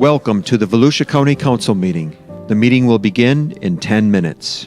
Welcome to the Volusia County Council meeting. The meeting will begin in 10 minutes.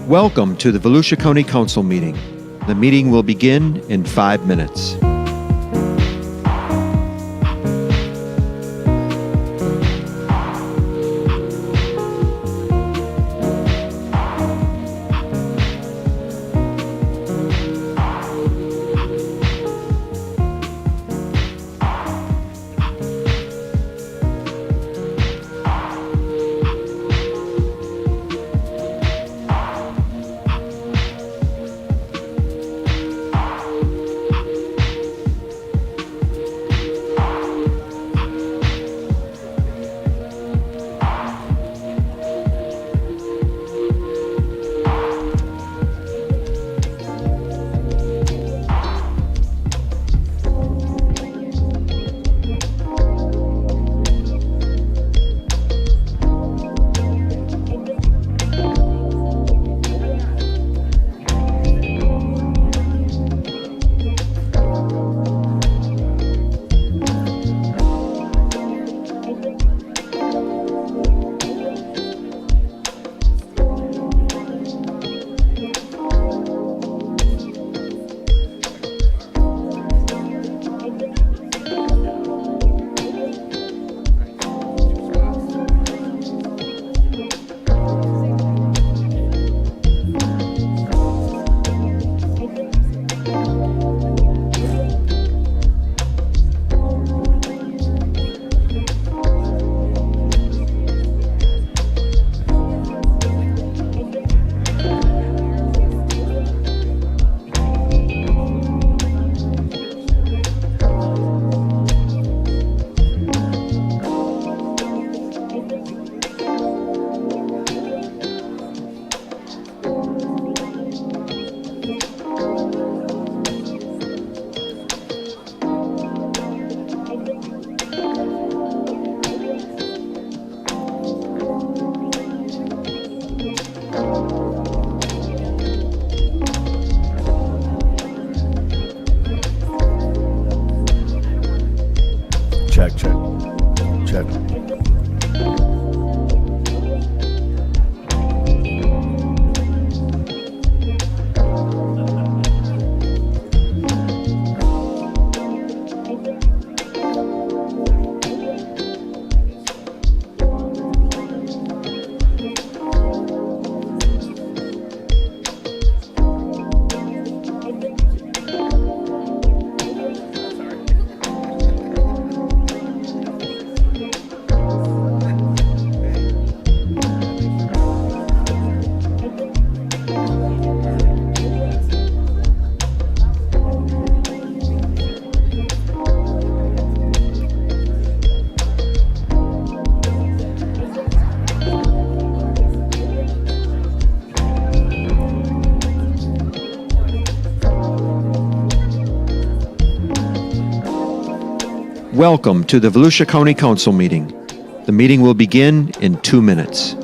Welcome to the Volusia County Council meeting. The meeting will begin in 5 minutes. Welcome to the Volusia County Council meeting. The meeting will begin in 2 minutes.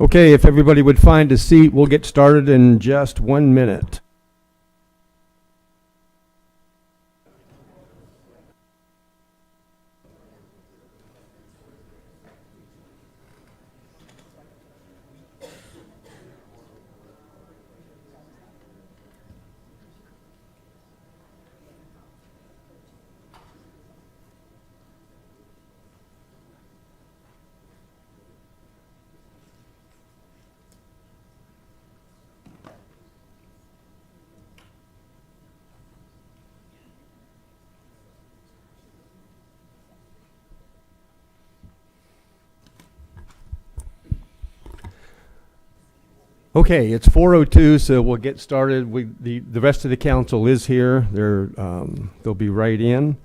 Okay, if everybody would find a seat, we'll get started in just 1 minute. Okay, it's 4:02, so we'll get started. The rest of the council is here. They'll be right in.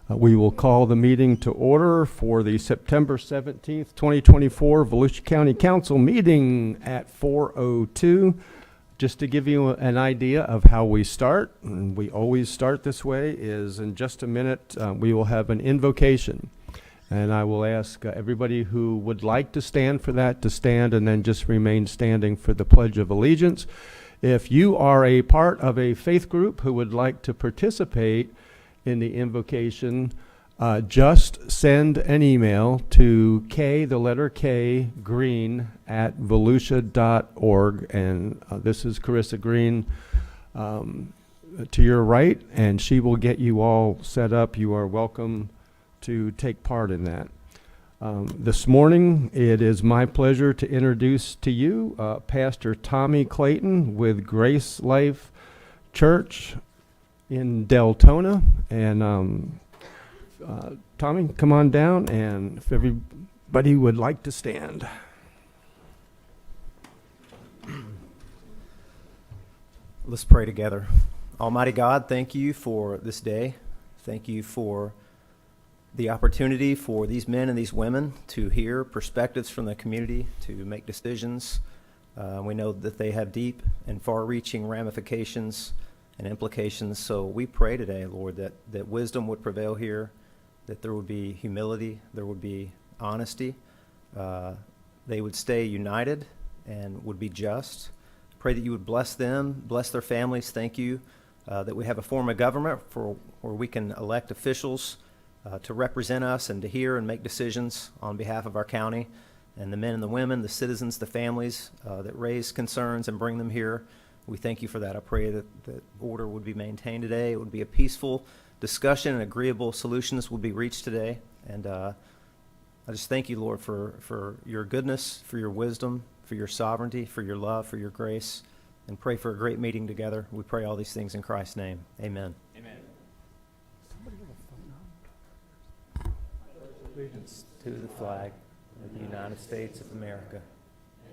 We will call the meeting to order for the September 17th, 2024 Volusia County Council meeting at 4:02. Just to give you an idea of how we start, and we always start this way, is in just a minute we will have an invocation. And I will ask everybody who would like to stand for that to stand, and then just remain standing for the Pledge of Allegiance. If you are a part of a faith group who would like to participate in the invocation, just send an email to K green@volusia.org. And this is Carissa Green to your right, and she will get you all set up. You are welcome to take part in that. This morning, it is my pleasure to introduce to you Pastor Tommy Clayton with Grace Life Church in Deltona. And Tommy, come on down, and if everybody would like to stand. Let's pray together. Almighty God, thank you for this day. Thank you for the opportunity for these men and these women to hear perspectives from the community, to make decisions. We know that they have deep and far-reaching ramifications and implications. So we pray today, Lord, that wisdom would prevail here, that there would be humility, there would be honesty. They would stay united and would be just. Pray that you would bless them, bless their families. Thank you that we have a form of government where we can elect officials to represent us and to hear and make decisions on behalf of our county, and the men and the women, the citizens, the families that raise concerns and bring them here. We thank you for that. I pray that order would be maintained today. It would be a peaceful discussion and agreeable solutions would be reached today. And I just thank you, Lord, for your goodness, for your wisdom, for your sovereignty, for your love, for your grace, and pray for a great meeting together. We pray all these things in Christ's name. Amen. Amen. Allegiance to the flag of the United States of America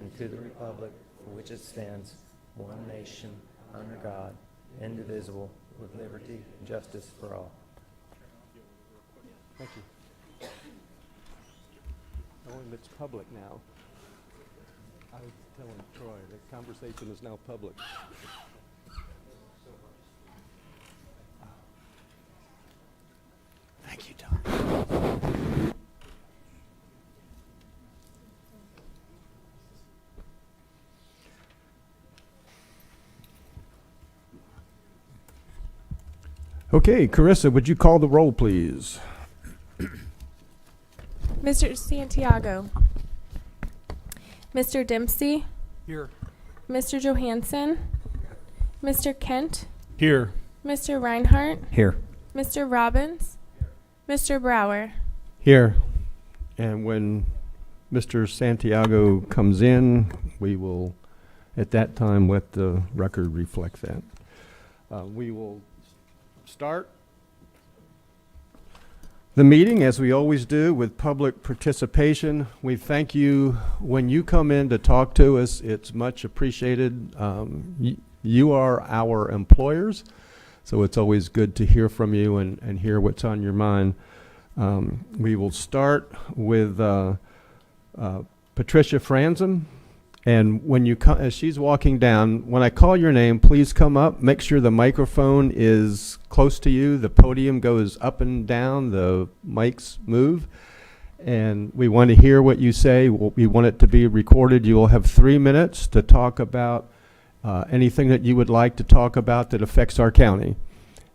and to the republic for which it stands, one nation, under God, indivisible, with liberty and justice for all. Thank you. Knowing it's public now. I was telling Troy, the conversation is now public. Thank you, Tom. Okay, Carissa, would you call the roll, please? Mr. Santiago. Mr. Dempsey. Here. Mr. Johansson. Mr. Kent. Here. Mr. Reinhardt. Here. Mr. Robbins. Mr. Brower. Here. And when Mr. Santiago comes in, we will, at that time, let the record reflect that. We will start the meeting, as we always do, with public participation. We thank you when you come in to talk to us. It's much appreciated. You are our employers, so it's always good to hear from you and hear what's on your mind. We will start with Patricia Franzen. And when you as she's walking down, when I call your name, please come up. Make sure the microphone is close to you. The podium goes up and down. The mics move. And we want to hear what you say. We want it to be recorded. You will have 3 minutes to talk about anything that you would like to talk about that affects our county.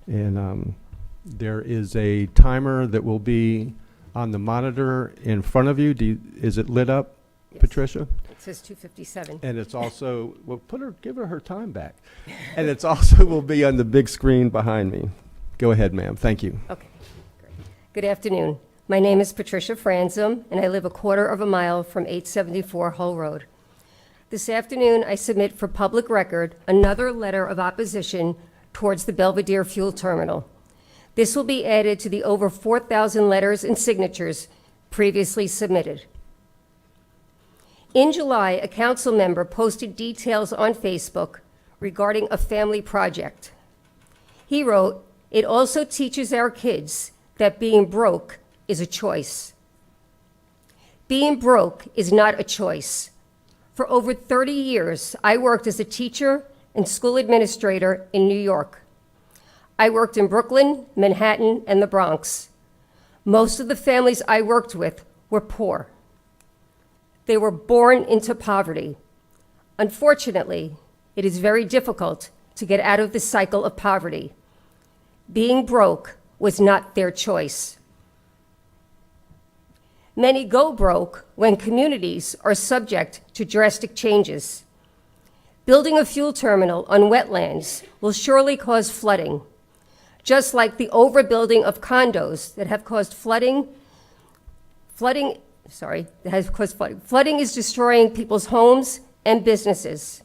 And there is a timer that will be on the monitor in front of you. Is it lit up, yes, Patricia? It says 2:57. And it's also, well, give her time back. And it's also will be on the big screen behind me. Go ahead, ma'am. Thank you. Okay, great. Good afternoon. My name is Patricia Franzen, and I live a quarter of a mile from 874 Hull Road. This afternoon, I submit for public record another letter of opposition towards the Belvedere Fuel Terminal. This will be added to the over 4,000 letters and signatures previously submitted. In July, a council member posted details on Facebook regarding a family project. He wrote, "It also teaches our kids that being broke is a choice." Being broke is not a choice. For over 30 years, I worked as a teacher and school administrator in New York. I worked in Brooklyn, Manhattan, and the Bronx. Most of the families I worked with were poor. They were born into poverty. Unfortunately, it is very difficult to get out of the cycle of poverty. Being broke was not their choice. Many go broke when communities are subject to drastic changes. Building a fuel terminal on wetlands will surely cause flooding, just like the overbuilding of condos that have caused flooding. Flooding is destroying people's homes and businesses.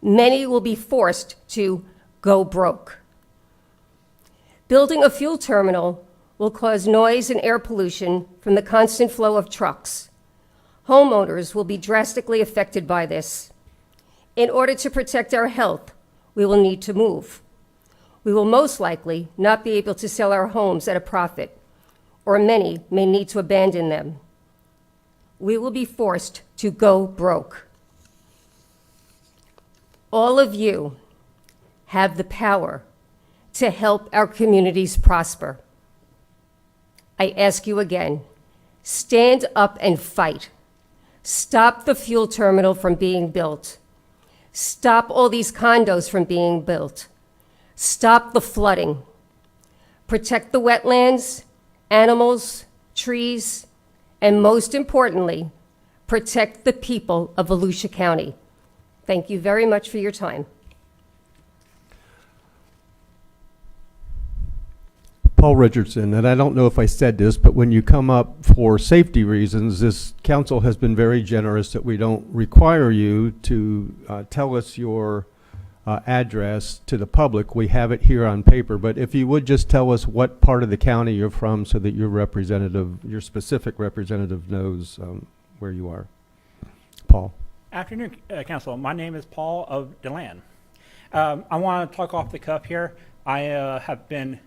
Many will be forced to go broke. Building a fuel terminal will cause noise and air pollution from the constant flow of trucks. Homeowners will be drastically affected by this. In order to protect our health, we will need to move. We will most likely not be able to sell our homes at a profit, or many may need to abandon them. We will be forced to go broke. All of you have the power to help our communities prosper. I ask you again, stand up and fight. Stop the fuel terminal from being built. Stop all these condos from being built. Stop the flooding. Protect the wetlands, animals, trees, and most importantly, protect the people of Volusia County. Thank you very much for your time. Paul Richardson, and I don't know if I said this, but when you come up for safety reasons, this council has been very generous that we don't require you to tell us your address to the public. We have it here on paper, but if you would just tell us what part of the county you're from so that your representative, your specific representative knows where you are. Paul. Afternoon, Council. My name is Paul of DeLand. I want to talk off the cuff here. I have been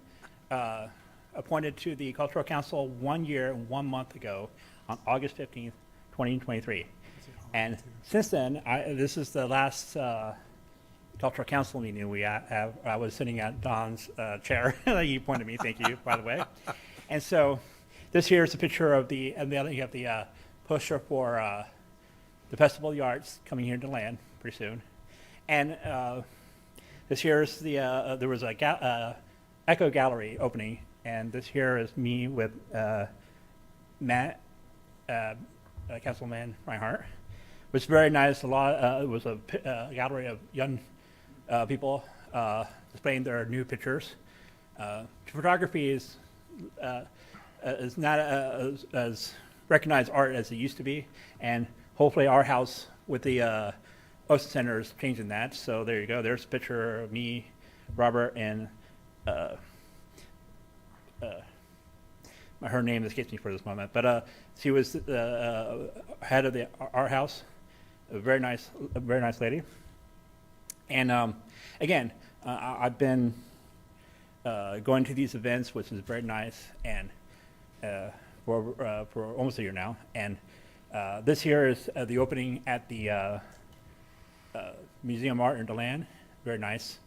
appointed to the Cultural Council 1 year and 1 month ago on August 15th, 2023. And since then, this is the last Cultural Council meeting we have. I was sitting at Don's chair. You pointed at me, thank you, by the way. And so this here is a picture of you have the poster for the Festival of the Arts coming here to land pretty soon. And this here is there was a Echo Gallery opening, and this here is me with Matt, Councilman Reinhardt. It was very nice. It was a gallery of young people displaying their new pictures. Photography is not as recognized art as it used to be, and hopefully our house with the Ocean Center is changing that. So there you go. There's a picture of me, Robert, and her name escapes me for this moment, but she was the head of the art house, a very nice lady. And again, I've been going to these events, which is very nice, and for almost a year now. And this here is the opening at the Museum of Art in DeLand, very nice.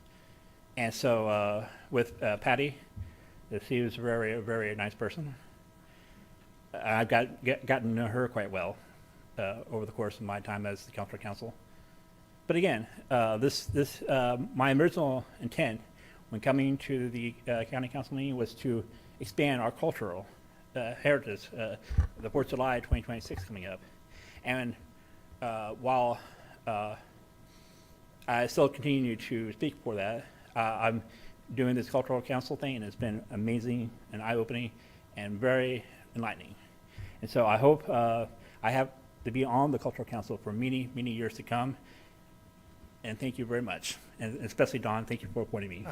And so with Patty, she was a very nice person. I've gotten to know her quite well over the course of my time as the Cultural Council. But again, my original intent when coming to the County Council meeting was to expand our cultural heritage, the 4th of July 2026 coming up. And while I still continue to speak for that, I'm doing this Cultural Council thing, and it's been amazing and eye-opening and very enlightening. And so I hope I have to be on the Cultural Council for many years to come. And thank you very much. And especially Don, thank you for appointing me.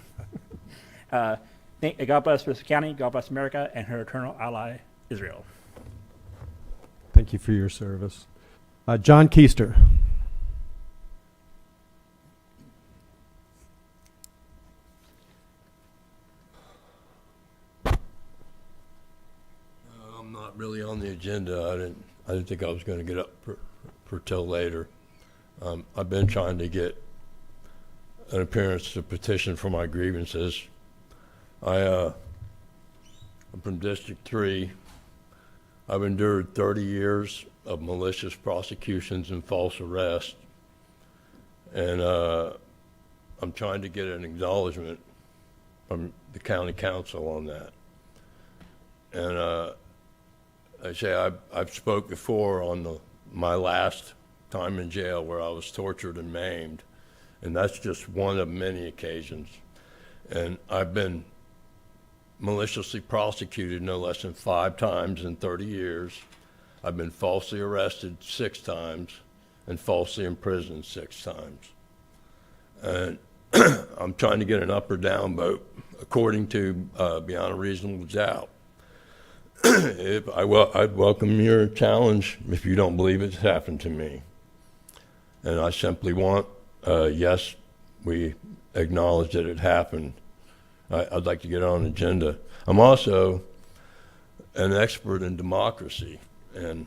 God bless Volusia County, God bless America, and her eternal ally, Israel. Thank you for your service. John Keister. I'm not really on the agenda. I didn't think I was going to get up for till later. I've been trying to get an appearance to petition for my grievances. I'm from District 3. I've endured 30 years of malicious prosecutions and false arrests, and I'm trying to get an acknowledgement from the county council on that. And I say I've spoke before on my last time in jail where I was tortured and maimed, and that's just one of many occasions. And I've been maliciously prosecuted no less than 5 times in 30 years. I've been falsely arrested 6 times and falsely imprisoned 6 times. And I'm trying to get an up or down vote according to beyond a reasonable doubt. I'd welcome your challenge if you don't believe it's happened to me. And I simply want, yes, we acknowledge that it happened. I'd like to get on the agenda. I'm also an expert in democracy, and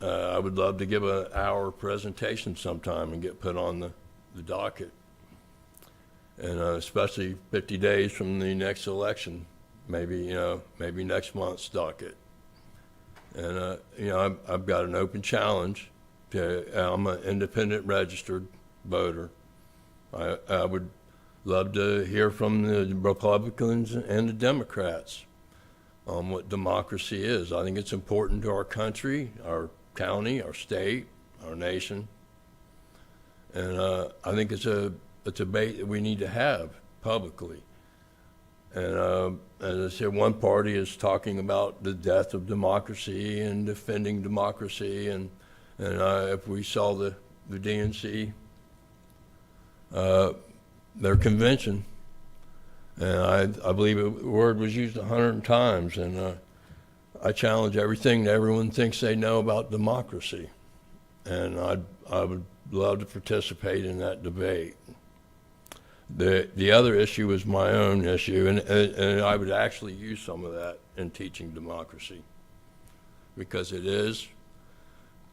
I would love to give an hour presentation sometime and get put on the docket. And especially 50 days from the next election, maybe next month's docket. And I've got an open challenge. I'm an independent registered voter. I would love to hear from the Republicans and the Democrats on what democracy is. I think it's important to our country, our county, our state, our nation. And I think it's a debate that we need to have publicly. And as I said, one party is talking about the death of democracy and defending democracy. And if we saw the DNC, their convention, and I believe the word was used 100 times, and I challenge everything that everyone thinks they know about democracy. And I would love to participate in that debate. The other issue is my own issue, and I would actually use some of that in teaching democracy, because it's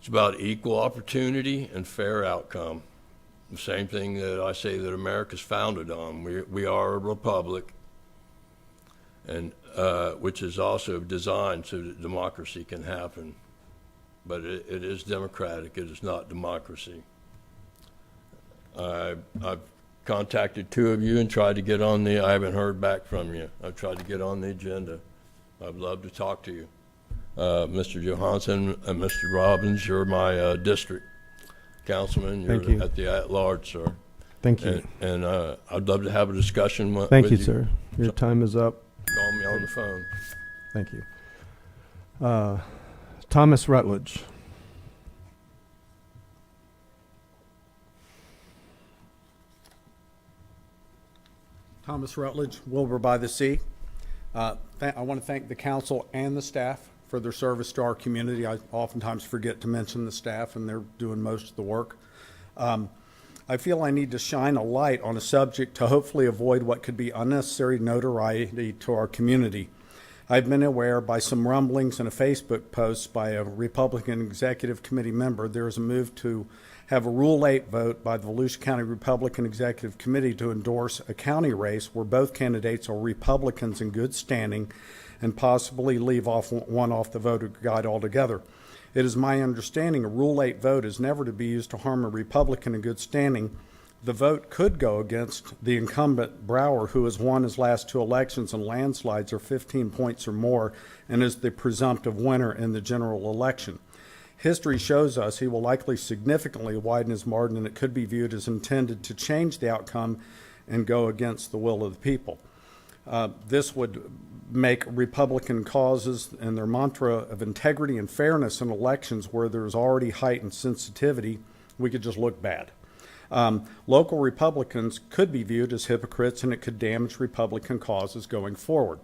about equal opportunity and fair outcome. The same thing that I say that America's founded on. We are a republic, and which is also designed so that democracy can happen. But it is democratic. It is not democracy. I've contacted two of you and tried to get on I haven't heard back from you. I've tried to get on the agenda. I'd love to talk to you. Mr. Johansson and Mr. Robbins, you're my district councilman. Thank You're you. at the at-large, sir. Thank you. And I'd love to have a discussion with Thank you, you. sir. Your time is up. Call me on the phone. Thank you. Thomas Rutledge. Thomas Rutledge, Wilbur by the Sea. I want to thank the council and the staff for their service to our community. I oftentimes forget to mention the staff, and they're doing most of the work. I feel I need to shine a light on a subject to hopefully avoid what could be unnecessary notoriety to our community. I've been aware by some rumblings in a Facebook post by a Republican Executive Committee member there is a move to have a Rule 8 vote by the Volusia County Republican Executive Committee to endorse a county race where both candidates are Republicans in good standing and possibly leave one off the voter guide altogether. It is my understanding a Rule 8 vote is never to be used to harm a Republican in good standing. The vote could go against the incumbent Brower, who has won his last two elections in landslides or 15 points or more and is the presumptive winner in the general election. History shows us he will likely significantly widen his margin, and it could be viewed as intended to change the outcome and go against the will of the people. This would make Republican causes and their mantra of integrity and fairness in elections where there's already heightened sensitivity, we could just look bad. Local Republicans could be viewed as hypocrites, and it could damage Republican causes going forward.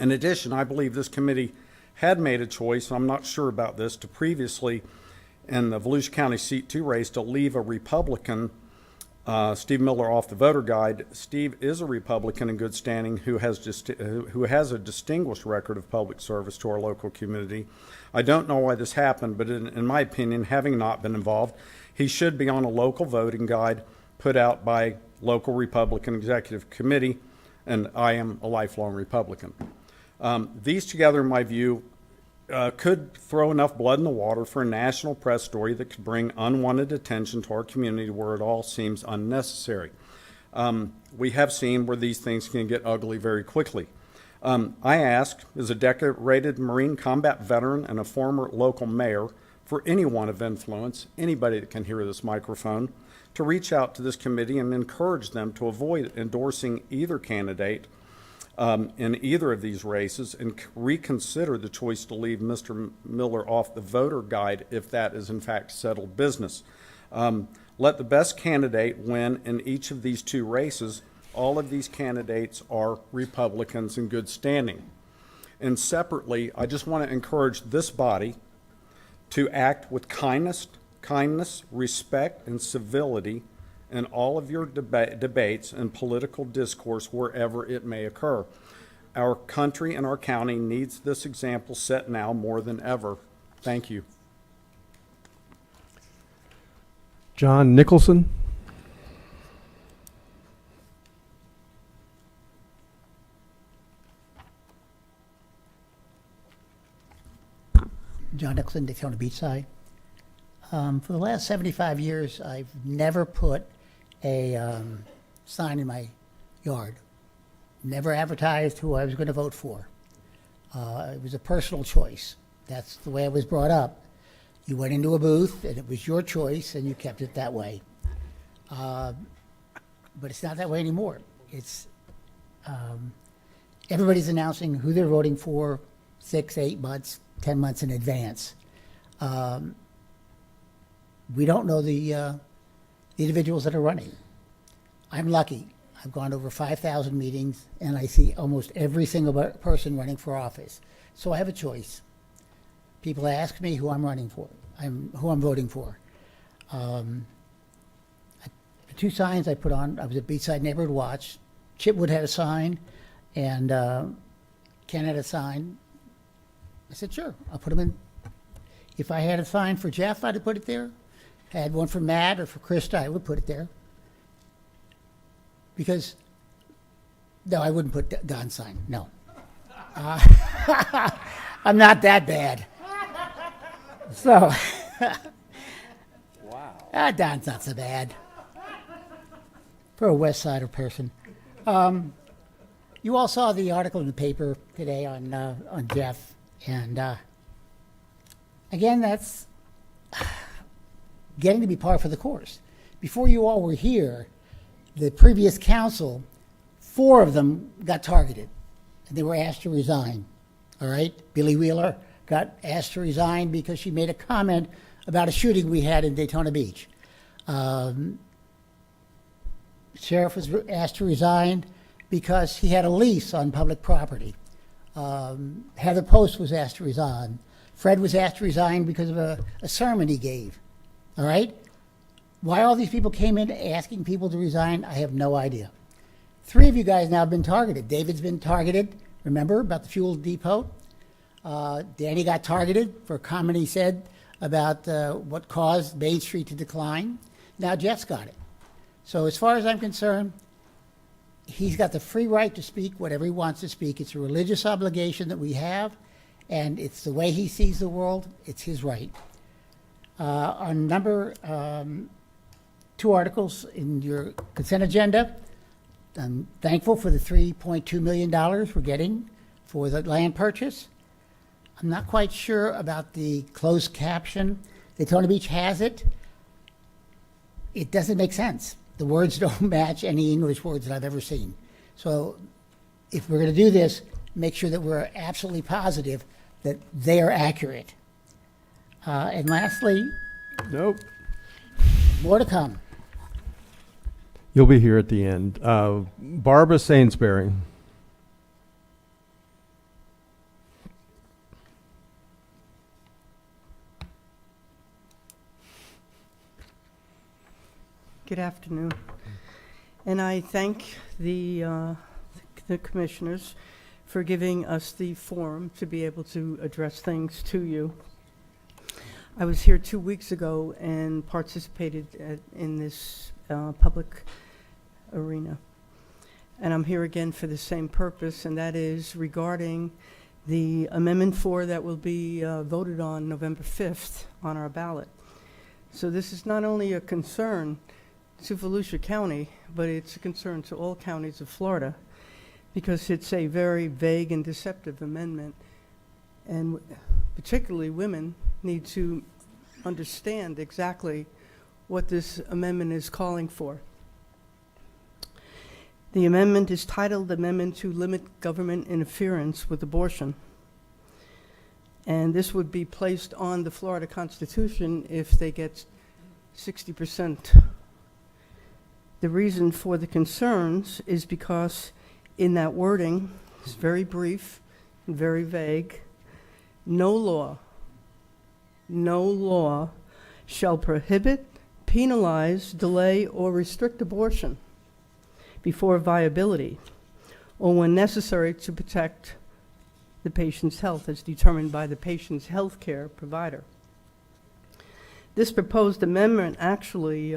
In addition, I believe this committee had made a choice, I'm not sure about this, to previously in the Volusia County Seat 2 race to leave a Republican, Steve Miller, off the voter guide. Steve is a Republican in good standing who has a distinguished record of public service to our local community. I don't know why this happened, but in my opinion, having not been involved, he should be on a local voting guide put out by local Republican Executive Committee, and I am a lifelong Republican. These together, in my view, could throw enough blood in the water for a national press story that could bring unwanted attention to our community where it all seems unnecessary. We have seen where these things can get ugly very quickly. I ask, as a decorated Marine combat veteran and a former local mayor, for anyone of influence, anybody that can hear this microphone, to reach out to this committee and encourage them to avoid endorsing either candidate in either of these races and reconsider the choice to leave Mr. Miller off the voter guide if that is in fact settled business. Let the best candidate win in each of these two races. All of these candidates are Republicans in good standing. And separately, I just want to encourage this body to act with kindness, respect, and civility in all of your debates and political discourse wherever it may occur. Our country and our county needs this example set now more than ever. Thank you. John Nicholson. John Nicholson, Daytona Beachside. For the last 75 years, I've never put a sign in my yard. Never advertised who I was going to vote for. It was a personal choice. That's the way I was brought up. You went into a booth, and it was your choice, and you kept it that way. But it's not that way anymore. It's everybody's announcing who they're voting for 6, 8 months, 10 months in advance. We don't know the individuals that are running. I'm lucky. I've gone to over 5,000 meetings, and I see almost every single person running for office. So I have a choice. People ask me who I'm running for, who I'm voting for. The 2 signs I put on, I was at Beachside Neighborhood Watch. Chipwood had a sign, and Ken had a sign. I said, sure, I'll put them in. If I had a sign for Jeff, I'd have put it there. If I had one for Matt or for Krista, I would put it there. Because, no, I wouldn't put Don's sign, no. I'm not that bad. So, wow. Don's not so bad. For a West Sider person. You all saw the article in the paper today on Jeff. And again, that's getting to be par for the course. Before you all were here, the previous council, 4 of them got targeted, and they were asked to resign. All right? Billy Wheeler got asked to resign because she made a comment about a shooting we had in Daytona Beach. Sheriff was asked to resign because he had a lease on public property. Heather Post was asked to resign. Fred was asked to resign because of a sermon he gave. All right? Why all these people came in asking people to resign, I have no idea. 3 of you guys now have been targeted. David's been targeted, remember, about the fuel depot. Danny got targeted for a comment he said about what caused Main Street to decline. Now Jeff's got it. So as far as I'm concerned, he's got the free right to speak whatever he wants to speak. It's a religious obligation that we have, and it's the way he sees the world. It's his right. On number 2 articles in your consent agenda, I'm thankful for the $3.2 million we're getting for the land purchase. I'm not quite sure about the closed caption. Daytona Beach has it. It doesn't make sense. The words don't match any English words that I've ever seen. So if we're going to do this, make sure that we're absolutely positive that they are accurate. And lastly, Nope. more to come. You'll be here at the end. Barbara Sainsbury. Good afternoon. And I thank the commissioners for giving us the forum to be able to address things to you. I was here 2 weeks ago and participated in this public arena. And I'm here again for the same purpose, and that is regarding the Amendment 4 that will be voted on November 5th on our ballot. So this is not only a concern to Volusia County, but it's a concern to all counties of Florida because it's a very vague and deceptive amendment. And particularly women need to understand exactly what this amendment is calling for. The amendment is titled Amendment to Limit Government Interference with Abortion. And this would be placed on the Florida Constitution if they get 60%. The reason for the concerns is because in that wording, it's very brief, very vague. No law shall prohibit, penalize, delay, or restrict abortion before viability or when necessary to protect the patient's health as determined by the patient's health care provider. This proposed amendment actually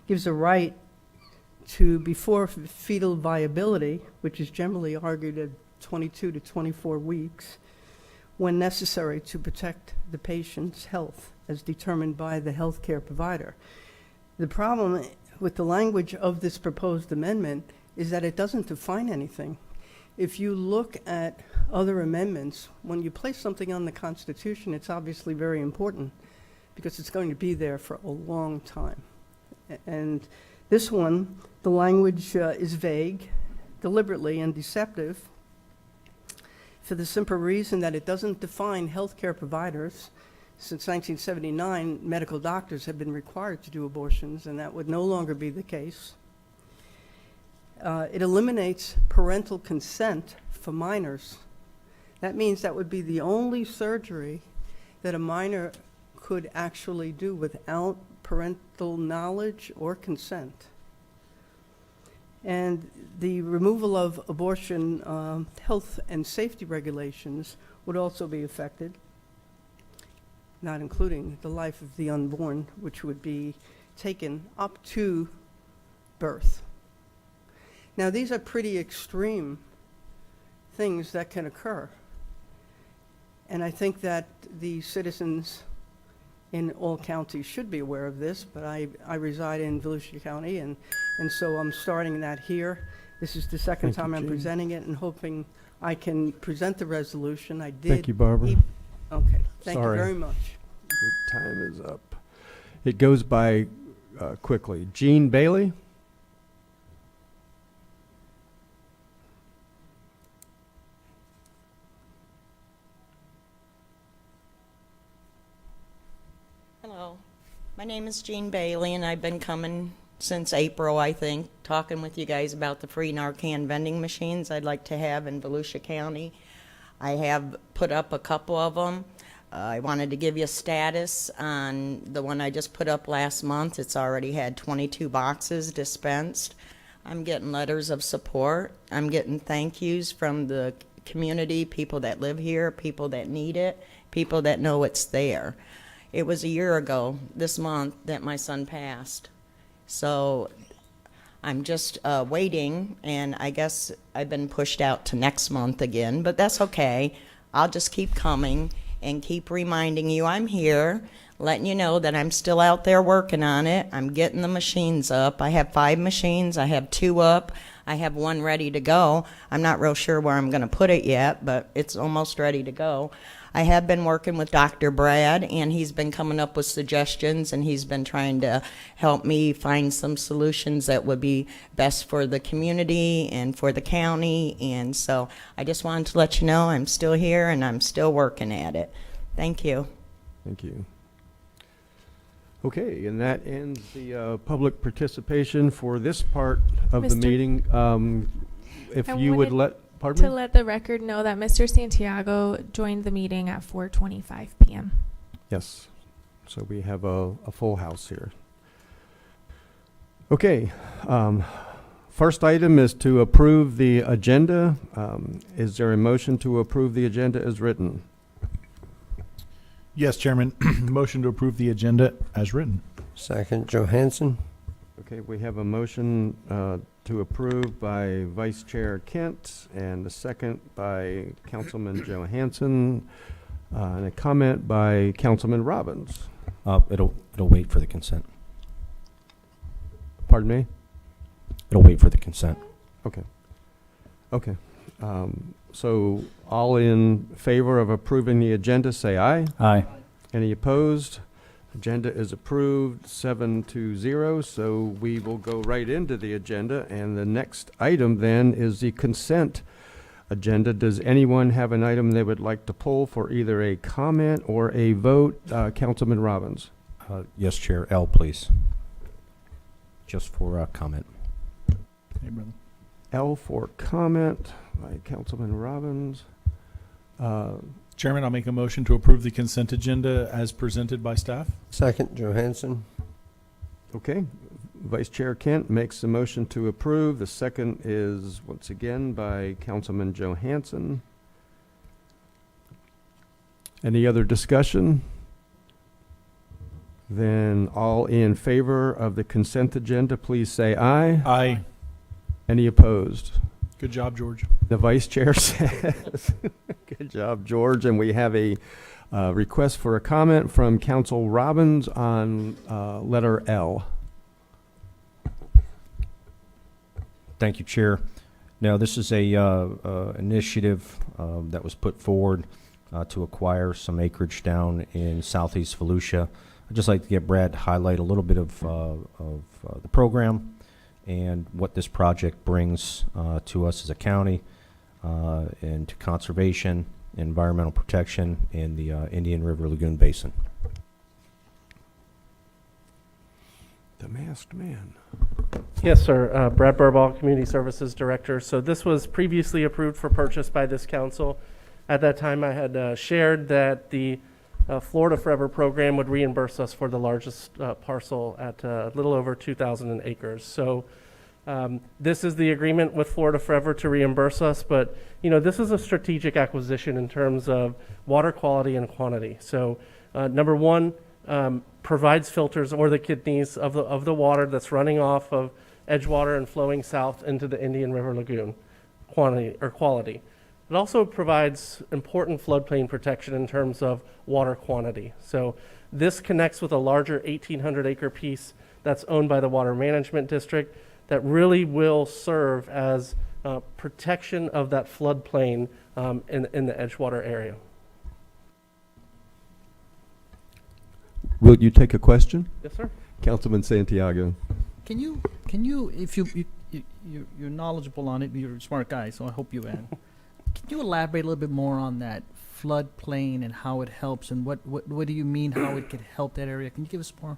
gives a right to before fetal viability, which is generally argued at 22 to 24 weeks, when necessary to protect the patient's health as determined by the health care provider. The problem with the language of this proposed amendment is that it doesn't define anything. If you look at other amendments, when you place something on the Constitution, it's obviously very important because it's going to be there for a long time. And this one, the language is vague, deliberately and deceptive, for the simple reason that it doesn't define healthcare providers. Since 1979, medical doctors have been required to do abortions, and that would no longer be the case. It eliminates parental consent for minors. That means that would be the only surgery that a minor could actually do without parental knowledge or consent. And the removal of abortion health and safety regulations would also be affected, not including the life of the unborn, which would be taken up to birth. Now, these are pretty extreme things that can occur. And I think that the citizens in all counties should be aware of this, but I reside in Volusia County, and so I'm starting that here. This is the second time I'm presenting it and hoping I can present the resolution. I did. Thank you, Barbara. Okay, thank you Sorry. very much. Your time is up. It goes by quickly. Jean Bailey? Hello, my name is Jean Bailey, and I've been coming since April, I think, talking with you guys about the free Narcan vending machines I'd like to have in Volusia County. I have put up a couple of them. I wanted to give you a status on the one I just put up last month. It's already had 22 boxes dispensed. I'm getting letters of support. I'm getting thank yous from the community, people that live here, people that need it, people that know it's there. It was a year ago this month that my son passed. So I'm just waiting, and I guess I've been pushed out to next month again, but that's okay. I'll just keep coming and keep reminding you I'm here, letting you know that I'm still out there working on it. I'm getting the machines up. I have 5 machines. I have 2 up. I have 1 ready to go. I'm not real sure where I'm going to put it yet, but it's almost ready to go. I have been working with Dr. Brad, and he's been coming up with suggestions, and he's been trying to help me find some solutions that would be best for the community and for the county. And so I just wanted to let you know I'm still here and I'm still working at it. Thank you. Thank you. Okay, and that ends the public participation for this part of the Mr. meeting. If I you would wanted pardon To me? let the record know that Mr. Santiago joined the meeting at 4:25 p.m. Yes. So we have a full house here. Okay. First item is to approve the agenda. Is there a motion to approve the agenda as written? Yes, Chairman. Motion to approve the agenda as written. Second, Johansson. Okay, we have a motion to approve by Vice Chair Kent and a second by Councilman Johansson and a comment by Councilman Robbins. It'll wait for the consent. Pardon me? It'll wait for the consent. Okay. Okay. So all in favor of approving the agenda, say aye. Aye. Any opposed? Agenda is approved 7-0, so we will go right into the agenda. And the next item then is the consent agenda. Does anyone have an item they would like to pull for either a comment or a vote? Councilman Robbins. Yes, Chair. L, please. Just for comment. Hey, brother. L for comment by Councilman Robbins. Chairman, I'll make a motion to approve the consent agenda as presented by staff. Second, Johansson. Okay. Vice Chair Kent makes a motion to approve. The second is, once again, by Councilman Johansson. Any other discussion? Then all in favor of the consent agenda, please say aye. Aye. Any opposed? Good job, George. The Vice Chair says, good job, George. And we have a request for a comment from Council Robbins on letter L. Thank you, Chair. Now, this is a initiative that was put forward to acquire some acreage down in southeast Volusia. I'd just like to get Brad to highlight a little bit of the program and what this project brings to us as a county and to conservation, environmental protection in the Indian River Lagoon Basin. The masked man. Yes, sir. Brad Burball, Community Services Director. So this was previously approved for purchase by this council. At that time, I had shared that the Florida Forever program would reimburse us for the largest parcel at a little over 2,000 acres. So this is the agreement with Florida Forever to reimburse us, but this is a strategic acquisition in terms of water quality and quantity. So number one, provides filters or the kidneys of the water that's running off of Edgewater and flowing south into the Indian River Lagoon, quality. It also provides important floodplain protection in terms of water quantity. So this connects with a larger 1,800 acre piece that's owned by the Water Management District that really will serve as protection of that floodplain in the Edgewater area. Will you take a question? Yes, sir. Councilman Santiago. Can you, if you're knowledgeable on it, you're a smart guy, so I hope you can. Can you elaborate a little bit more on that floodplain and how it helps, and what do you mean how it could help that area? Can you give us more?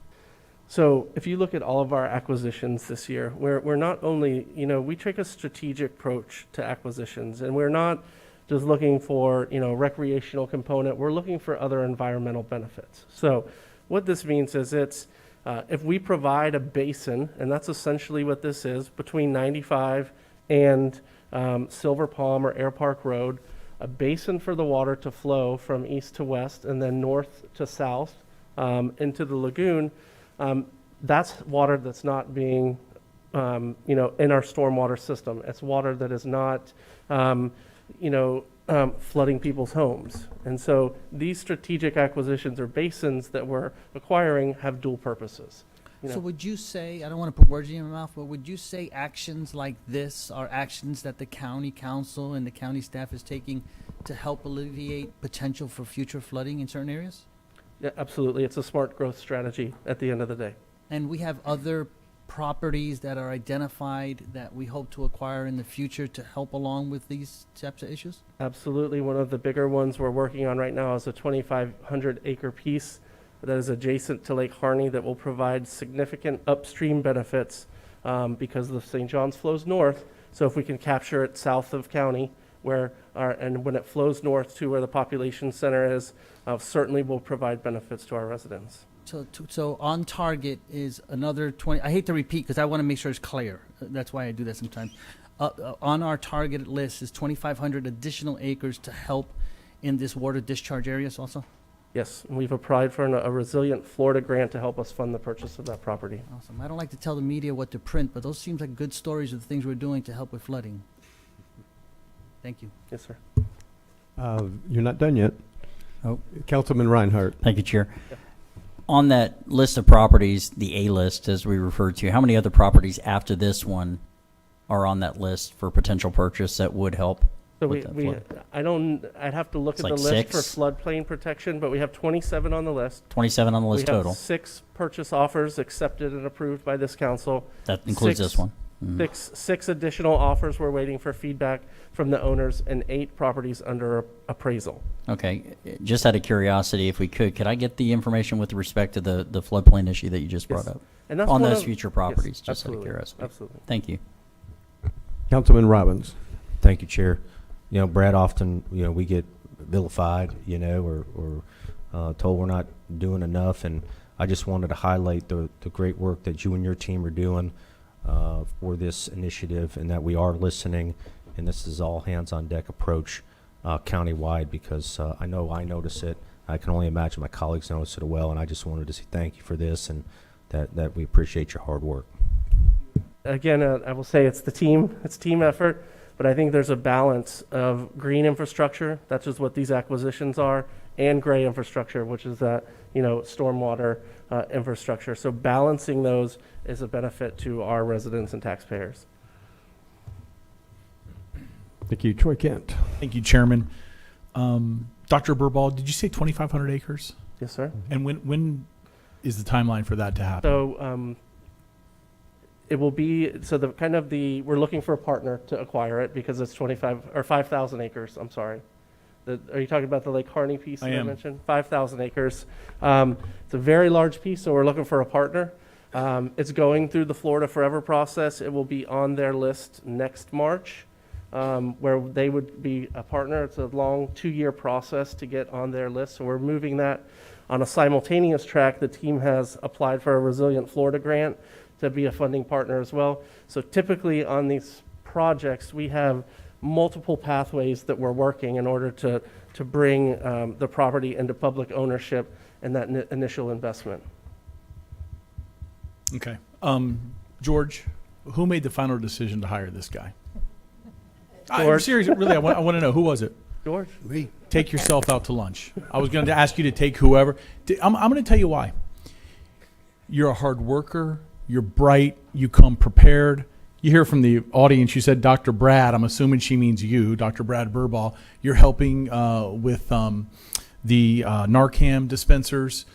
So if you look at all of our acquisitions this year, we're not only, we take a strategic approach to acquisitions, and we're not just looking for, recreational component. We're looking for other environmental benefits. So what this means is if we provide a basin, and that's essentially what this is, between 95 and Silver Palm or Air Park Road, a basin for the water to flow from east to west and then north to south into the lagoon. That's water that's not being, in our stormwater system. It's water that is not, flooding people's homes. And so these strategic acquisitions or basins that we're acquiring have dual purposes. So would you say, I don't want to put words in your mouth, but would you say actions like this are actions that the county council and the county staff is taking to help alleviate potential for future flooding in certain areas? Yeah, absolutely. It's a smart growth strategy at the end of the day. And we have other properties that are identified that we hope to acquire in the future to help along with these types of issues? Absolutely. One of the bigger ones we're working on right now is a 2,500 acre piece that is adjacent to Lake Harney that will provide significant upstream benefits because the St. John's flows north. So if we can capture it south of county and when it flows north to where the population center is, certainly will provide benefits to our residents. So on target is another 20, I hate to repeat because I want to make sure it's clear. That's why I do that sometimes. On our target list is 2,500 additional acres to help in this water discharge areas also? Yes, and we've applied for a Resilient Florida grant to help us fund the purchase of that property. Awesome. I don't like to tell the media what to print, but those seems like good stories of the things we're doing to help with flooding. Thank you. Yes, sir. You're not done yet. Oh, Councilman Reinhardt. Thank you, Chair. Yeah. On that list of properties, the A list, as we refer to, how many other properties after this one are on that list for potential purchase that would help? So I'd have to look at the list for floodplain protection, but we have 27 on the list. 27 on the list total. We have 6 purchase offers accepted and approved by this council. That includes this one. Six additional offers we're waiting for feedback from the owners, and 8 properties under appraisal. Okay, just out of curiosity, if we could I get the information with respect to the floodplain issue that you just brought up? And that's on those future properties, yes, just out of curiosity. Absolutely. Thank you. Councilman Robbins. Thank you, Chair. Brad, often, we get vilified, you know, or told we're not doing enough. And I just wanted to highlight the great work that you and your team are doing for this initiative, and that we are listening. And this is all hands-on-deck approach countywide, because I know I notice it. I can only imagine my colleagues notice it well, and I just wanted to say thank you for this, and that we appreciate your hard work. Again, I will say it's team effort, but I think there's a balance of green infrastructure, that's just what these acquisitions are, and gray infrastructure, which is that, stormwater infrastructure. So balancing those is a benefit to our residents and taxpayers. Thank you. Troy Kent. Thank you, Chairman. Dr. Burball, did you say 2,500 acres? Yes, sir. And when is the timeline for that to happen? So it will be, we're looking for a partner to acquire it because it's 5,000 acres. I'm sorry. Are you talking about the Lake Harney piece that I mentioned? 5,000 acres. It's a very large piece, so we're looking for a partner. It's going through the Florida Forever process. It will be on their list next March, where they would be a partner. It's a long 2-year process to get on their list, so we're moving that on a simultaneous track. The team has applied for a Resilient Florida grant to be a funding partner as well. So typically on these projects, we have multiple pathways that we're working in order to bring the property into public ownership and that initial investment. Okay. George, who made the final decision to hire this guy? I'm serious. Really, I want to know. Who was it? George. Me. Take yourself out to lunch. I was going to ask you to take whoever. I'm going to tell you why. You're a hard worker. You're bright. You come prepared. You hear from the audience, you said Dr. Brad. I'm assuming she means you, Dr. Brad Burball. You're helping with the Narcan dispensers.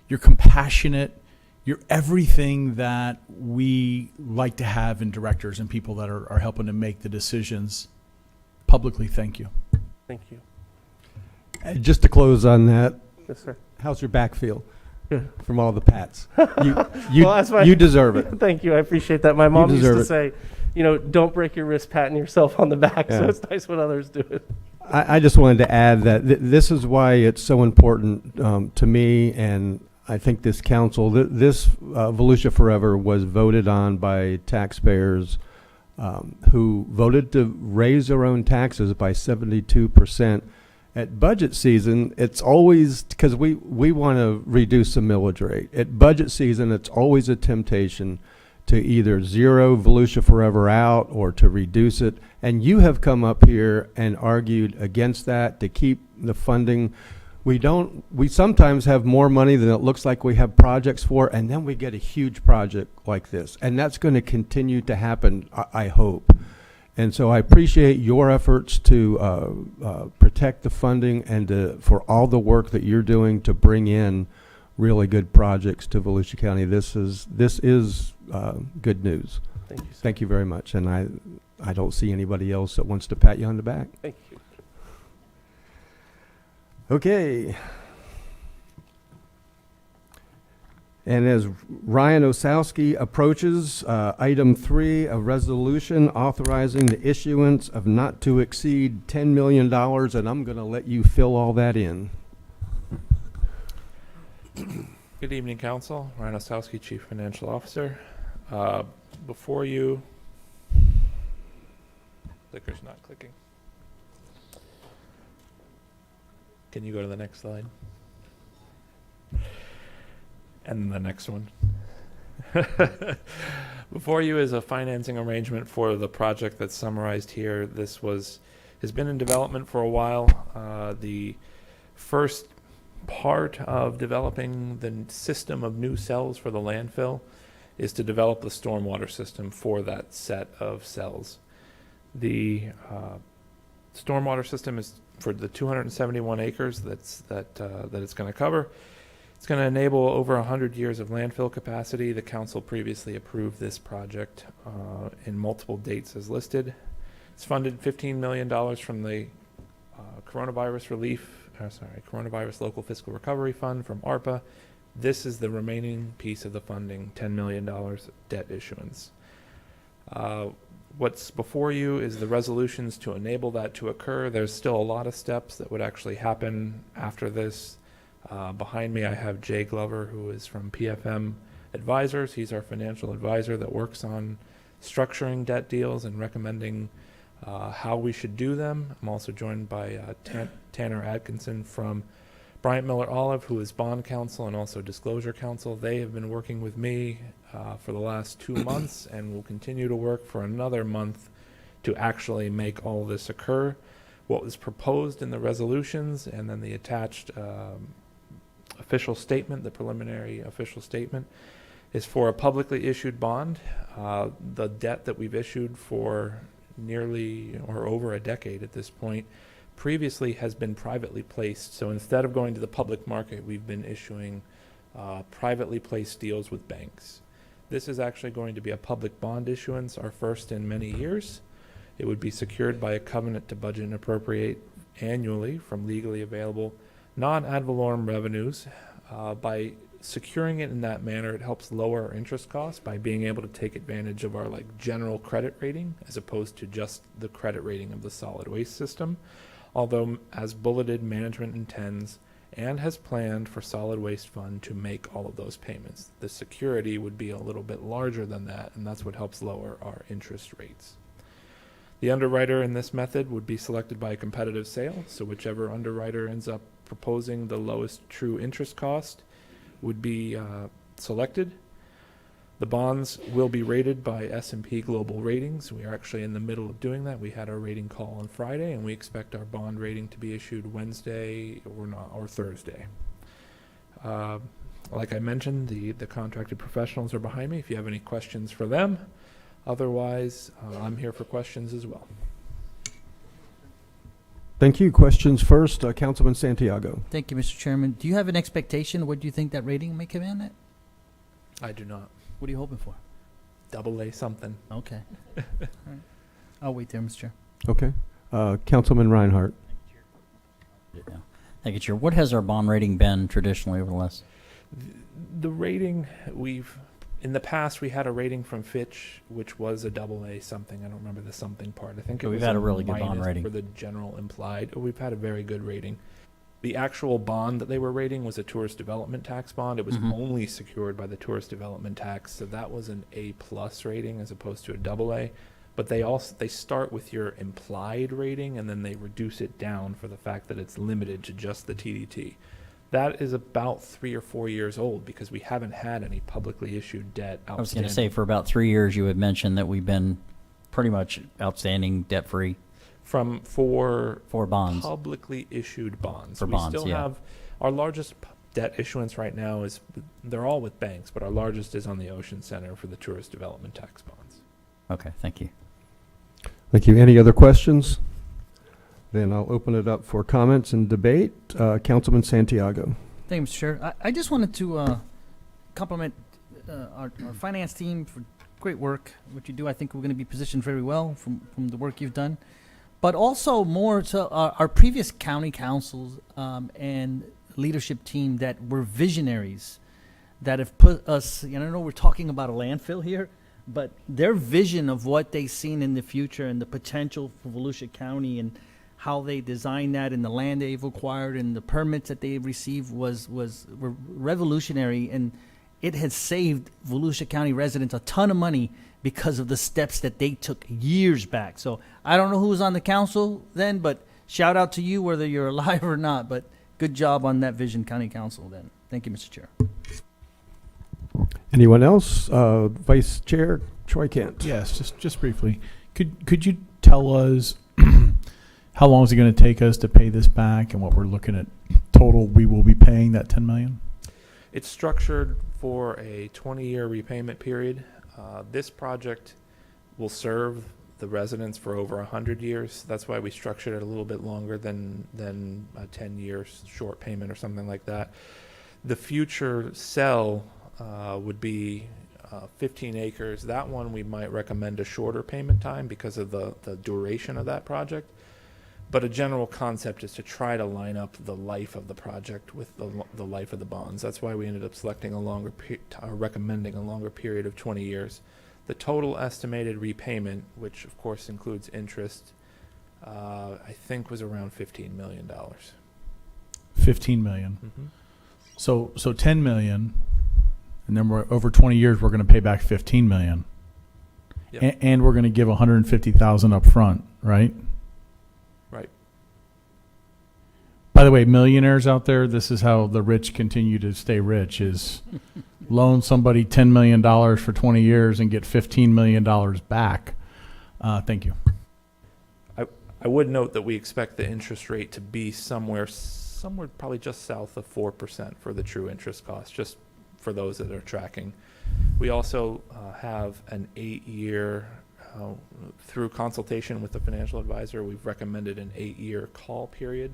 You're compassionate. You're everything that we like to have in directors and people that are helping to make the decisions. Publicly, thank you. Thank you. Just to close on that, Yes, sir. how's your back feel Good. from all the pats? You deserve it. Thank you. I appreciate that. My mom used to deserve say, don't break your wrist patting yourself on the back. So Yeah. it's nice when others do it. I just wanted to add that this is why it's so important to me, and I think this council, this Volusia Forever was voted on by taxpayers who voted to raise their own taxes by 72%. At budget season, it's always, because we want to reduce the millage rate. At budget season, it's always a temptation to either zero Volusia Forever out or to reduce it. And you have come up here and argued against that, to keep the funding. We sometimes have more money than it looks like we have projects for, and then we get a huge project like this. And that's going to continue to happen, I hope. And so I appreciate your efforts to protect the funding and for all the work that you're doing to bring in really good projects to Volusia County. This is good news. Thank you, sir. Thank you very much. And I don't see anybody else that wants to pat you on the back. Thank you. Okay. And as Ryan Osowski approaches, item 3, a resolution authorizing the issuance of not to exceed $10 million, and I'm going to let you fill all that in. Good evening, Council. Ryan Osowski, Chief Financial Officer. Before you, clicker's not clicking. Can you go to the next slide? And the next one. Before you is a financing arrangement for the project that's summarized here. This has been in development for a while. The first part of developing the system of new cells for the landfill is to develop the stormwater system for that set of cells. The stormwater system is for the 271 acres that it's going to cover. It's going to enable over 100 years of landfill capacity. The council previously approved this project in multiple dates as listed. It's funded $15 million from the Coronavirus Local Fiscal Recovery Fund from ARPA. This is the remaining piece of the funding, $10 million debt issuance. What's before you is the resolutions to enable that to occur. There's still a lot of steps that would actually happen after this. Behind me, I have Jay Glover, who is from PFM Advisors. He's our financial advisor that works on structuring debt deals and recommending how we should do them. I'm also joined by Tanner Atkinson from Bryant Miller Olive, who is bond counsel and also disclosure counsel. They have been working with me for the last 2 months and will continue to work for another month to actually make all this occur. What was proposed in the resolutions and then the attached official statement, the preliminary official statement, is for a publicly issued bond. The debt that we've issued for nearly or over a decade at this point previously has been privately placed. So instead of going to the public market, we've been issuing privately placed deals with banks. This is actually going to be a public bond issuance, our first in many years. It would be secured by a covenant to budget and appropriate annually from legally available non-ad valorem revenues. By securing it in that manner, it helps lower our interest costs by being able to take advantage of our general credit rating as opposed to just the credit rating of the solid waste system. Although, as bulleted, management intends and has planned for solid waste fund to make all of those payments. The security would be a little bit larger than that, and that's what helps lower our interest rates. The underwriter in this method would be selected by a competitive sale, so whichever underwriter ends up proposing the lowest true interest cost would be selected. The bonds will be rated by S&P Global Ratings. We are actually in the middle of doing that. We had our rating call on Friday, and we expect our bond rating to be issued Wednesday or Thursday. Like I mentioned, the contracted professionals are behind me if you have any questions for them. Otherwise, I'm here for questions as well. Thank you. Questions first, Councilman Santiago. Thank you, Mr. Chairman. Do you have an expectation? What do you think that rating may come in at? I do not. What are you hoping for? AA something. Okay. All right. I'll wait there, Mr. Chair. Okay. Councilman Reinhardt. Thank you, Chair. What has our bond rating been traditionally over the last? The rating in the past, we had a rating from Fitch, which was a AA something. I don't remember the something part. I think we've had a really good bond rating for the general implied. We've had a very good rating. The actual bond that they were rating was a tourist development tax bond. It was only secured by the tourist development tax, so that was an A+ rating as opposed to a AA. But they start with your implied rating and then they reduce it down for the fact that it's limited to just the TDT. That is about 3 or 4 years old because we haven't had any publicly issued debt outstanding. I was going to say, for about 3 years, you had mentioned that we've been pretty much outstanding debt-free. For bonds. Publicly issued bonds. For bonds, we still have our largest debt issuance right now they're all with banks, but our largest is on the Ocean Center for the tourist development tax bonds. Okay, thank you. Thank you. Any other questions? Then I'll open it up for comments and debate. Councilman Santiago. Thank you, Mr. Chair. I just wanted to compliment our finance team for great work. What you do, I think we're going to be positioned very well from the work you've done. But also more to our previous county councils and leadership team that were visionaries that have put us, I know we're talking about a landfill here, but their vision of what they've seen in the future and the potential for Volusia County and how they designed that and the land they've acquired and the permits that they received were revolutionary, and it has saved Volusia County residents a ton of money because of the steps that they took years back. So I don't know who was on the council then, but shout out to you whether you're alive or not, but good job on that vision, County Council then. Thank you, Mr. Chair. Anyone else? Vice Chair Troy Kent. Yes, just briefly. Could you tell us how long is it going to take us to pay this back and what we're looking at total we will be paying that $10 million? It's structured for a 20-year repayment period. This project will serve the residents for over 100 years. That's why we structured it a little bit longer than a 10-year short payment or something like that. The future cell would be 15 acres. That one we might recommend a shorter payment time because of the duration of that project. But a general concept is to try to line up the life of the project with the life of the bonds. That's why we ended up selecting recommending a longer period of 20 years. The total estimated repayment, which of course includes interest, I think was around $15 million. 15 million. Mm-hmm. So 10 million, and then we're over 20 years, we're going to pay back 15 million. Yep. And we're going to give 150,000 up front, right? Right. By the way, millionaires out there, this is how the rich continue to stay rich, is loan somebody $10 million for 20 years and get $15 million back. Thank you. I would note that we expect the interest rate to be somewhere probably just south of 4% for the true interest cost, just for those that are tracking. We also have an 8-year, through consultation with the financial advisor, we've recommended an 8-year call period.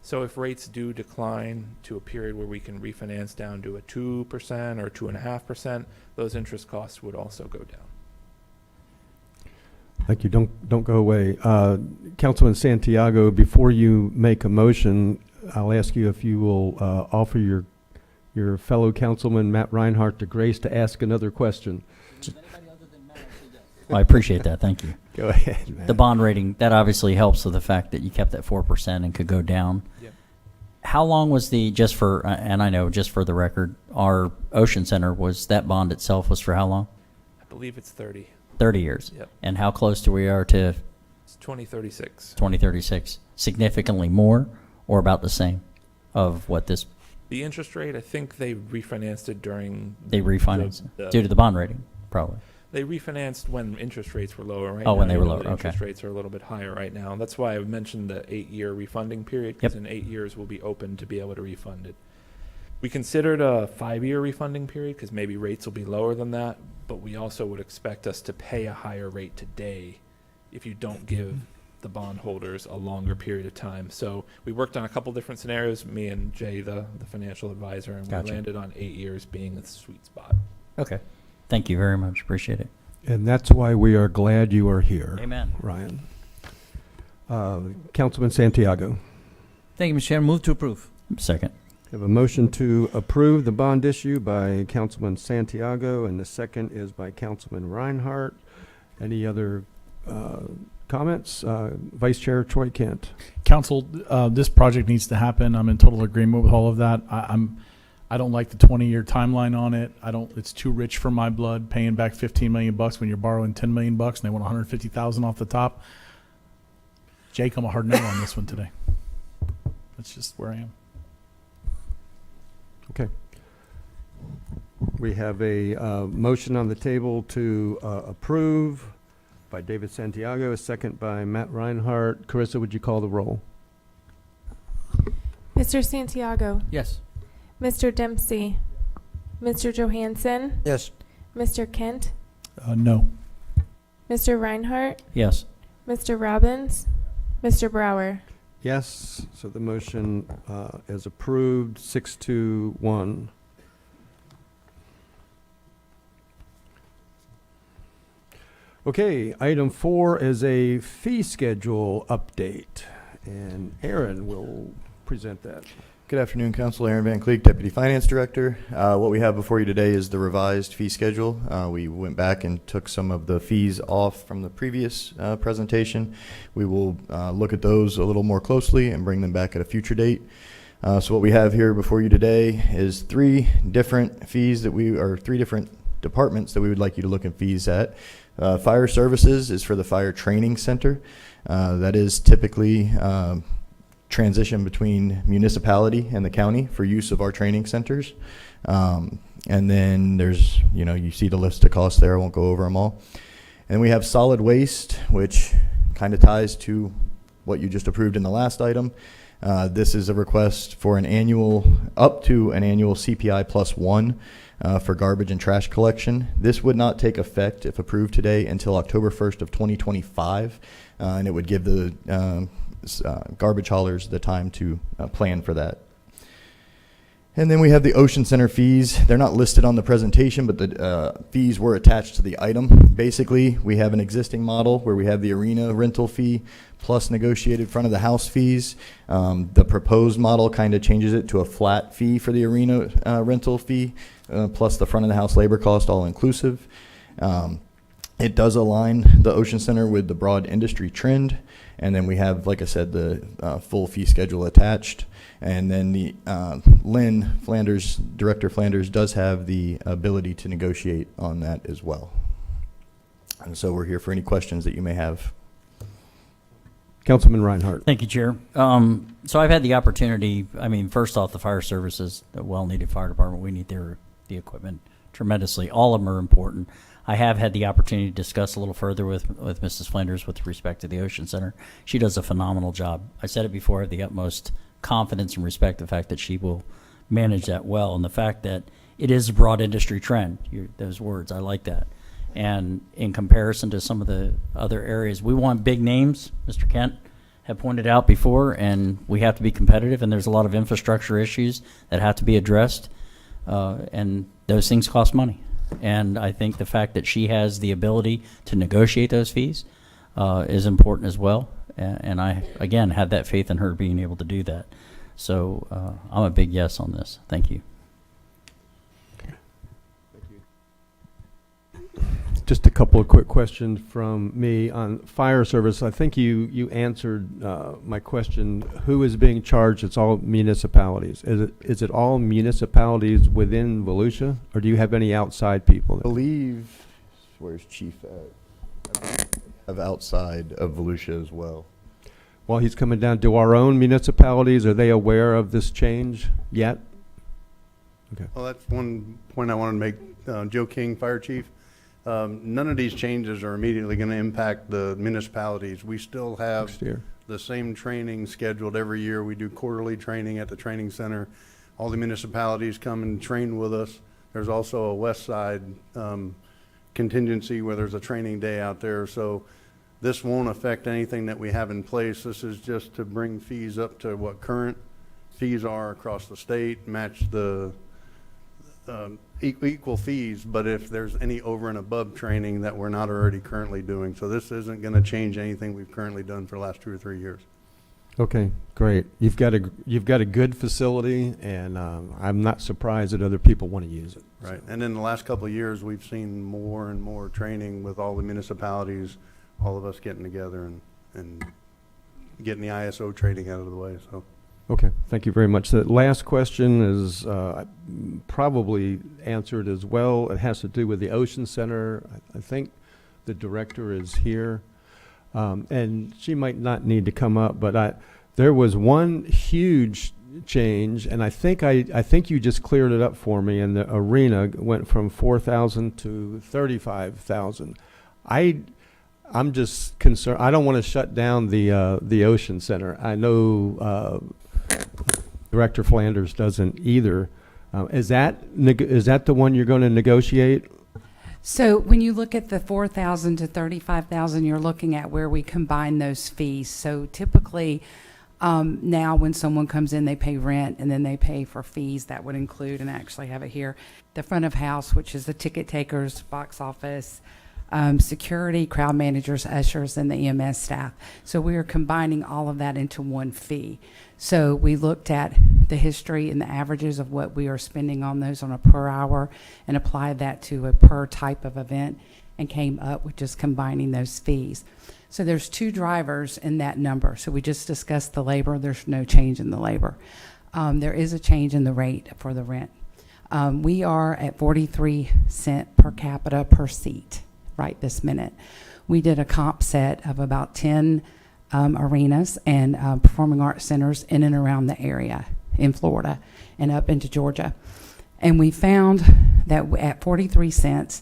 So if rates do decline to a period where we can refinance down to a 2% or 2.5%, those interest costs would also go down. Thank you. Don't go away. Councilman Santiago, before you make a motion, I'll ask you if you will offer your fellow councilman, Matt Reinhardt, the grace to ask another question. I appreciate that. Thank you. Go ahead, Matt. The bond rating, that obviously helps with the fact that you kept that 4% and could go down. Yep. How long was and I know just for the record, our Ocean Center, that bond itself was for how long? I believe it's 30. 30 years. Yep. And how close do we are to It's 2036. 2036? Significantly more or about the same of what this? The interest rate, I think they refinanced it during... They refinanced due to the bond rating, probably. They refinanced when interest rates were lower. Right Oh, now, when they you were know lower, the interest okay. rates are a little bit higher right now. That's why I mentioned the 8-year refunding period, because in 8 years we'll be open to be able to refund it. We considered a 5-year refunding period because maybe rates will be lower than that, but we also would expect us to pay a higher rate today if you don't give the bondholders a longer period of time. So we worked on a couple different scenarios, me and Jay, the financial advisor, and Gotcha. we landed on 8 years being the sweet spot. Okay. Thank you very much. Appreciate it. And that's why we are glad you are here. Amen. Ryan. Councilman Santiago. Thank you, Mr. Chairman. Move to approve. Second. We have a motion to approve the bond issue by Councilman Santiago, and the second is by Councilman Reinhardt. Any other comments? Vice Chair Troy Kent. Council, this project needs to happen. I'm in total agreement with all of that. I don't like the 20-year timeline on it. It's too rich for my blood, paying back $15 million when you're borrowing $10 million and they want $150,000 off the top. Jake, I'm a hard no on this one today. That's just where I am. Okay. We have a motion on the table to approve by David Santiago, a second by Matt Reinhardt. Carissa, would you call the roll? Mr. Santiago, Yes. Mr. Dempsey, Mr. Johansson, Yes. Mr. Kent, No. Mr. Reinhardt, Yes. Mr. Robbins, Mr. Brower. Yes, so the motion is approved, 6-1. Okay, item 4 is a fee schedule update, and Aaron will present that. Good afternoon, Council. Aaron Van Cleek, Deputy Finance Director. What we have before you today is the revised fee schedule. We went back and took some of the fees off from the previous presentation. We will look at those a little more closely and bring them back at a future date. So what we have here before you today is 3 different fees or 3 different departments that we would like you to look at fees at. Fire Services is for the Fire Training Center. That is typically transition between municipality and the county for use of our training centers. And then there's, you see the list of costs there. I won't go over them all. And we have solid waste, which kind of ties to what you just approved in the last item. This is a request for up to an annual CPI +1 for garbage and trash collection. This would not take effect if approved today until October 1st of 2025, and it would give the garbage haulers the time to plan for that. And then we have the Ocean Center fees. They're not listed on the presentation, but the fees were attached to the item. Basically, we have an existing model where we have the arena rental fee plus negotiated front of the house fees. The proposed model kind of changes it to a flat fee for the arena rental fee plus the front of the house labor cost all inclusive. It does align the Ocean Center with the broad industry trend. And then we have, like I said, the full fee schedule attached. And then the Lynn Flanders, Director Flanders, does have the ability to negotiate on that as well. And so we're here for any questions that you may have. Councilman Reinhardt. Thank you, Chair. So I've had the opportunity, I mean, first off, the fire services, the well-needed fire department, we need the equipment tremendously. All of them are important. I have had the opportunity to discuss a little further with Mrs. Flanders with respect to the Ocean Center. She does a phenomenal job. I said it before, I have the utmost confidence and respect the fact that she will manage that well, and the fact that it is a broad industry trend. Those words, I like that. And in comparison to some of the other areas, we want big names, Mr. Kent had pointed out before, and we have to be competitive, and there's a lot of infrastructure issues that have to be addressed, and those things cost money. And I think the fact that she has the ability to negotiate those fees is important as well. And I, again, have that faith in her being able to do that. So I'm a big yes on this. Thank you. Just a couple of quick questions from me on fire service. I think you answered my question. Who is being charged? It's all municipalities. Is it all municipalities within Volusia, or do you have any outside people? I believe, where's Chief at? Of outside of Volusia as well. Well, he's coming down. Do our own municipalities, are they aware of this change yet? Okay. Well, that's one point I wanted to make. Joe King, Fire Chief. None of these changes are immediately going to impact the municipalities. We still have the same training scheduled every year. We do quarterly training at the training center. All the municipalities come and train with us. There's also a West Side contingency where there's a training day out there. So this won't affect anything that we have in place. This is just to bring fees up to what current fees are across the state, match the equal fees, but if there's any over and above training that we're not already currently doing. So this isn't going to change anything we've currently done for the last 2 or 3 years. Okay, great. You've got a good facility, and I'm not surprised that other people want to use it. Right, and in the last couple of years, we've seen more and more training with all the municipalities, all of us getting together and getting the ISO training out of the way. So. Okay, thank you very much. The last question is probably answered as well. It has to do with the Ocean Center. I think the director is here, and she might not need to come up, but there was one huge change, and I think you just cleared it up for me, and the arena went from 4,000 to 35,000. I'm just concerned. I don't want to shut down the Ocean Center. I know Director Flanders doesn't either. Is that the one you're going to negotiate? So when you look at the 4,000 to 35,000, you're looking at where we combine those fees. So typically now when someone comes in, they pay rent and then they pay for fees. That would include, and I actually have it here, the front of house, which is the ticket takers, box office, security, crowd managers, ushers, and the EMS staff. So we are combining all of that into one fee. So we looked at the history and the averages of what we are spending on those on a per hour and applied that to a per type of event and came up with just combining those fees. So there's 2 drivers in that number. So we just discussed the labor. There's no change in the labor. There is a change in the rate for the rent. We are at 43 cents per capita per seat right this minute. We did a comp set of about 10 arenas and performing arts centers in and around the area in Florida and up into Georgia. And we found that at 43 cents,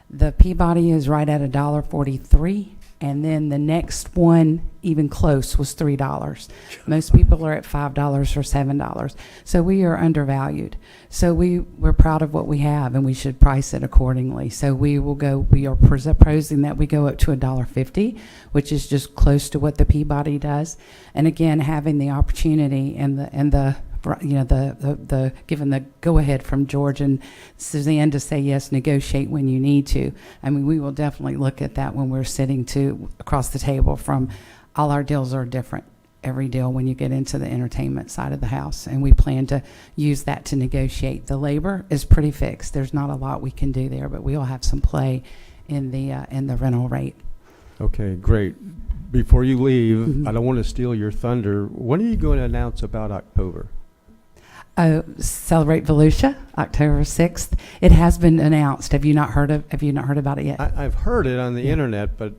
the Peabody is right at $1.43, and then the next one, even close, was $3. Most people are at $5 or $7. So we are undervalued. So we're proud of what we have, and we should price it accordingly. So we are proposing that we go up to $1.50, which is just close to what the Peabody does. And again, having the opportunity and the given the go-ahead from George and Suzanne to say, yes, negotiate when you need to. I mean, we will definitely look at that when we're sitting across the table from all our deals are different, every deal when you get into the entertainment side of the house. And we plan to use that to negotiate. The labor is pretty fixed. There's not a lot we can do there, but we'll have some play in the rental rate. Okay, great. Before you leave, I don't want to steal your thunder. When are you going to announce about October? Celebrate Volusia, October 6th. It has been announced. Have you not heard about it yet? I've heard it on the internet, but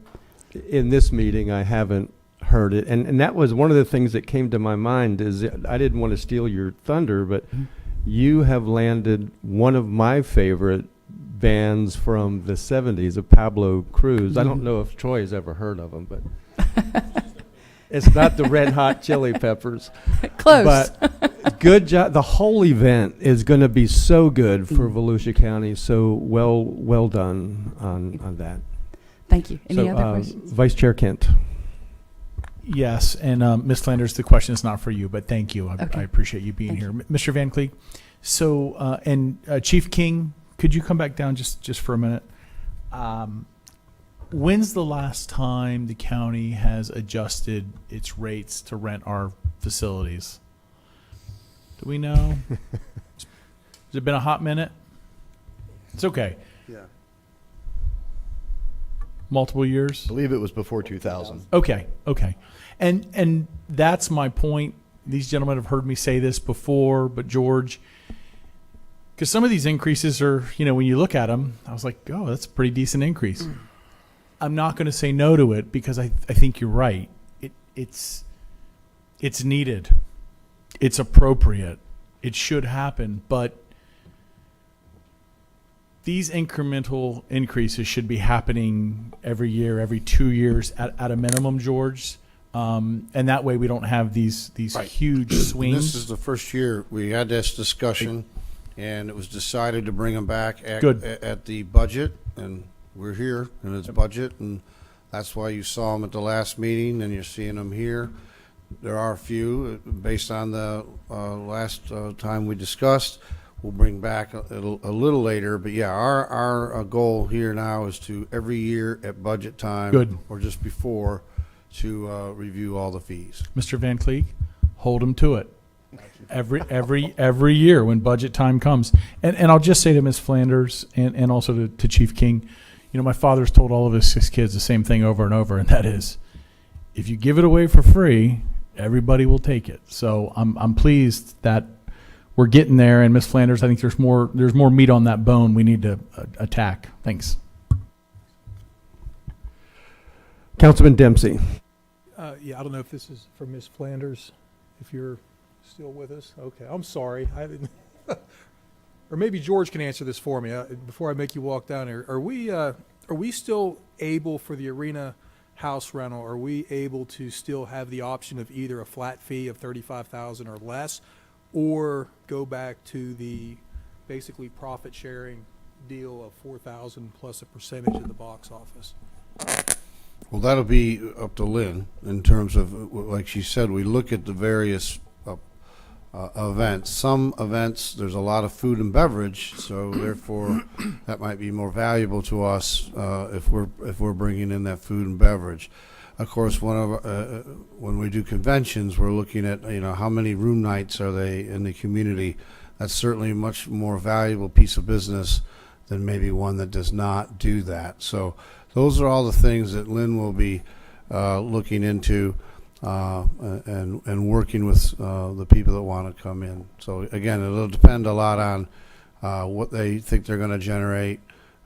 in this meeting I haven't heard it. And that was one of the things that came to my mind is that I didn't want to steal your thunder, but you have landed one of my favorite bands from the 70s of Pablo Cruz. I don't know if Troy has ever heard of them, but it's not the Red Hot Chili Peppers. Close. But good job. The whole event is going to be so good for Volusia County. So well done on that. Thank you. Any other questions? Vice Chair Kent. Yes, and Ms. Flanders, the question is not for you, but thank you. I appreciate you being here. Mr. Van Cleek, so, and Chief King, could you come back down just for a minute? When's the last time the county has adjusted its rates to rent our facilities? Do we know? Has it been a hot minute? It's okay. Yeah. Multiple years? I believe it was before 2000. Okay. And that's my point. These gentlemen have heard me say this before, but George, because some of these increases are, when you look at them, I was like, oh, that's a pretty decent increase. I'm not going to say no to it because I think you're right. It's needed. It's appropriate. It should happen, but these incremental increases should be happening every year, every 2 years at a minimum, George. And that way we don't have these huge swings. This is the first year we had this discussion, and it was decided to bring them back at the budget, and we're here in its budget, and that's why you saw them at the last meeting, and you're seeing them here. There are a few, based on the last time we discussed. We'll bring back a little later, but yeah, our goal here now is to every year at budget time or just before to review all the fees. Mr. Van Cleek, hold them to it. Every year when budget time comes, and I'll just say to Ms. Flanders and also to Chief King, my father's told all of his 6 kids the same thing over and over, and that is, if you give it away for free, everybody will take it. So I'm pleased that we're getting there, and Ms. Flanders, I think there's more meat on that bone we need to attack. Thanks. Councilman Dempsey. Yeah, I don't know if this is for Ms. Flanders, if you're still with us. Okay, I'm sorry. I didn't. Or maybe George can answer this for me before I make you walk down here. Are we still able for the arena house rental? Are we able to still have the option of either a flat fee of $35,000 or less, or go back to the basically profit sharing deal of $4,000 plus a percentage of the box office? Well, that'll be up to Lynn in terms of, like she said, we look at the various events. Some events, there's a lot of food and beverage, so therefore that might be more valuable to us if we're bringing in that food and beverage. Of course, when we do conventions, we're looking at how many room nights are they in the community. That's certainly a much more valuable piece of business than maybe one that does not do that. So those are all the things that Lynn will be looking into and working with the people that want to come in. So again, it'll depend a lot on what they think they're going to generate,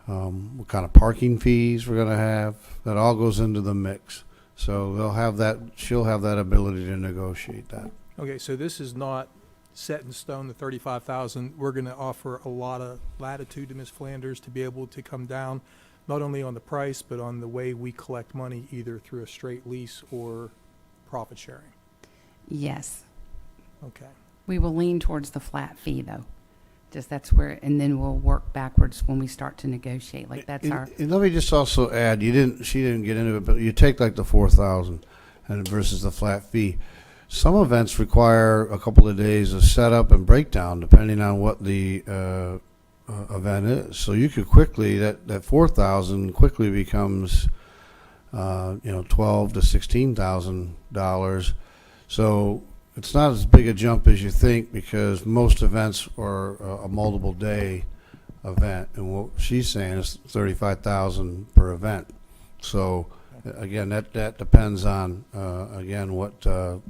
what kind of parking fees we're going to have. That all goes into the mix. So they'll have that. She'll have that ability to negotiate that. Okay, so this is not set in stone, the $35,000. We're going to offer a lot of latitude to Ms. Flanders to be able to come down, not only on the price, but on the way we collect money, either through a straight lease or profit sharing. Yes. Okay. We will lean towards the flat fee, though. Just that's where, and then we'll work backwards when we start to negotiate. Like that's our. And let me just also add, she didn't get into it, but you take like the $4,000 and versus the flat fee. Some events require a couple of days of setup and breakdown, depending on what the event is. So you could quickly that $4,000 quickly becomes $12,000 to $16,000. So it's not as big a jump as you think, because most events are a multiple day event, and what she's saying is 35,000 per event. So again, that depends on again what the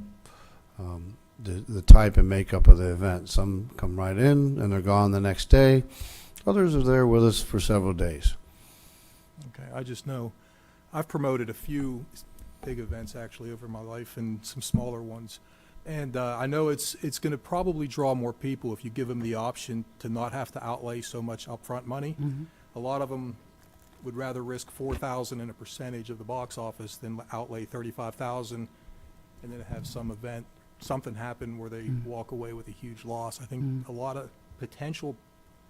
type and makeup of the event. Some come right in and they're gone the next day. Others are there with us for several days. Okay, I just know I've promoted a few big events actually over my life and some smaller ones. And I know it's going to probably draw more people if you give them the option to not have to outlay so much upfront money. Mm-hmm. A lot of them would rather risk $4,000 in a percentage of the box office than outlay $35,000 and then have something happen where they walk away with a huge loss. I think a lot of potential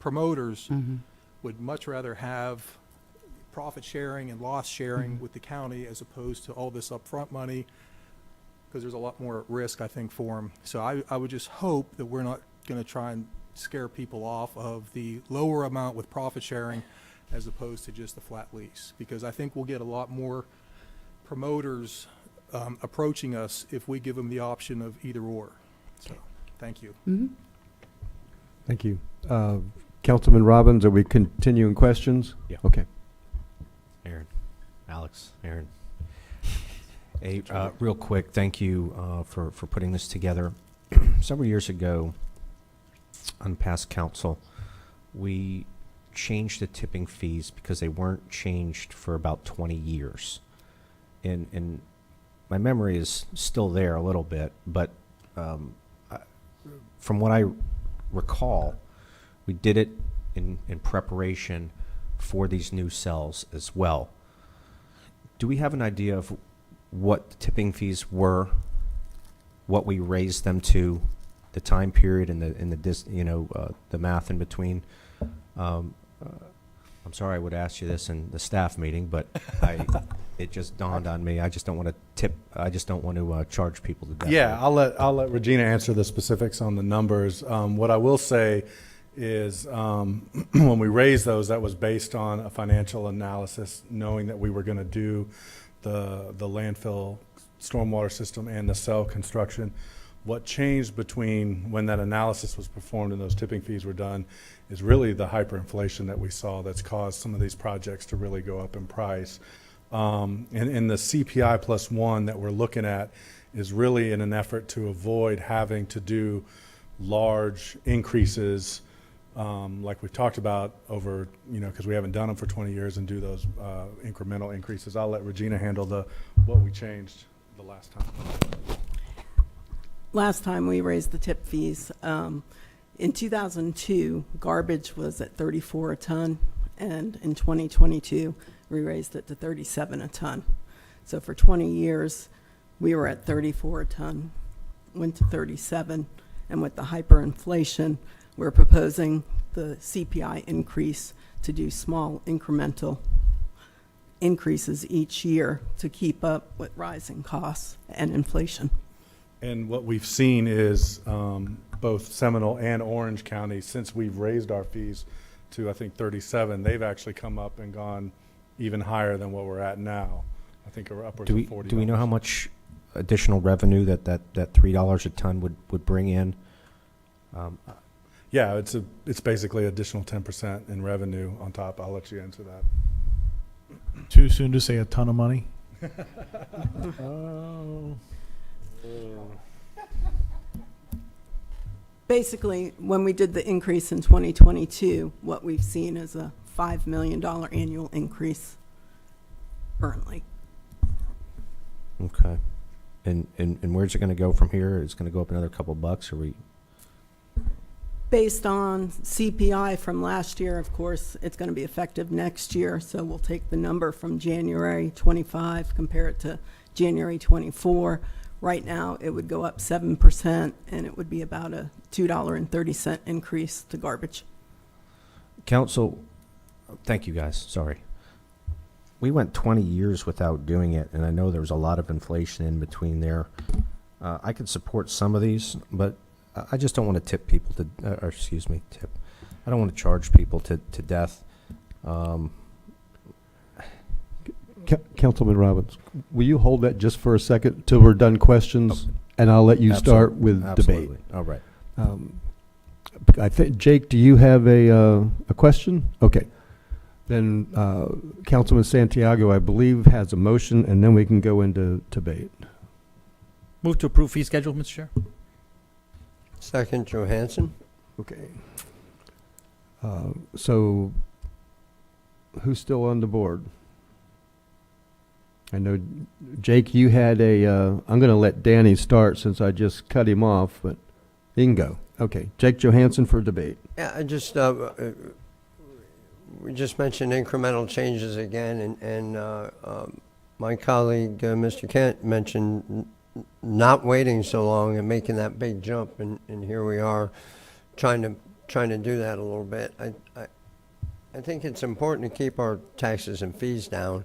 promoters would much rather have profit sharing and loss sharing with the county as opposed to all this upfront money, because there's a lot more risk, I think, for them. So I would just hope that we're not going to try and scare people off of the lower amount with profit sharing as opposed to just the flat lease, because I think we'll get a lot more promoters approaching us if we give them the option of either or. So, thank you. Thank you. Councilman Robbins, are we continuing questions? Yeah. Okay. Aaron, Alex, Aaron. Hey, real quick, thank you for putting this together. Several years ago, on past council, we changed the tipping fees because they weren't changed for about 20 years. And my memory is still there a little bit, but from what I recall, we did it in preparation for these new cells as well. Do we have an idea of what the tipping fees were, what we raised them to, the time period, and the math in between? I'm sorry I would ask you this in the staff meeting, but it just dawned on me. I just don't want to tip. I just don't want to charge people to death. Yeah, I'll let Regina answer the specifics on the numbers. What I will say is when we raised those, that was based on a financial analysis, knowing that we were going to do the landfill stormwater system and the cell construction. What changed between when that analysis was performed and those tipping fees were done is really the hyperinflation that we saw that's caused some of these projects to really go up in price. And the CPI plus one that we're looking at is really in an effort to avoid having to do large increases like we've talked about over, because we haven't done them for 20 years, and do those incremental increases. I'll let Regina handle what we changed the last time. Last time we raised the tip fees, in 2002, garbage was at 34 a ton, and in 2022, we raised it to 37 a ton. So for 20 years, we were at 34 a ton, went to 37, and with the hyperinflation, we're proposing the CPI increase to do small incremental increases each year to keep up with rising costs and inflation. And what we've seen is both Seminole and Orange County, since we've raised our fees to, I think, 37, they've actually come up and gone even higher than what we're at now. I think we're upwards of $40. Do we know how much additional revenue that $3 a ton would bring in? Yeah, it's basically additional 10% in revenue on top. I'll let you answer that. Too soon to say a ton of money? Basically, when we did the increase in 2022, what we've seen is a $5 million annual increase currently. Okay. And where's it going to go from here? It's going to go up another couple bucks, or we? Based on CPI from last year, of course, it's going to be effective next year. So we'll take the number from January 25, compare it to January 24. Right now, it would go up 7%, and it would be about a $2.30 increase to garbage. Council, thank you guys. Sorry. We went 20 years without doing it, and I know there was a lot of inflation in between there. I could support some of these, but I just don't want to tip people to, I don't want to charge people to death. Councilman Robbins, will you hold that just for a second till we're done questions, and I'll let you start with debate. All right. I think, Jake, do you have a question? Okay. Then Councilman Santiago, I believe, has a motion, and then we can go into debate. Move to approve fee schedule, Mr. Chair. Second, Johansson. Okay. So who's still on the board? I know, Jake, you had I'm going to let Danny start since I just cut him off, but he can go. Okay. Jake Johansson for debate. Yeah, I just, we just mentioned incremental changes again, and my colleague, Mr. Kent, mentioned not waiting so long and making that big jump, and here we are trying to do that a little bit. I think it's important to keep our taxes and fees down,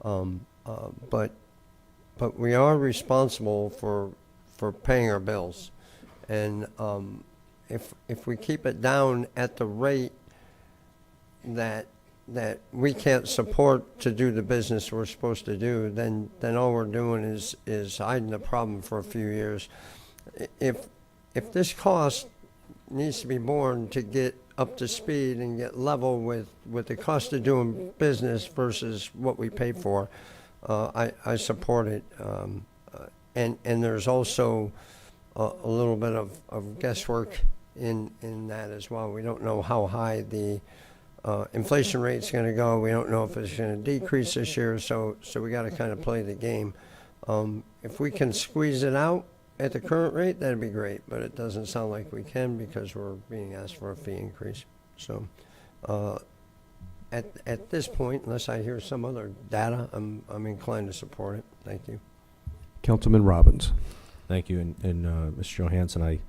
but we are responsible for paying our bills, and if we keep it down at the rate that we can't support to do the business we're supposed to do, then all we're doing is hiding the problem for a few years. If this cost needs to be borne to get up to speed and get level with the cost of doing business versus what we pay for, I support it. And there's also a little bit of guesswork in that as well. We don't know how high the inflation rate's going to go. We don't know if it's going to decrease this year, so we got to kind of play the game. If we can squeeze it out at the current rate, that'd be great, but it doesn't sound like we can because we're being asked for a fee increase. So at this point, unless I hear some other data, I'm inclined to support it. Thank you. Councilman Robbins. Thank you, and Mr. Johansson,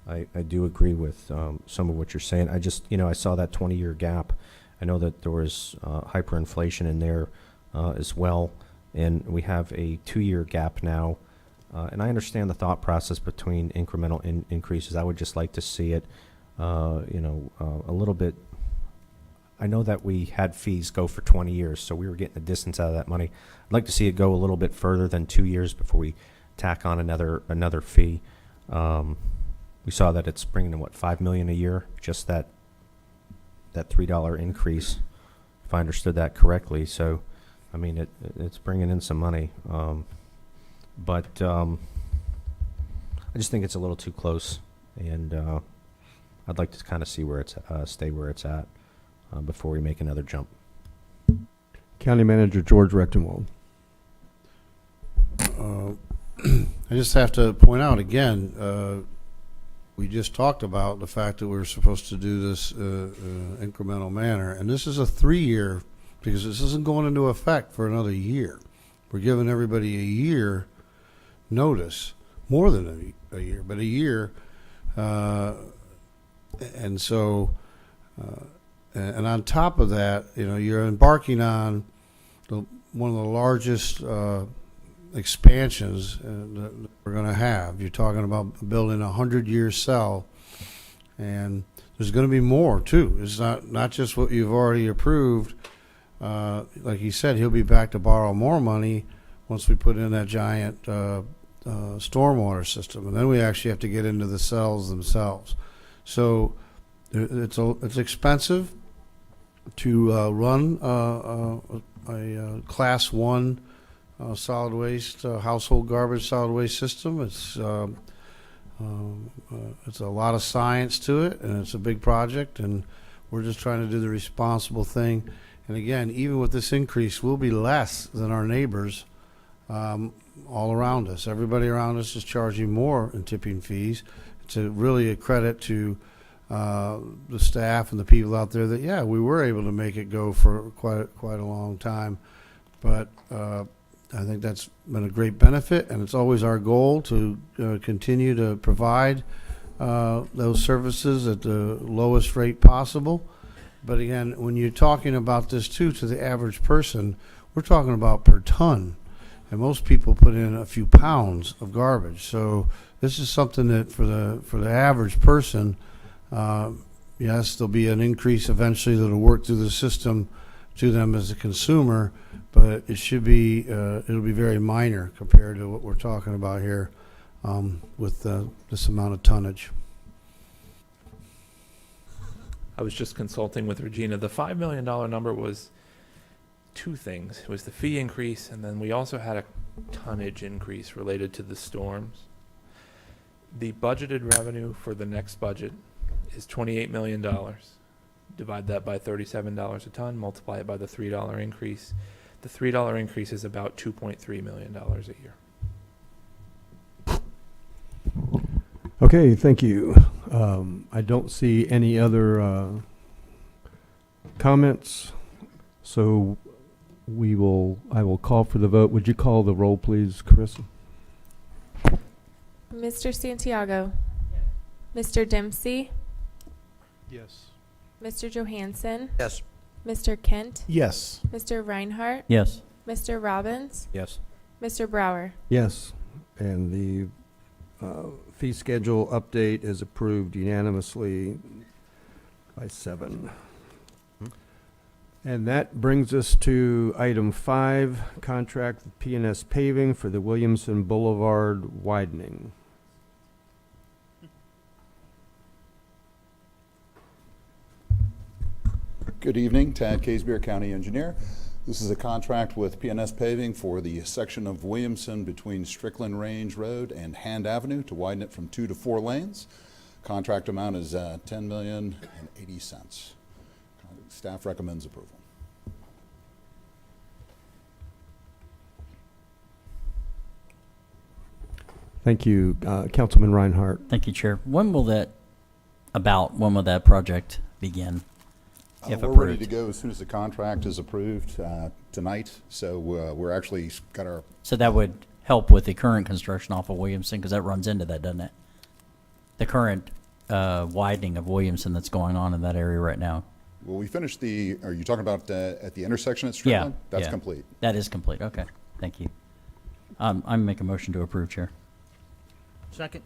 I do agree with some of what you're saying. I just, I saw that 20-year gap. I know that there was hyperinflation in there as well, and we have a 2-year gap now. And I understand the thought process between incremental increases. I would just like to see it, a little bit. I know that we had fees go for 20 years, so we were getting the distance out of that money. I'd like to see it go a little bit further than 2 years before we tack on another fee. We saw that it's bringing in, $5 million a year, just that $3 increase, if I understood that correctly. So, I mean, it's bringing in some money. But I just think it's a little too close, and I'd like to kind of see where stay where it's at before we make another jump. County Manager George Rechtenwald. I just have to point out again, we just talked about the fact that we were supposed to do this incremental manner, and this is a 3-year, because this isn't going into effect for another year. We're giving everybody a year notice, more than a year, but a year, and so, and on top of that, you're embarking on one of the largest expansions that we're going to have. You're talking about building a 100-year cell, and there's going to be more too. It's not just what you've already approved. Like he said, he'll be back to borrow more money once we put in that giant stormwater system, and then we actually have to get into the cells themselves. So it's expensive to run a class 1 solid waste household garbage solid waste system. It's a lot of science to it, and it's a big project, and we're just trying to do the responsible thing. And again, even with this increase, we'll be less than our neighbors all around us. Everybody around us is charging more in tipping fees. It's really a credit to the staff and the people out there that, yeah, we were able to make it go for quite a long time. But I think that's been a great benefit, and it's always our goal to continue to provide those services at the lowest rate possible. But again, when you're talking about this too, to the average person, we're talking about per ton. And most people put in a few pounds of garbage. So this is something that for the average person, yes, there'll be an increase eventually that'll work through the system to them as a consumer, but it should be it'll be very minor compared to what we're talking about here with this amount of tonnage. I was just consulting with Regina. The $5 million number was two things. It was the fee increase, and then we also had a tonnage increase related to the storms. The budgeted revenue for the next budget is $28 million. Divide that by $37 a ton, multiply it by the $3 increase. The $3 increase is about $2.3 million a year. Okay, thank you. I don't see any other comments, so I will call for the vote. Would you call the roll, please, Carissa? Mr. Santiago? Mr. Dempsey? Yes. Mr. Johansson? Yes. Mr. Kent? Yes. Mr. Reinhardt? Yes. Mr. Robbins? Yes. Mr. Brower? Yes, and the fee schedule update is approved unanimously by 7. And that brings us to item 5, contract with P&S Paving for the Williamson Boulevard widening. Good evening, Tad Casbier, County Engineer. This is a contract with P&S Paving for the section of Williamson between Strickland Range Road and Hand Avenue to widen it from 2 to 4 lanes. Contract amount is $10,080,000. Staff recommends approval. Thank you, Councilman Reinhardt. Thank you, Chair. When will that project begin? If We're approved? ready to go as soon as the contract is approved tonight. So we're actually got our. So that would help with the current construction off of Williamson, because that runs into that, doesn't it? The current widening of Williamson that's going on in that area right now. Well, we finished the. Are you talking about at the intersection at Strickland? Yeah, That's yeah. complete. That is complete. Okay, thank you. I'm making a motion to approve, Chair. Second.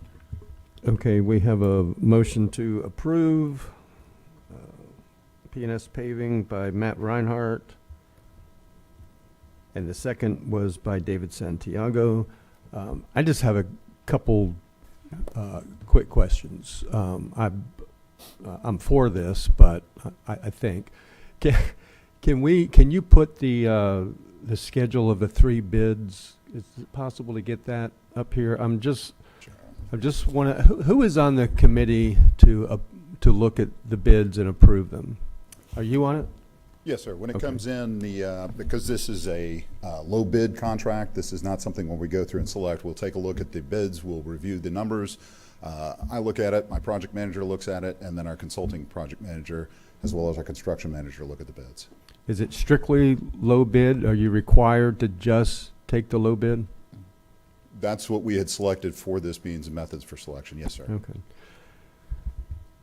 Okay, we have a motion to approve P&S Paving by Matt Reinhardt, and the second was by David Santiago. I just have a couple quick questions. I'm for this, but I think can you put the schedule of the 3 bids? Is it possible to get that up here? I just want to. Who is on the committee to look at the bids and approve them? Are you on it? Yes, sir. When it Okay. comes in, because this is a low bid contract, this is not something when we go through and select. We'll take a look at the bids, we'll review the numbers. I look at it, my project manager looks at it, and then our consulting project manager, as well as our construction manager, look at the bids. Is it strictly low bid? Are you required to just take the low bid? That's what we had selected for this means and methods for selection. Yes, sir. Okay.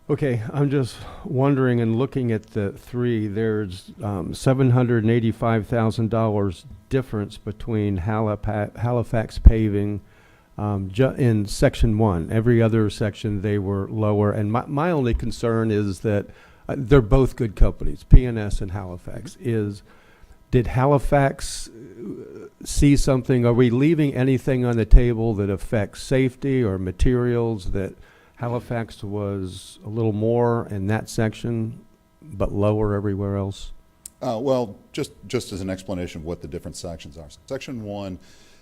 Okay, I'm just wondering and looking at the 3, there's $785,000 difference between Halifax paving in section 1. Every other section they were lower, and my only concern is that they're both good companies, P&S and Halifax. Did Halifax see something? Are we leaving anything on the table that affects safety or materials that Halifax was a little more in that section, but lower everywhere else? Well, just as an explanation of what the different sections are. Section 1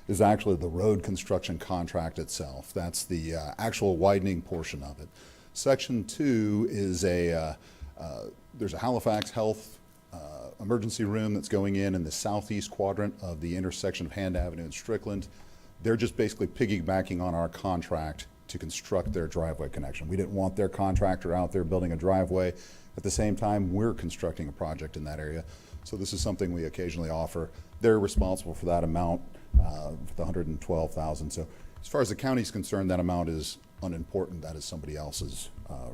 is actually the road construction contract itself. That's the actual widening portion of it. Section 2 is there's a Halifax Health emergency room that's going in the southeast quadrant of the intersection of Hand Avenue and Strickland. They're just basically piggybacking on our contract to construct their driveway connection. We didn't want their contractor out there building a driveway. At the same time, we're constructing a project in that area. So this is something we occasionally offer. They're responsible for that amount, the $112,000. So as far as the county's concerned, that amount is unimportant. That is somebody else's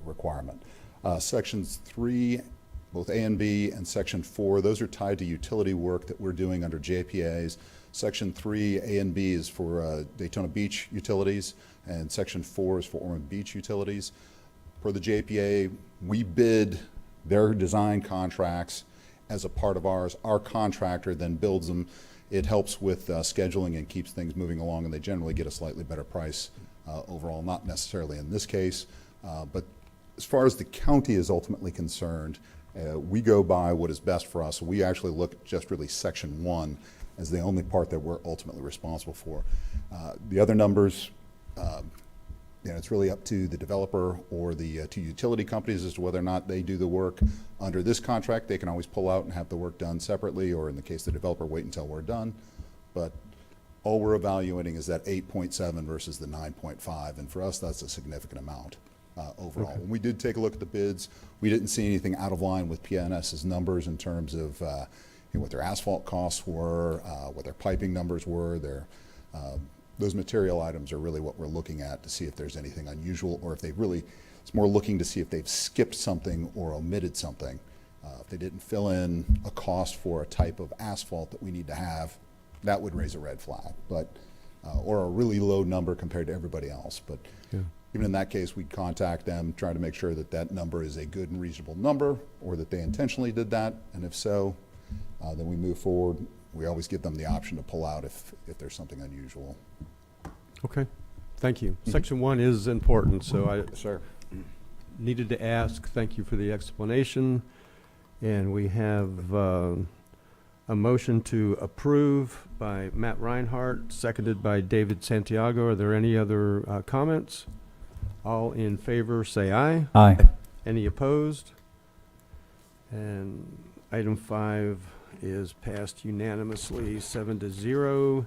requirement. Sections 3, both A and B, and Section 4, those are tied to utility work that we're doing under JPAs. Section 3, A and B is for Daytona Beach utilities, and Section 4 is for Ormond Beach utilities. For the JPA, we bid their design contracts as a part of ours. Our contractor then builds them. It helps with scheduling and keeps things moving along, and they generally get a slightly better price overall, not necessarily in this case, but as far as the county is ultimately concerned, we go by what is best for us. We actually look at just really Section 1 as the only part that we're ultimately responsible for. The other numbers, it's really up to the developer or the two utility companies as to whether or not they do the work. Under this contract, they can always pull out and have the work done separately, or in the case of the developer, wait until we're done. But all we're evaluating is that 8.7 versus the 9.5, and for us, that's a significant amount overall. Okay. When we did take a look at the bids, we didn't see anything out of line with PNS's numbers in terms of what their asphalt costs were, what their piping numbers were. Those material items are really what we're looking at to see if there's anything unusual, or if they really, it's more looking to see if they've skipped something or omitted something. If they didn't fill in a cost for a type of asphalt that we need to have, that would raise a red flag, but or a really low number compared to everybody else. But even in that case, we'd contact them, try to make sure that that number is a good and reasonable number, or that they intentionally did that, and if so, then we move forward. We always give them the option to pull out if there's something unusual. Okay, thank you. Section 1 is important, so I Sir. needed to ask. Thank you for the explanation. And we have a motion to approve by Matt Reinhardt, seconded by David Santiago. Are there any other comments? All in favor, say aye. Aye. Any opposed? And item 5 is passed unanimously, 7-0.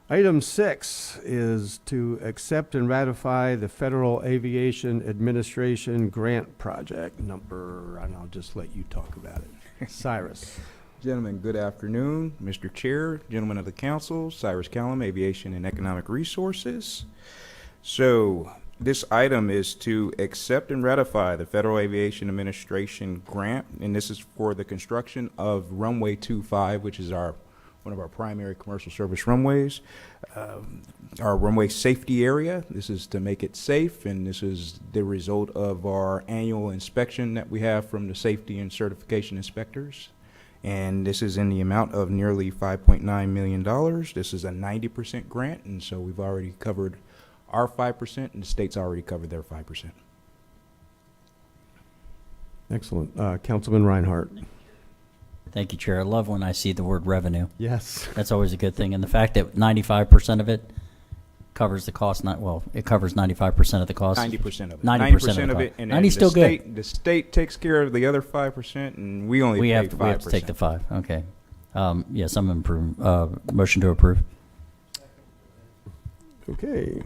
Item 6 is to accept and ratify the Federal Aviation Administration Grant Project number, and I'll just let you talk about it. Cyrus. Gentlemen, good afternoon. Mr. Chair, gentlemen of the council, Cyrus Callum, Aviation and Economic Resources. So this item is to accept and ratify the Federal Aviation Administration grant, and this is for the construction of runway 25, which is one of our primary commercial service runways. Our runway safety area, this is to make it safe, and this is the result of our annual inspection that we have from the safety and certification inspectors. And this is in the amount of nearly $5.9 million. This is a 90% grant, and so we've already covered our 5%, and the state's already covered their 5%. Excellent. Councilman Reinhardt. Thank you, Chair. I love when I see the word revenue. Yes. That's always a good thing. And the fact that 95% of it covers the cost, it covers 95% of the cost. 90% of it. 90% of it. And 90 is still good. The state takes care of the other 5%, and we only pay 5%. We have to take the 5. Okay. Yes, I'm motion to approve. Okay.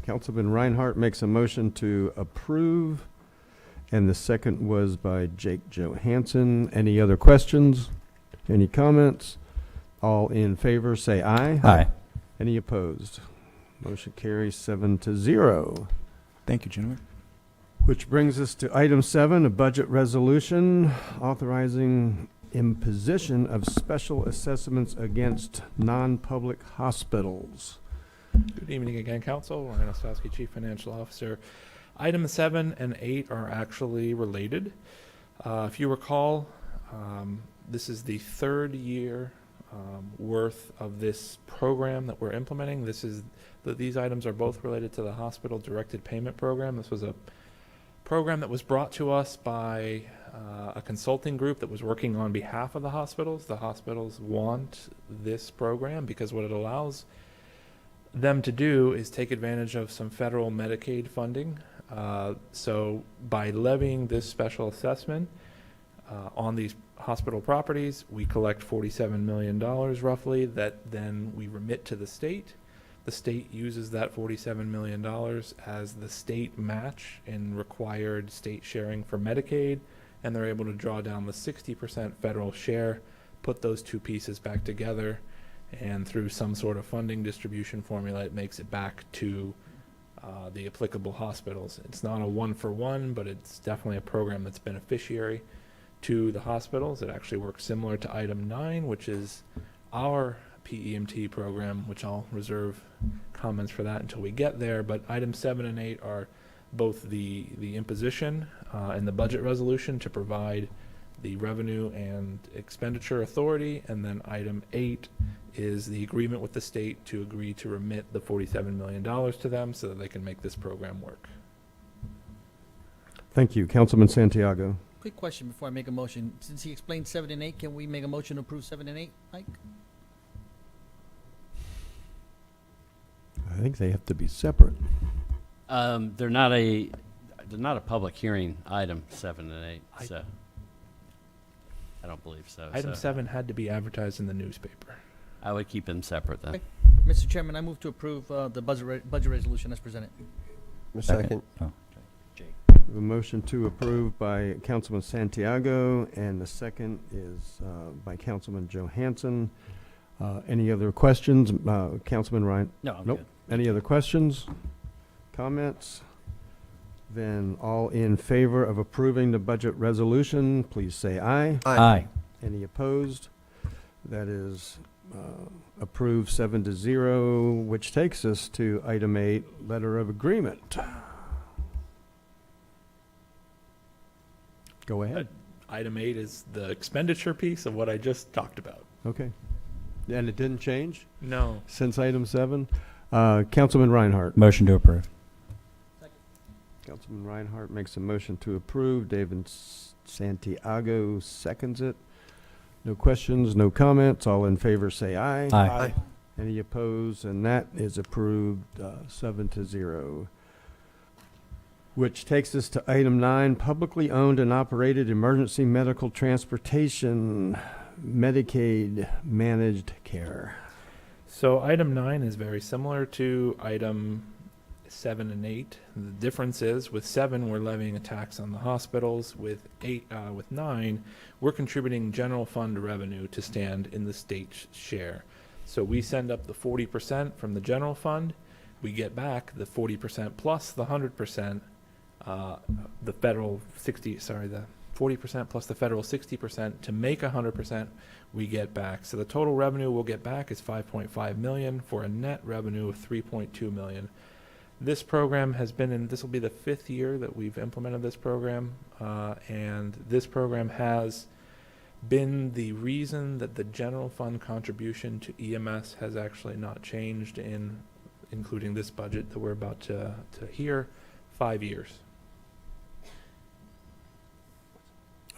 Councilman Reinhardt makes a motion to approve, and the second was by Jake Johansson. Any other questions? Any comments? All in favor, say aye. Aye. Any opposed? Motion carries 7-0. Thank you, gentlemen. Which brings us to item 7, a budget resolution authorizing imposition of special assessments against non-public hospitals. Good evening again, Council. Ryan Ostowski, Chief Financial Officer. Items 7 and 8 are actually related. If you recall, this is the third year worth of this program that we're implementing. These items are both related to the hospital directed payment program. This was a program that was brought to us by a consulting group that was working on behalf of the hospitals. The hospitals want this program because what it allows them to do is take advantage of some federal Medicaid funding. So by levying this special assessment on these hospital properties, we collect $47 million roughly that then we remit to the state. The state uses that $47 million as the state match in required state sharing for Medicaid, and they're able to draw down the 60% federal share, put those two pieces back together, and through some sort of funding distribution formula, it makes it back to the applicable hospitals. It's not a one-for-one, but it's definitely a program that's beneficiary to the hospitals. It actually works similar to item 9, which is our PEMT program, which I'll reserve comments for that until we get there. But items 7 and 8 are both the imposition and the budget resolution to provide the revenue and expenditure authority, and then item 8 is the agreement with the state to agree to remit the $47 million to them so that they can make this program work. Thank you. Councilman Santiago. Quick question before I make a motion. Since he explained 7 and 8, can we make a motion to approve 7 and 8, Mike? I think they have to be separate. They're not a public hearing item, 7 and 8, so I don't believe so. Item so 7 had to be advertised in the newspaper. I would keep them separate then. Okay. Mr. Chairman, I move to approve the budget resolution as presented. Second. Oh. A motion to approve by Councilman Santiago, and the second is by Councilman Johansson. Any other questions? Councilman Ryan? No, I'm Nope. good. Any other questions? Comments? Then all in favor of approving the budget resolution, please say aye. Aye. Any opposed? That is approved 7-0, which takes us to item 8, letter of agreement. Go ahead. Item 8 is the expenditure piece of what I just talked about. Okay. And it didn't change No. since item 7? Councilman Reinhardt. Motion to approve. Councilman Reinhardt makes a motion to approve. David Santiago seconds it. No questions, no comments. All in favor say aye. Aye. Any opposed? And that is approved 7-0. Which takes us to item 9, publicly owned and operated emergency medical transportation, Medicaid managed care. So item 9 is very similar to item 7 and 8. The difference is with 7 we're levying a tax on the hospitals. With 9 we're contributing general fund revenue to stand in the state's share. So we send up the 40% from the general fund. We get back the 40% plus the 100%. The federal the 40% plus the federal 60% to make 100% we get back. So the total revenue we'll get back is $5.5 million for a net revenue of $3.2 million. This program has been this will be the 5th year that we've implemented this program, and this program has been the reason that the general fund contribution to EMS has actually not changed including this budget that we're about to hear, 5 years.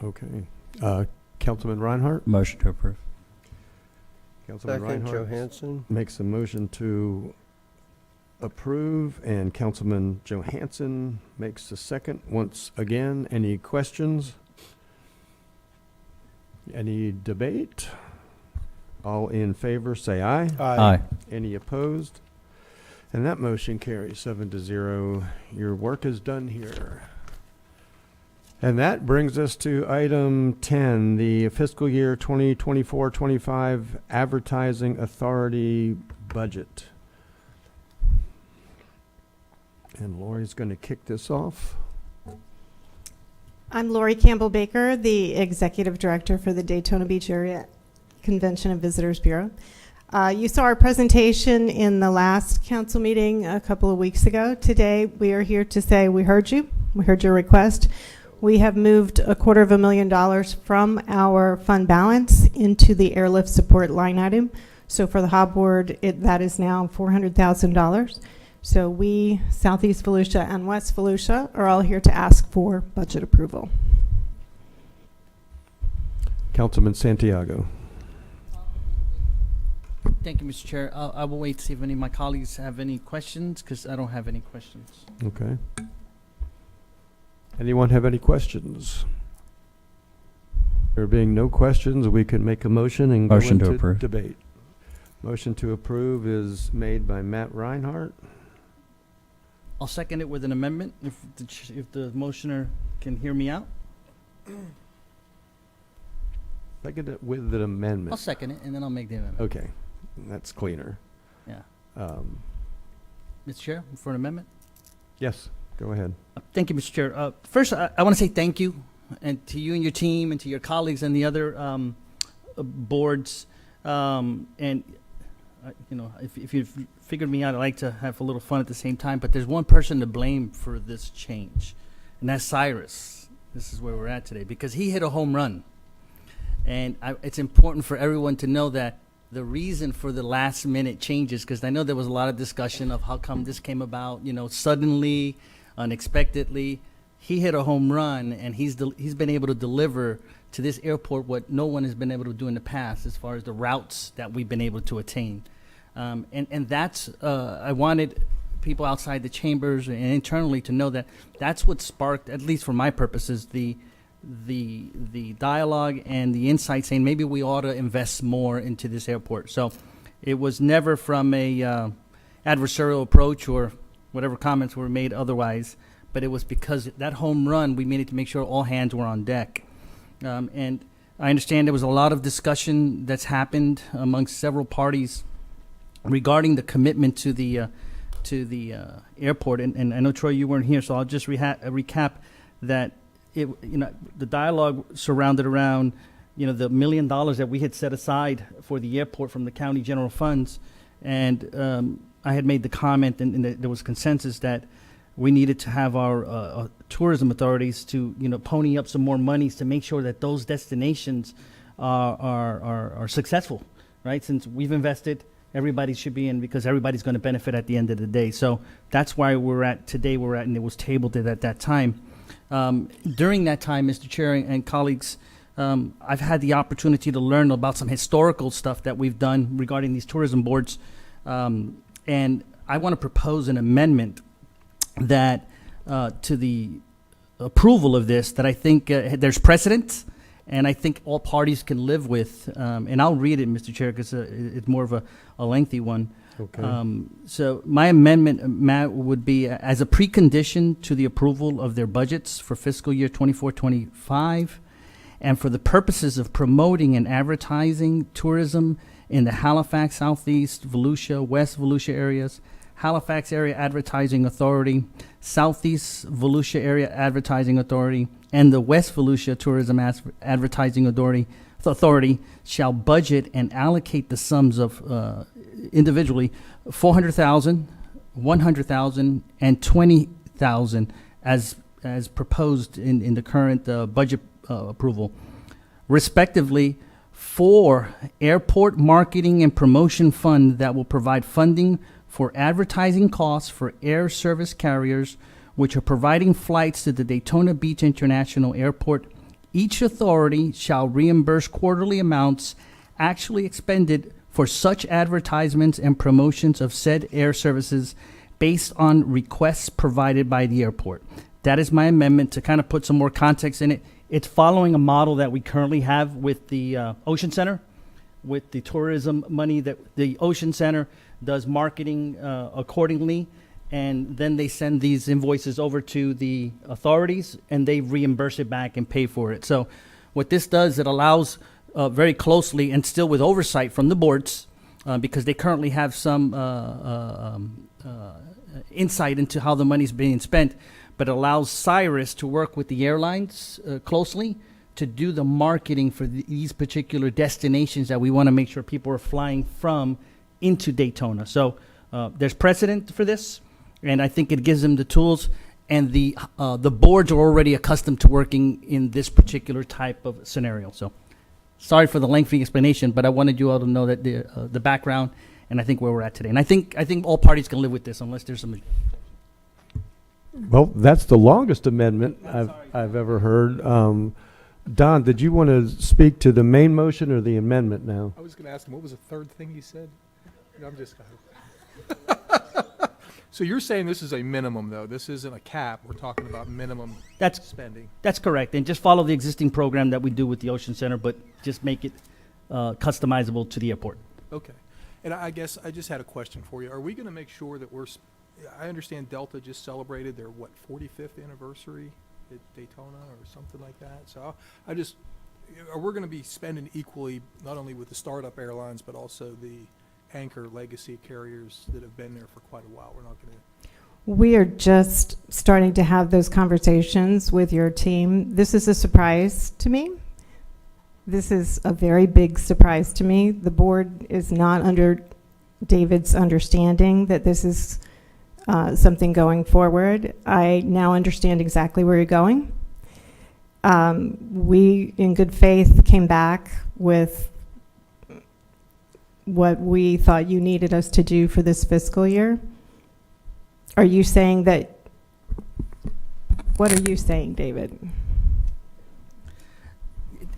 Okay. Councilman Reinhardt? Motion to approve. Councilman Second, Reinhardt Johansson. makes a motion to approve, and Councilman Johansson makes the second. Once again, any questions? Any debate? All in favor, say aye. Aye. Any opposed? And that motion carries 7-0. Your work is done here. And that brings us to item 10, the fiscal year 2024-25 Advertising Authority budget. And Lori's going to kick this off. I'm Lori Campbell Baker, the Executive Director for the Daytona Beach Area Convention and Visitors Bureau. You saw our presentation in the last council meeting a couple of weeks ago. Today, we are here to say we heard you. We heard your request. We have moved $250,000 from our fund balance into the airlift support line item. So for the hub board, that is now $400,000. So we, Southeast Volusia and West Volusia, are all here to ask for budget approval. Councilman Santiago. Thank you, Mr. Chair. I will wait to see if any of my colleagues have any questions, because I don't have any questions. Okay. Anyone have any questions? There being no questions, we can make a motion and go Motion to into approve. debate. Motion to approve is made by Matt Reinhardt. I'll second it with an amendment, if the motioner can hear me out. Second it with an amendment. I'll second it, and then I'll make the amendment. Okay, that's cleaner. Yeah. Um, Mr. Chair, for an amendment? yes, go ahead. Thank you, Mr. Chair. First, I want to say thank you, and to you and your team, and to your colleagues and the other boards. If you've figured me out, I like to have a little fun at the same time. But there's one person to blame for this change, and that's Cyrus. This is where we're at today, because he hit a home run. And it's important for everyone to know that the reason for the last minute changes, because I know there was a lot of discussion of how come this came about, suddenly, unexpectedly. he hit a home run, and he's been able to deliver to this airport what no one has been able to do in the past as far as the routes that we've been able to attain. And that's, I wanted people outside the chambers and internally to know that that's what sparked, at least for my purposes, the dialogue and the insight saying maybe we ought to invest more into this airport. So it was never from a adversarial approach or whatever comments were made otherwise, but it was because that home run, we needed to make sure all hands were on deck. And I understand there was a lot of discussion that's happened amongst several parties regarding the commitment to the airport. And I know, Troy, you weren't here, so I'll just recap that the dialogue surrounded around the $1 million that we had set aside for the airport from the county general funds. And I had made the comment, and there was consensus that we needed to have our tourism authorities to pony up some more monies to make sure that those destinations are successful, right? Since we've invested, everybody should be in, because everybody's going to benefit at the end of the day. So that's why we're at, and it was tabled at that time. During that time, Mr. Chair and colleagues, I've had the opportunity to learn about some historical stuff that we've done regarding these tourism boards. And I want to propose an amendment that to the approval of this, that I think there's precedent, and I think all parties can live with. And I'll read it, Mr. Chair, because it's more of a lengthy one. Okay. So my amendment, Matt, would be as a precondition to the approval of their budgets for fiscal year 24-25, and for the purposes of promoting and advertising tourism in the Halifax, Southeast, Volusia, West Volusia areas, Halifax Area Advertising Authority, Southeast Volusia Area Advertising Authority, and the West Volusia Tourism Advertising Authority shall budget and allocate the sums of individually $400,000, $100,000, and $20,000 as proposed in the current budget approval, respectively, for Airport Marketing and Promotion Fund that will provide funding for advertising costs for air service carriers which are providing flights to the Daytona Beach International Airport. Each authority shall reimburse quarterly amounts actually expended for such advertisements and promotions of said air services based on requests provided by the airport. That is my amendment to kind of put some more context in it. It's following a model that we currently have with the Ocean Center, with the tourism money that the Ocean Center does marketing accordingly, and then they send these invoices over to the authorities, and they reimburse it back and pay for it. So what this does, it allows very closely, and still with oversight from the boards, because they currently have some insight into how the money's being spent, but allows Cyrus to work with the airlines closely to do the marketing for these particular destinations that we want to make sure people are flying from into Daytona. So there's precedent for this, and I think it gives them the tools, and the boards are already accustomed to working in this particular type of scenario. So sorry for the lengthy explanation, but I wanted you all to know that the background, and I think where we're at today. And I think all parties can live with this unless there's some. Well, that's the longest amendment I've ever heard. Don, did you want to speak to the main motion or the amendment now? I was going to ask him, what was the third thing he said? I'm just So you're saying this is a minimum, though? This isn't a cap. We're talking about minimum spending. That's correct. And just follow the existing program that we do with the Ocean Center, but just make it customizable to the airport. Okay. And I guess I just had a question for you. Are we going to make sure that I understand Delta just celebrated their, 45th anniversary at Daytona or something like that. So are we going to be spending equally, not only with the startup airlines, but also the anchor legacy carriers that have been there for quite a while? We're not going to. We are just starting to have those conversations with your team. This is a surprise to me. This is a very big surprise to me. The board is not under David's understanding that this is something going forward. I now understand exactly where you're going. We, in good faith, came back with what we thought you needed us to do for this fiscal year. Are you saying that What are you saying, David?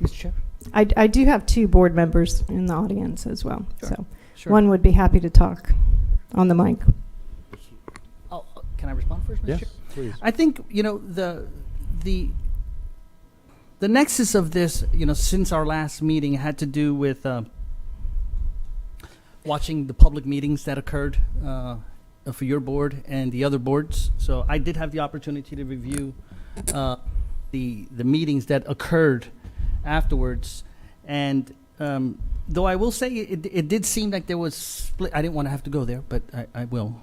Mr. Chair? I do have two board members in the audience as well. Sure. So Sure. one would be happy to talk on the mic. Oh, can I respond first, Mr. Yes, Chair? please. I think, the nexus of this, since our last meeting had to do with watching the public meetings that occurred for your board and the other boards. So I did have the opportunity to review the meetings that occurred afterwards. And though I will say it did seem like there was split. I didn't want to have to go there, but I will.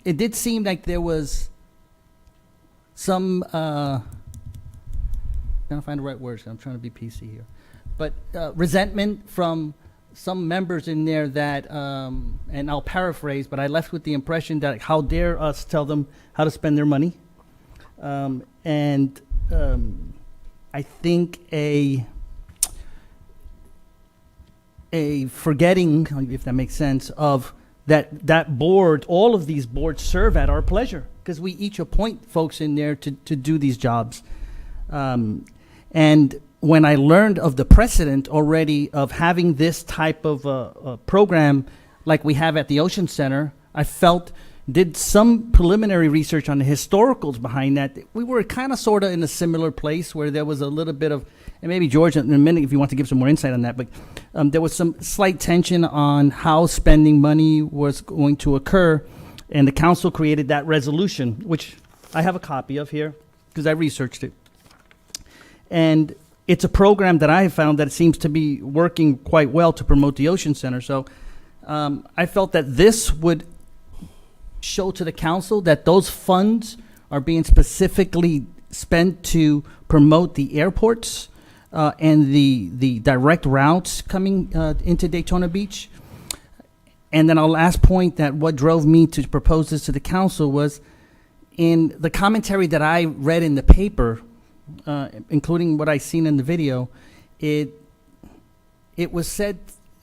It did seem like there was some, trying to find the right words, I'm trying to be PC here, but resentment from some members in there that, and I'll paraphrase, but I left with the impression that how dare us tell them how to spend their money. I think a forgetting, if that makes sense, of that board, all of these boards serve at our pleasure because we each appoint folks in there to do these jobs. And when I learned of the precedent already of having this type of a program like we have at the Ocean Center, I did some preliminary research on the historicals behind that. We were kind of sort of in a similar place where there was a little bit of, and maybe George in a minute if you want to give some more insight on that, but there was some slight tension on how spending money was going to occur, and the council created that resolution, which I have a copy of here because I researched it. And it's a program that I have found that seems to be working quite well to promote the Ocean Center. So I felt that this would show to the council that those funds are being specifically spent to promote the airports and the direct routes coming into Daytona Beach. And then our last point, that what drove me to propose this to the council was in the commentary that I read in the paper, including what I seen in the video, it was said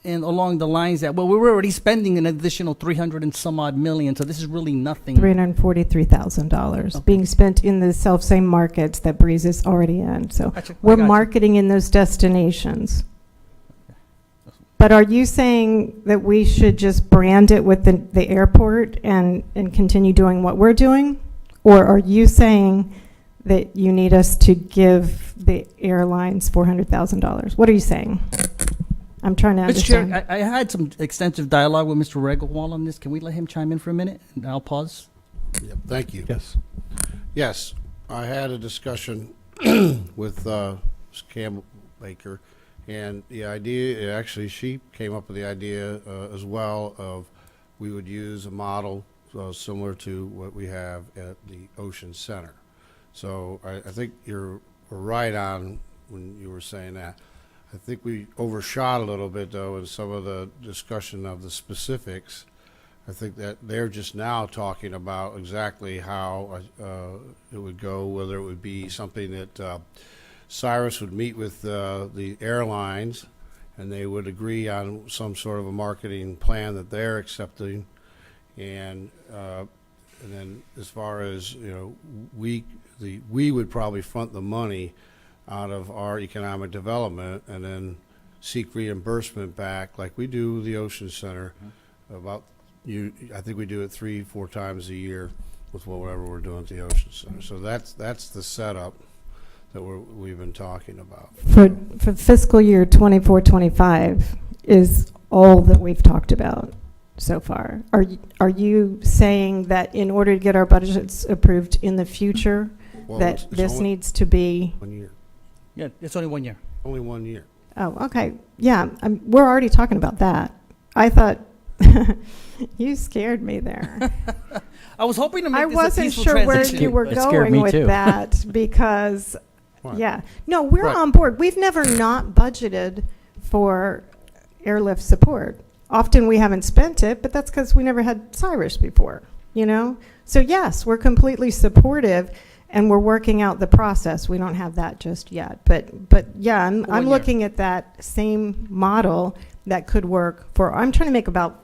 along the lines that, well, we were already spending an additional 300 and some odd million, so this is really nothing. $343,000 being spent in the self-same markets that Breeze is already in. So Gotcha. we're I got you. marketing in those destinations. But are you saying that we should just brand it with the airport and continue doing what we're doing? Or are you saying that you need us to give the airlines $400,000? What are you saying? I'm trying to Mr. understand. Chair, I had some extensive dialogue with Mr. Regelwald on this. Can we let him chime in for a minute? And I'll pause. Yep, thank you. Yes. Yes, I had a discussion with Campbell Baker, and the idea, actually, she came up with the idea as well of we would use a model similar to what we have at the Ocean Center. So I think you're right on when you were saying that. I think we overshot a little bit, though, in some of the discussion of the specifics. I think that they're just now talking about exactly how it would go, whether it would be something that Cyrus would meet with the airlines, and they would agree on some sort of a marketing plan that they're accepting. And then as far as, we would probably front the money out of our economic development and then seek reimbursement back like we do the Ocean Center. I think we do it 3-4 times a year with whatever we're doing at the Ocean Center. So that's the setup that we've been talking about. For fiscal year 24-25 is all that we've talked about so far. Are you saying that in order to get our budgets approved in the future, that this needs to be 1 year? Yeah, it's only 1 year. Only 1 year. Oh, okay. Yeah, we're already talking about that. I thought you scared me there. I was hoping to make I this a wasn't peaceful sure where transition. you were It scared going me with too. that because, What? yeah. No, we're Right. on board. We've never not budgeted for airlift support. Often we haven't spent it, but that's because we never had Cyrus before, So yes, we're completely supportive, and we're working out the process. We don't have that just yet. But yeah, I'm 1 year. looking at that same model that could work I'm trying to make about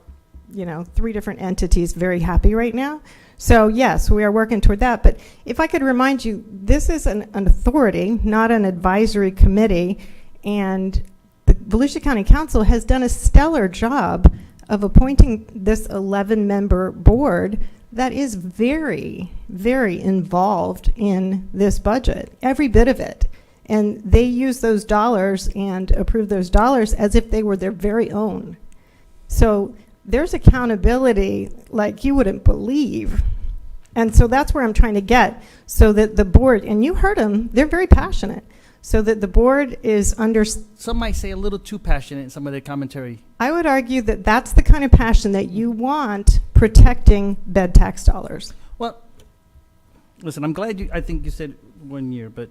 3 different entities very happy right now. So yes, we are working toward that. But if I could remind you, this is an authority, not an advisory committee. And the Volusia County Council has done a stellar job of appointing this 11-member board that is very, very involved in this budget, every bit of it. And they use those dollars and approve those dollars as if they were their very own. So there's accountability like you wouldn't believe. And so that's where I'm trying to get, so that the board, and you heard them, they're very passionate, so that the board is under. Some might say a little too passionate in some of their commentary. I would argue that that's the kind of passion that you want protecting bed tax dollars. Well, listen, I'm glad I think you said 1 year, but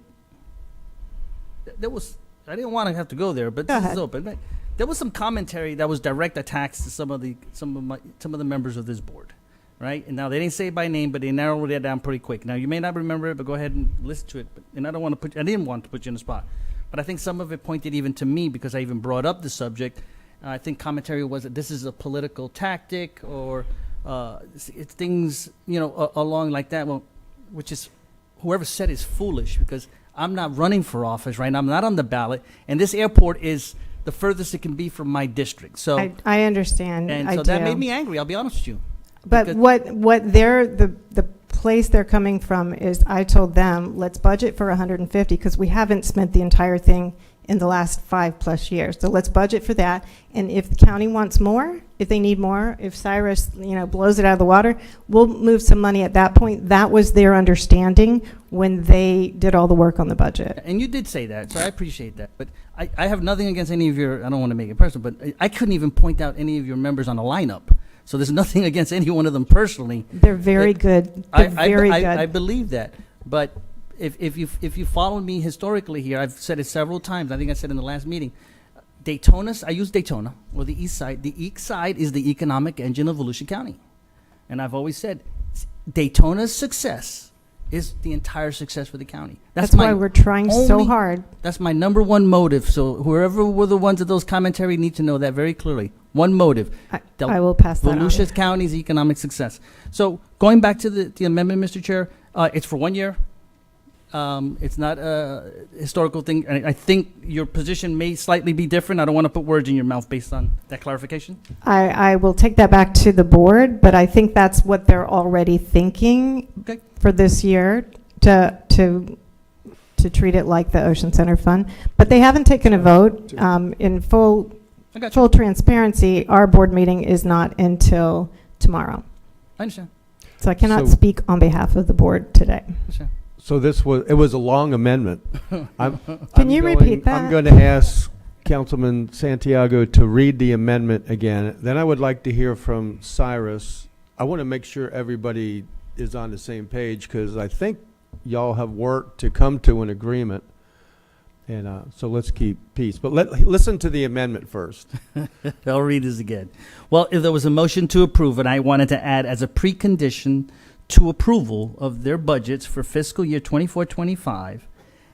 I didn't want to have to go there, but this is open. But there was some commentary that was direct attacks to some of the members of this board, right? And now they didn't say it by name, but they narrowed it down pretty quick. Now you may not remember it, but go ahead and listen to it. And I didn't want to put you in the spot, but I think some of it pointed even to me because I even brought up the subject. I think commentary was that this is a political tactic or it's things along like that. Well, which is whoever said is foolish because I'm not running for office right now. I'm not on the ballot, and this airport is the furthest it can be from my district. So I understand. And I so that do. made me angry. I'll be honest with you. But the place they're coming from is, I told them, let's budget for 150 because we haven't spent the entire thing in the last 5+ years. So let's budget for that. And if the county wants more, if they need more, if Cyrus, blows it out of the water, we'll move some money at that point. That was their understanding when they did all the work on the budget. And you did say that, so I appreciate that. But I have nothing against any of your, I don't want to make it personal, but I couldn't even point out any of your members on the lineup. So there's nothing against any one of them personally. They're very good. They're very good. I believe that. But if you follow me historically here, I've said it several times. I think I said in the last meeting, I use Daytona, or the east side. The east side is the economic engine of Volusia County. And I've always said Daytona's success is the entire success for the county. That's why we're trying so hard. That's my number one motive. So whoever were the ones of those commentary need to know that very clearly. One motive. I will pass that on. Volusia County's economic success. So going back to the amendment, Mr. Chair, it's for 1 year. It's not a historical thing. I think your position may slightly be different. I don't want to put words in your mouth based on that clarification. I will take that back to the board, but I think that's what they're already thinking for this year to treat it like the Ocean Center Fund. But they haven't taken a vote. In full transparency, our board meeting is not until tomorrow. I understand. So I cannot speak on behalf of the board today. So it was a long amendment. Can you repeat that? I'm going to ask Councilman Santiago to read the amendment again. Then I would like to hear from Cyrus. I want to make sure everybody is on the same page because I think y'all have worked to come to an agreement. And so let's keep peace. But listen to the amendment first. I'll read this again. Well, if there was a motion to approve, and I wanted to add as a precondition to approval of their budgets for fiscal year 24-25,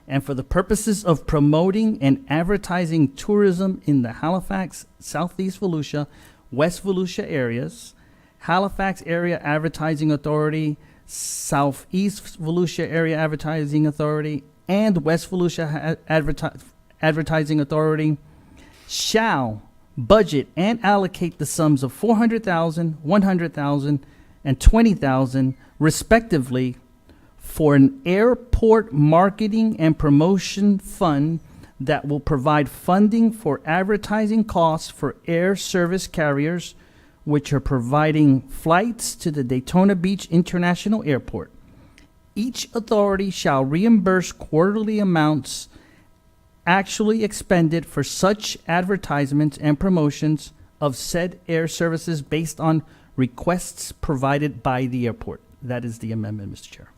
and for the purposes of promoting and advertising tourism in the Halifax, Southeast Volusia, West Volusia areas, Halifax Area Advertising Authority, Southeast Volusia Area Advertising Authority, and West Volusia Advertising Authority shall budget and allocate the sums of $400,000, $100,000, and $20,000 respectively for an airport marketing and promotion fund that will provide funding for advertising costs for air service carriers which are providing flights to the Daytona Beach International Airport. Each authority shall reimburse quarterly amounts actually expended for such advertisements and promotions of said air services based on requests provided by the airport. That is the amendment, Mr. Chair.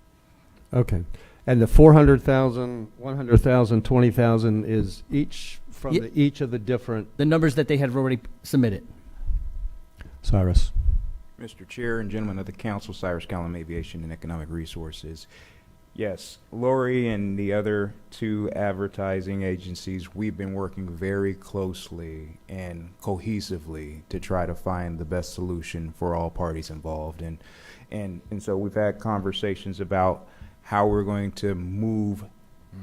Okay. And the 400,000, 100,000, 20,000 is each from each of the different... The numbers that they had already submitted. Cyrus. Mr. Chair and gentlemen of the council, Cyrus Callum, Aviation and Economic Resources. Yes, Lori and the other two advertising agencies, we've been working very closely and cohesively to try to find the best solution for all parties involved. And so we've had conversations about how we're going to move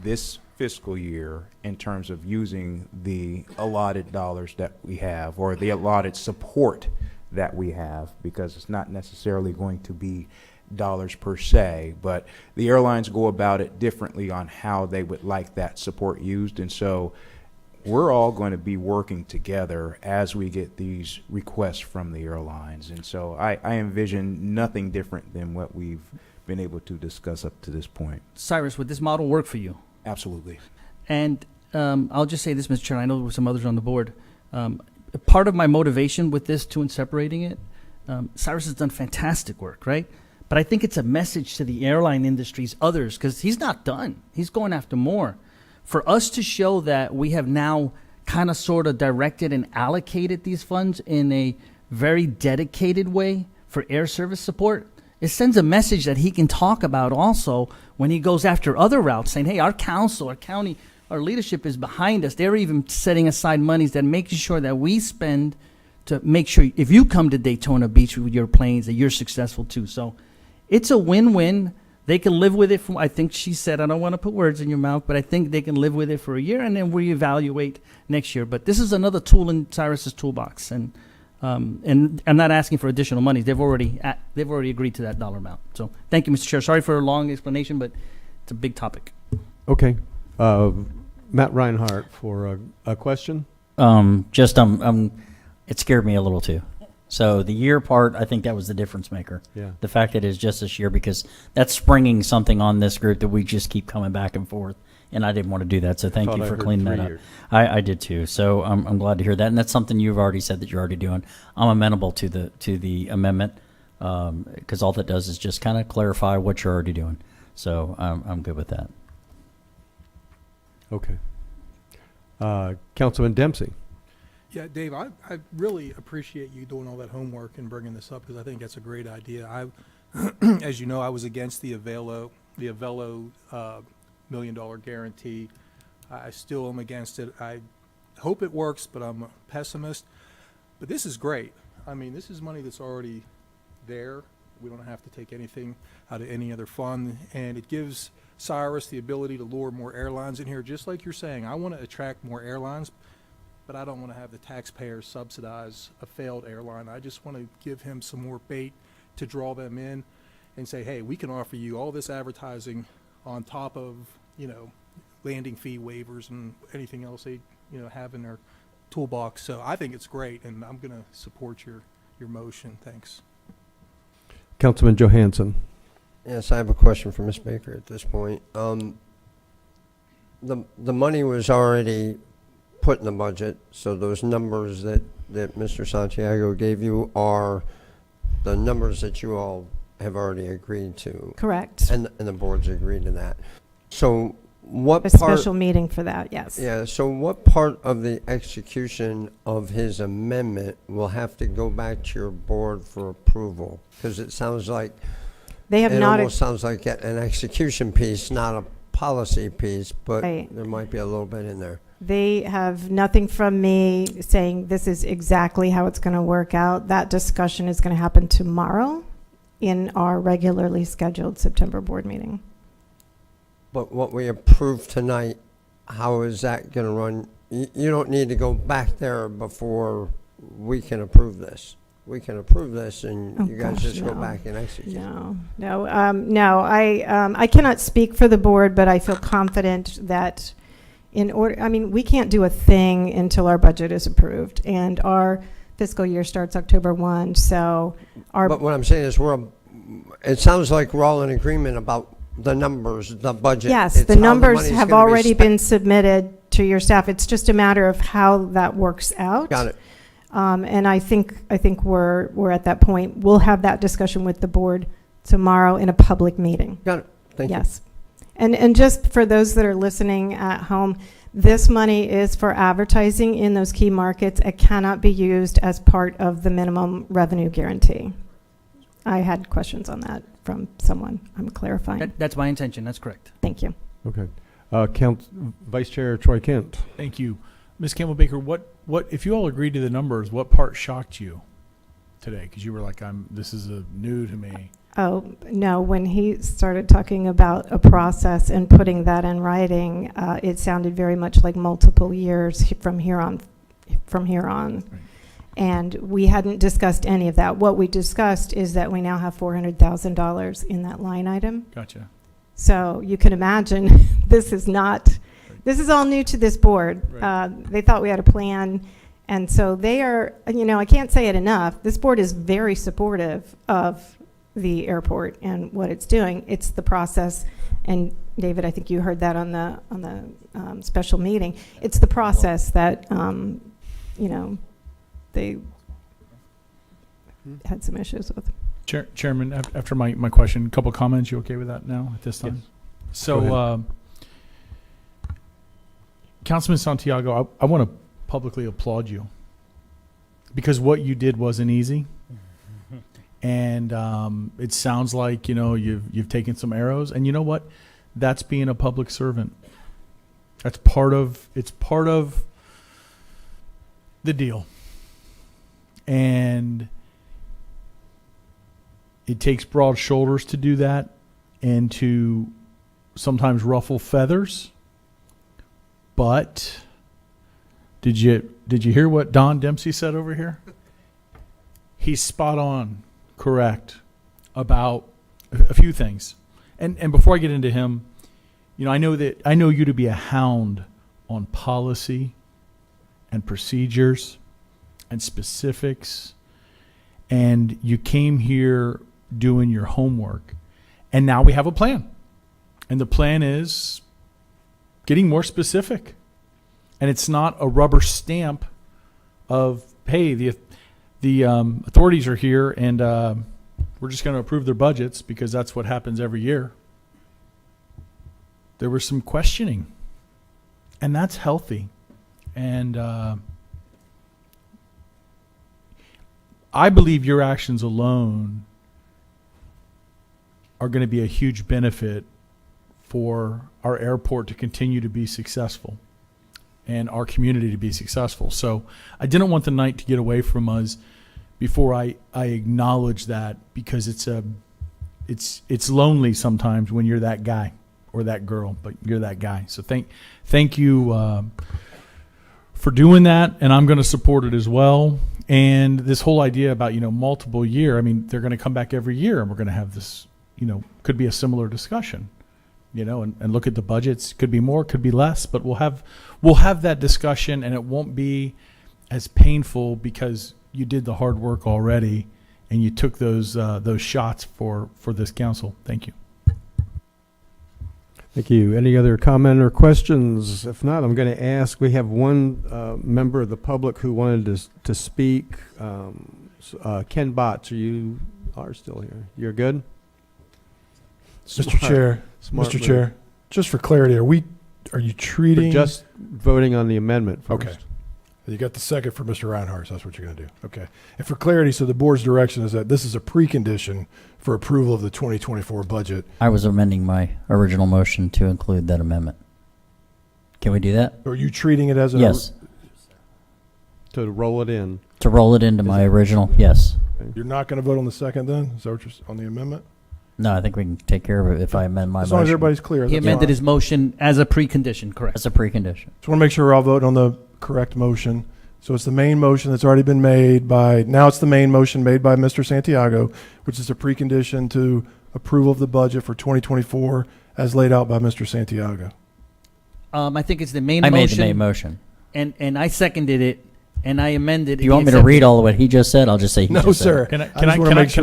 this fiscal year in terms of using the allotted dollars that we have, or the allotted support that we have, because it's not necessarily going to be dollars per se, but the airlines go about it differently on how they would like that support used. And so we're all going to be working together as we get these requests from the airlines. And so I envision nothing different than what we've been able to discuss up to this point. Cyrus, would this model work for you? Absolutely. And I'll just say this, Mr. Chair, I know there were some others on the board. Part of my motivation with this too and separating it, Cyrus has done fantastic work, right? But I think it's a message to the airline industry's others, because he's not done. He's going after more. For us to show that we have now kind of sort of directed and allocated these funds in a very dedicated way for air service support, it sends a message that he can talk about also when he goes after other routes, saying, hey, our council, our county, our leadership is behind us. They're even setting aside monies that making sure that we spend to make sure if you come to Daytona Beach with your planes that you're successful too. So it's a win-win. They can live with it for, I think she said, I don't want to put words in your mouth, but I think they can live with it for a year and then reevaluate next year. But this is another tool in Cyrus's toolbox. And I'm not asking for additional money. They've already agreed to that dollar amount. So thank you, Mr. Chair. Sorry for a long explanation, but it's a big topic. Okay. Matt Reinhardt for a question. It scared me a little too. So the year part, I think that was the difference maker. Yeah. The fact that it's just this year, because that's springing something on this group that we just keep coming back and forth. And I didn't want to do that. So thank you for cleaning that up. I did too. So I'm glad to hear that. And that's something you've already said that you're already doing. I'm amenable to the amendment, because all that does is just kind of clarify what you're already doing. So I'm good with that. Okay. Councilman Dempsey. Yeah, Dave, I really appreciate you doing all that homework and bringing this up, because I think that's a great idea. As you know, I was against the Avelo $1 million guarantee. I still am against it. I hope it works, but I'm a pessimist. But this is great. I mean, this is money that's already there. We don't have to take anything out of any other fund, and it gives Cyrus the ability to lure more airlines in here. Just like you're saying, I want to attract more airlines, but I don't want to have the taxpayers subsidize a failed airline. I just want to give him some more bait to draw them in and say, hey, we can offer you all this advertising on top of, landing fee waivers and anything else they, have in their toolbox. So I think it's great, and I'm going to support your motion. Thanks. Councilman Johansson. Yes, I have a question for Ms. Baker at this point. The money was already put in the budget, so those numbers that Mr. Santiago gave you are the numbers that you all have already agreed to. Correct. And the board's agreed to that. So what A part... special meeting for that, yes. Yeah, so what part of the execution of his amendment will have to go back to your board for approval? Because it sounds like... They have it not... almost sounds like an execution piece, not a policy piece, but Right. there might be a little bit in there. They have nothing from me saying this is exactly how it's going to work out. That discussion is going to happen tomorrow in our regularly scheduled September board meeting. But what we approved tonight, how is that going to run? You don't need to go back there before we can approve this. We can approve this, and you guys just go back and execute. No. I cannot speak for the board, but I feel confident that we can't do a thing until our budget is approved, and our fiscal year starts October 1, so But what I'm saying is it sounds like we're all in agreement about the numbers, the budget. Yes, It's the how numbers money's have gonna be already spent. been submitted to your staff. It's just a matter of how that works out. Got it. And I think we're at that point. We'll have that discussion with the board tomorrow in a public meeting. Got it. Thank you. Yes. And just for those that are listening at home, this money is for advertising in those key markets. It cannot be used as part of the minimum revenue guarantee. I had questions on that from someone. I'm clarifying. That's my intention. That's correct. Thank you. Okay. Vice Chair Troy Kent. Thank you. Ms. Campbell Baker, what, if you all agreed to the numbers, what part shocked you today? Because you were like, this is new to me. Oh, no, when he started talking about a process and putting that in writing, it sounded very much like multiple years from here on. Right. And we hadn't discussed any of that. What we discussed is that we now have $400,000 in that line item. Gotcha. So you can imagine this is all new to this board. Right. They thought we had a plan. And so they are, I can't say it enough. This board is very supportive of the airport and what it's doing. It's the process. And David, I think you heard that on the special meeting. It's the process that, they had some issues with. Chairman, after my question, a couple comments. You okay with that now at this time? Yes. So, Councilman Santiago, I want to publicly applaud you because what you did wasn't easy, and it sounds like you've taken some arrows, and you know what? That's being a public servant. It's part of the deal, and it takes broad shoulders to do that and to sometimes ruffle feathers. But did you hear what Don Dempsey said over here? He's spot on, correct, about a few things. And before I get into him, I know you to be a hound on policy and procedures and specifics, and you came here doing your homework, and now we have a plan, and the plan is getting more specific, and it's not a rubber stamp of, hey, the authorities are here and we're just going to approve their budgets because that's what happens every year. There was some questioning, and that's healthy. And I believe your actions alone are going to be a huge benefit for our airport to continue to be successful and our community to be successful. So I didn't want the night to get away from us before I acknowledge that, because it's lonely sometimes when you're that guy or that girl, but you're that guy. So thank you for doing that, and I'm going to support it as well. And this whole idea about multiple year, they're going to come back every year, and we're going to have this could be a similar discussion, and look at the budgets. Could be more, could be less, but we'll have that discussion, and it won't be as painful because you did the hard work already, and you took those shots for this council. Thank you. Thank you. Any other comment or questions? If not, I'm going to ask. We have one member of the public who wanted to speak. Ken Botts, you are still here. You're good? Mr. Chair, Mr. Chair, just for clarity, are you treating? We're just voting on the amendment first. Okay. You got the second for Mr. Reinhardt, so that's what you're going to do. Okay. And for clarity, so the board's direction is that this is a precondition for approval of the 2024 budget. I was amending my original motion to include that amendment. Can we do that? Are you treating it as a? Yes. To roll it in. To roll it into my original, yes. You're not going to vote on the second then? Is that what you're, on the amendment? No, I think we can take care of it if I amend my motion. As long as everybody's clear. He that's amended fine. his motion as a precondition, correct? As a precondition. Just want to make sure we're all voting on the correct motion. So it's the main motion that's already been made now it's the main motion made by Mr. Santiago, which is a precondition to approval of the budget for 2024 as laid out by Mr. Santiago. I think it's the main I motion. made the main motion. And I seconded it, and I amended it. If you want me to read all of what he just said, I'll just say he No, just sir. said it. Can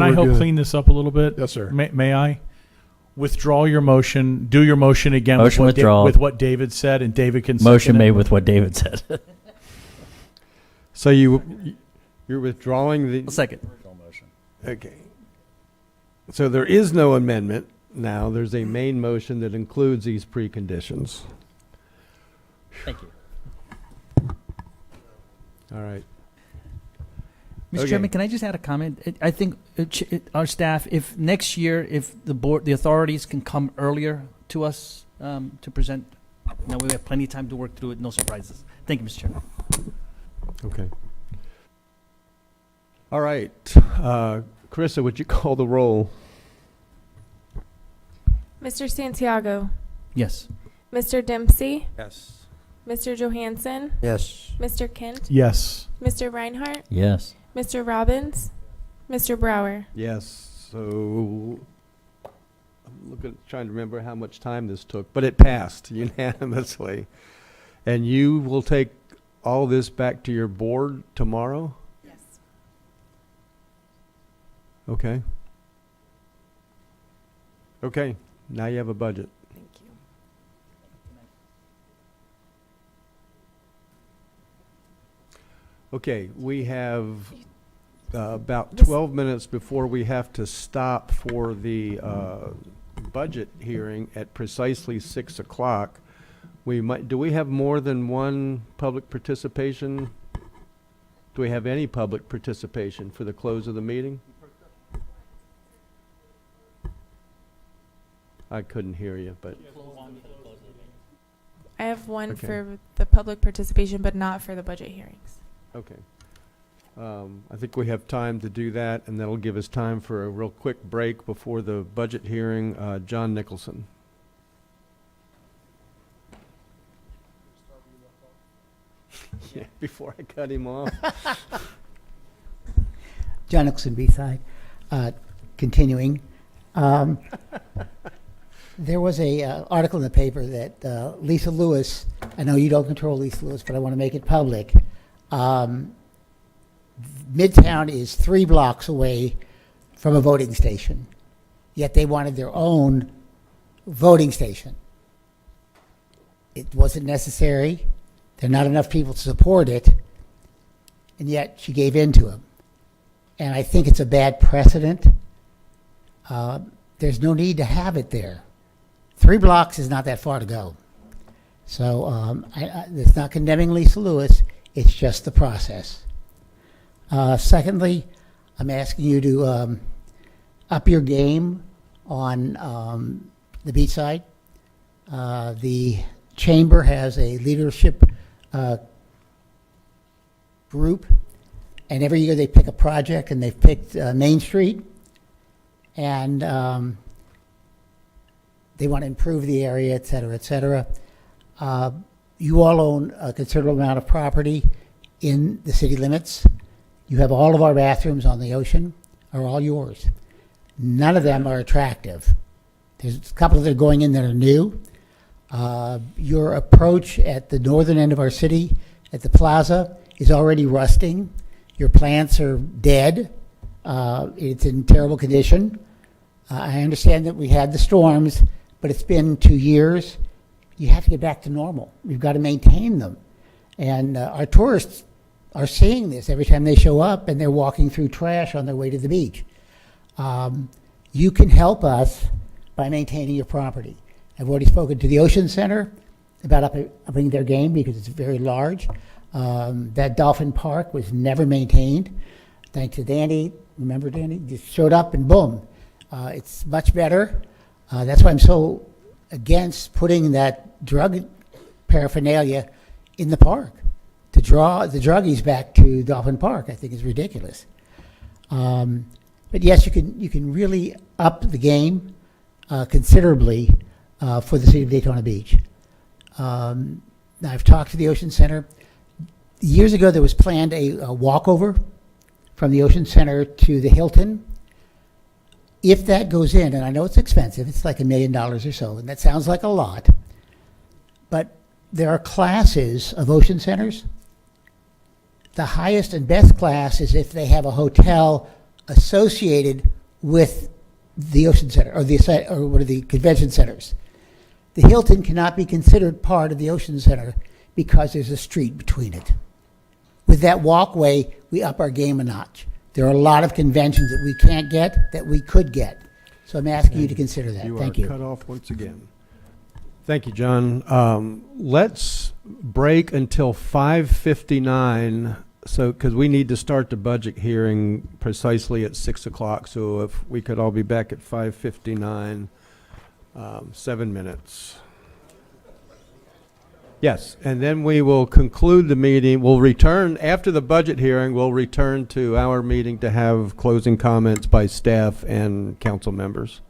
I help clean this up a little bit? Yes, sir. May I? Withdraw your motion. Do your motion again Motion withdrawn. with what David said, and David can Motion second made it. with what David said. So you're withdrawing the second. Okay. So there is no amendment now. There's a main motion that includes these preconditions. Thank you. All right. Mr. Okay. Chairman, can I just add a comment? I think our staff, if next year, if the authorities can come earlier to us to present, now we have plenty of time to work through it, no surprises. Thank you, Mr. Chairman. Okay. All right. Carissa, would you call the roll? Mr. Santiago, Yes. Mr. Dempsey, Yes. Mr. Johansson, Yes. Mr. Kent, Yes. Mr. Reinhardt, Yes. Mr. Robbins, Mr. Brower. Yes. So I'm trying to remember how much time this took, but it passed unanimously. And you will take all this back to your board tomorrow? Yes. Okay. Okay, now you have a budget. Thank you. Okay, we have about This- 12 minutes before we have to stop for the budget hearing at precisely 6 o'clock. Do we have more than one public participation? Do we have any public participation for the close of the meeting? I couldn't hear you, but, I have one Okay. for the public participation, but not for the budget hearings. okay. I think we have time to do that, and that'll give us time for a real quick break before the budget hearing. John Nicholson. Yeah, before I cut him off. John Nicholson, B-side. Continuing. There was a article in the paper that Lisa Lewis, I know you don't control Lisa Lewis, but I want to make it public. Midtown is 3 blocks away from a voting station, yet they wanted their own voting station. It wasn't necessary. There are not enough people to support it, and yet she gave in to him. And I think it's a bad precedent. There's no need to have it there. 3 blocks is not that far to go. So it's not condemning Lisa Lewis, it's just the process. Secondly, I'm asking you to up your game on the beach side. The chamber has a leadership group, and every year they pick a project, and they've picked Main Street, and they want to improve the area, et cetera, et cetera. You all own a considerable amount of property in the city limits. You have all of our bathrooms on the ocean, are all yours. None of them are attractive. There's a couple that are going in that are new. Your approach at the northern end of our city, at the plaza, is already rusting. Your plants are dead. It's in terrible condition. I understand that we had the storms, but it's been 2 years. You have to get back to normal. We've got to maintain them. And our tourists are seeing this every time they show up, and they're walking through trash on their way to the beach. You can help us by maintaining your property. I've already spoken to the Ocean Center about upping their game because it's very large. That Dolphin Park was never maintained. Thanks to Danny. Remember Danny? Just showed up and boom. It's much better. That's why I'm so against putting that drug paraphernalia in the park. To draw the druggies back to Dolphin Park, I think is ridiculous. But yes, you can really up the game considerably for the city of Daytona Beach. Now I've talked to the Ocean Center. Years ago, there was planned a walkover from the Ocean Center to the Hilton. If that goes in, and I know it's expensive, it's like $1 million or so, and that sounds like a lot, but there are classes of Ocean Centers. The highest and best class is if they have a hotel associated with the Ocean Center or one of the convention centers. The Hilton cannot be considered part of the Ocean Center because there's a street between it. With that walkway, we up our game a notch. There are a lot of conventions that we can't get that we could get. So I'm asking you to consider that. Thank you. You are cut off once again. Thank you, John. Let's break until 5:59 So, because we need to start the budget hearing precisely at 6 o'clock, so if we could all be back at 5:59, 7 minutes. Yes, and then we will conclude the meeting. We'll return, after the budget hearing, we'll return to our meeting to have closing comments by staff and council members.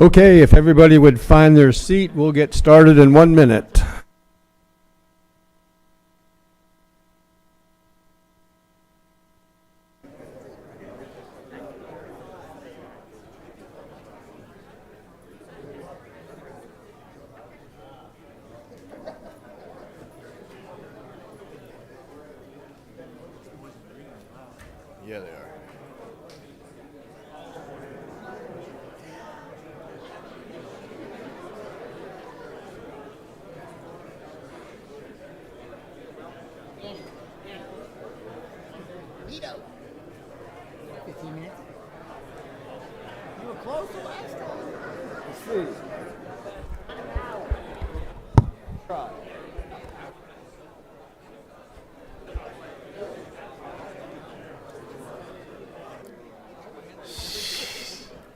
Okay, if everybody would find their seat, we'll get started in 1 minute. Yeah, they are. Vito. 15 minutes. You were close the last time. Let's see. Try.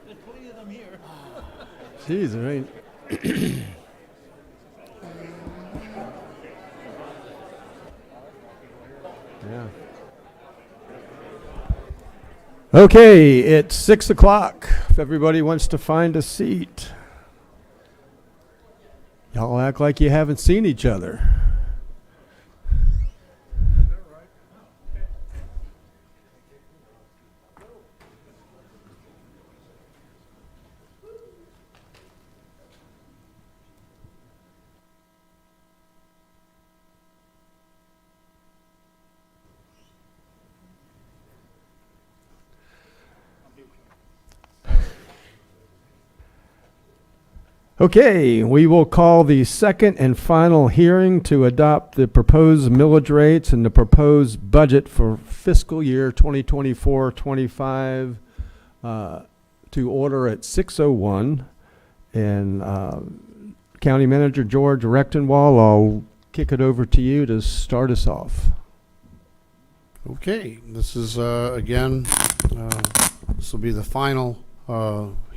There's plenty of them here. Jeez, all right. Yeah. Okay, it's 6 o'clock. If everybody wants to find a seat. Y'all act like you haven't seen each other. Okay, we will call the second and final hearing to adopt the proposed millage rates and the proposed budget for fiscal year 2024-25 to order at 6:01. And County Manager George Rechtenwald, I'll kick it over to you to start us off. Okay, this is, again, this will be the final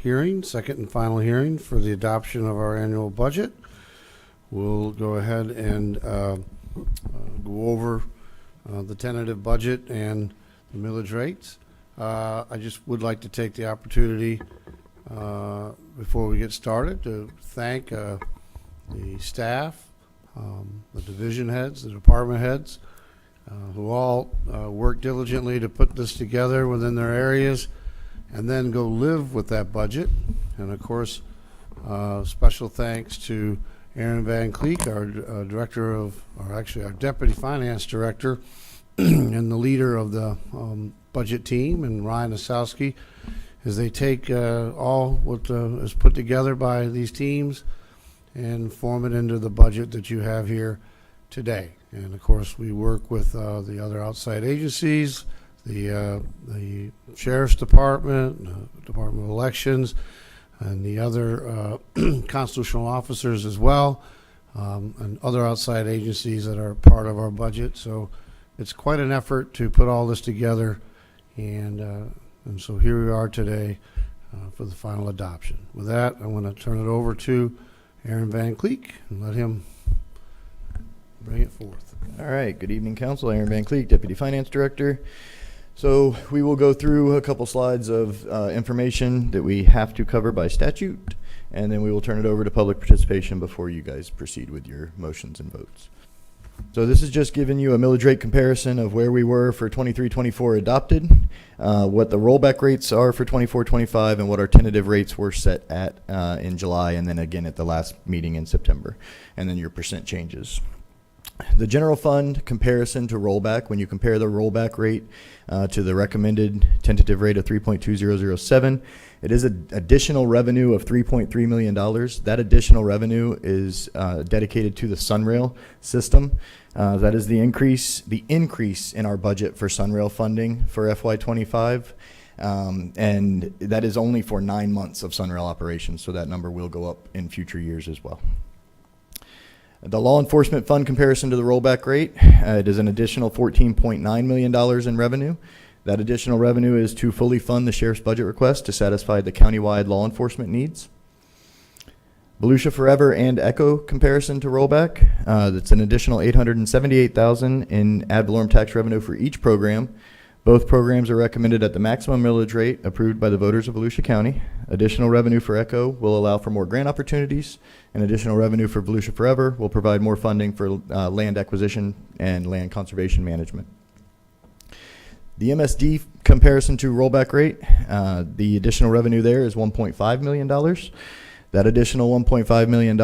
hearing, second and final hearing for the adoption of our annual budget. We'll go ahead and go over the tentative budget and the millage rates. I just would like to take the opportunity before we get started to thank the staff, the division heads, the department heads, who all work diligently to put this together within their areas and then go live with that budget. And of course, special thanks to Aaron Van Cleek, our director of, or actually our deputy finance director, and the leader of the budget team, and Ryan Osowski, as they take all what is put together by these teams and form it into the budget that you have here today. And of course, we work with the other outside agencies, the Sheriff's Department, Department of Elections, and the other constitutional officers as well, and other outside agencies that are part of our budget. So it's quite an effort to put all this together, and so here we are today for the final adoption. With that, I want to turn it over to Aaron Van Cleek and let him bring it forth. All right. Good evening, Council. Aaron Van Cleek, Deputy Finance Director. So we will go through a couple slides of information that we have to cover by statute, and then we will turn it over to public participation before you guys proceed with your motions and votes. So this is just giving you a millage rate comparison of where we were for 23-24 adopted, what the rollback rates are for 24-25, and what our tentative rates were set at in July, and then again at the last meeting in September, and then your percent changes. The general fund comparison to rollback, when you compare the rollback rate to the recommended tentative rate of 3.2007, it is an additional revenue of $3.3 million. That additional revenue is dedicated to the Sunrail system. That is the increase in our budget for Sunrail funding for FY25. And that is only for 9 months of Sunrail operations, so that number will go up in future years as well. The law enforcement fund comparison to the rollback rate, it is an additional $14.9 million in revenue. That additional revenue is to fully fund the sheriff's budget request to satisfy the countywide law enforcement needs. Volusia Forever and Echo comparison to rollback, that's an additional $878,000 in ad valorem tax revenue for each program. Both programs are recommended at the maximum millage rate approved by the voters of Volusia County. Additional revenue for ECHO will allow for more grant opportunities, and additional revenue for Volusia Forever will provide more funding for land acquisition and land conservation management. The MSD comparison to rollback rate, the additional revenue there is $1.5 million. That additional $1.5 million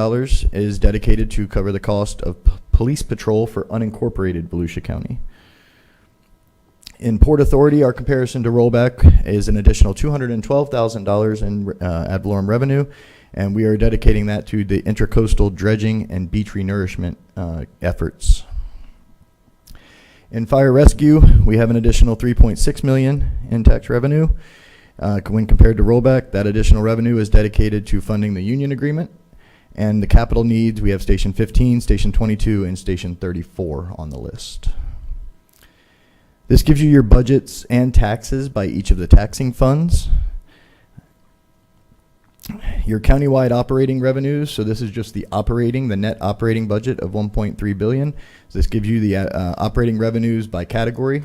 is dedicated to cover the cost of police patrol for unincorporated Volusia County. In Port Authority, our comparison to rollback is an additional $212,000 in ad valorem revenue, and we are dedicating that to the intracoastal dredging and beach renourishment efforts. In fire rescue, we have an additional $3.6 million in tax revenue. When compared to rollback, that additional revenue is dedicated to funding the union agreement. And the capital needs, we have Station 15, Station 22, and Station 34 on the list. This gives you your budgets and taxes by each of the taxing funds. Your countywide operating revenues, so this is just the net operating budget of $1.3 billion. So this gives you the operating revenues by category.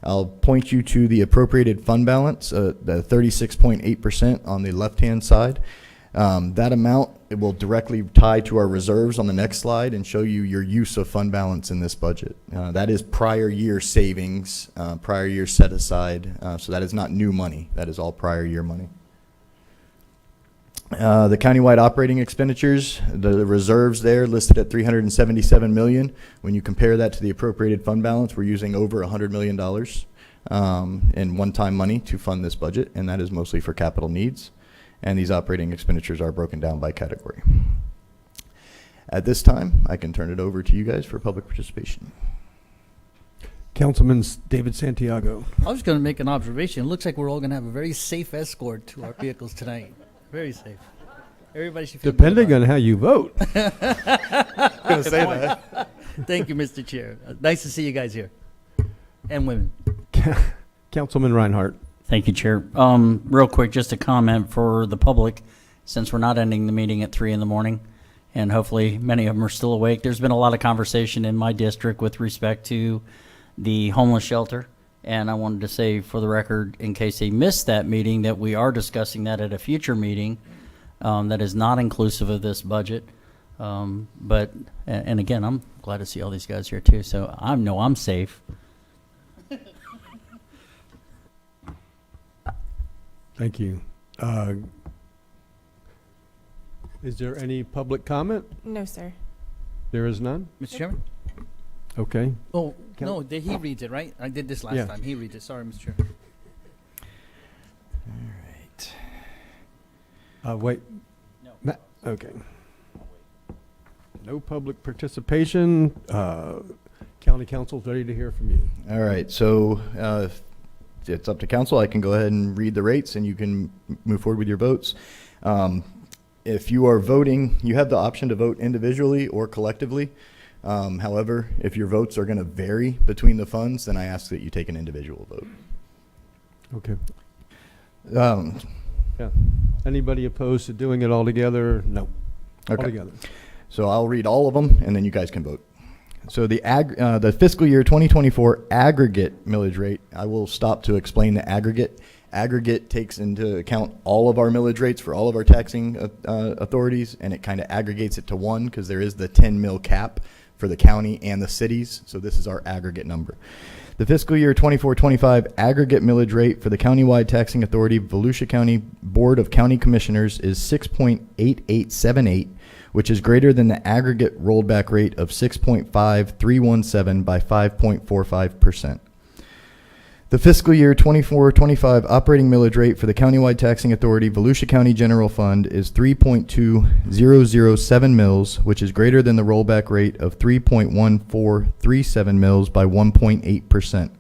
I'll point you to the appropriated fund balance, the 36.8% on the left-hand side. That amount, it will directly tie to our reserves on the next slide and show you your use of fund balance in this budget. That is prior year savings, prior year set aside. So that is not new money. That is all prior year money. The countywide operating expenditures, the reserves there listed at $377 million. When you compare that to the appropriated fund balance, we're using over $100 million in one-time money to fund this budget, and that is mostly for capital needs. And these operating expenditures are broken down by category. At this time, I can turn it over to you guys for public participation. Councilman David Santiago. I was going to make an observation. It looks like we're all going to have a very safe escort to our vehicles tonight. Very safe. Everybody should feel Depending on how you vote. Gonna say that. Thank you, Mr. Chair. Nice to see you guys here. And women. Councilman Reinhardt. Thank you, Chair. Real quick, just a comment for the public, since we're not ending the meeting at 3 in the morning, and hopefully many of them are still awake. There's been a lot of conversation in my district with respect to the homeless shelter. And I wanted to say for the record, in case they missed that meeting, that we are discussing that at a future meeting that is not inclusive of this budget. But again, I'm glad to see all these guys here too. So I know I'm safe. Thank you. Is there any public comment? No, sir. There is none? Mr. Chairman? Okay. Oh, no, he reads it, right? I did this last time. He reads it. Sorry, Mr. Chair. All right. Wait. No. Okay. No public participation. County Council's ready to hear from you. All right. So it's up to council. I can go ahead and read the rates, and you can move forward with your votes. If you are voting, you have the option to vote individually or collectively. However, if your votes are going to vary between the funds, then I ask that you take an individual vote. Okay. Yeah. Anybody opposed to doing it all together? No. Okay. All together. So I'll read all of them, and then you guys can vote. So the fiscal year 2024 aggregate millage rate, I will stop to explain the aggregate. Aggregate takes into account all of our millage rates for all of our taxing authorities, and it kind of aggregates it to one because there is the 10 mil cap for the county and the cities. So this is our aggregate number. The fiscal year 24-25 aggregate millage rate for the countywide taxing authority, Volusia County Board of County Commissioners, is 6.8878, which is greater than the aggregate rolled back rate of 6.5317 by 5.45%. The fiscal year 24-25 operating millage rate for the countywide taxing authority, Volusia County General Fund, is 3.2007 mils, which is greater than the rollback rate of 3.1437 mils by 1.8%.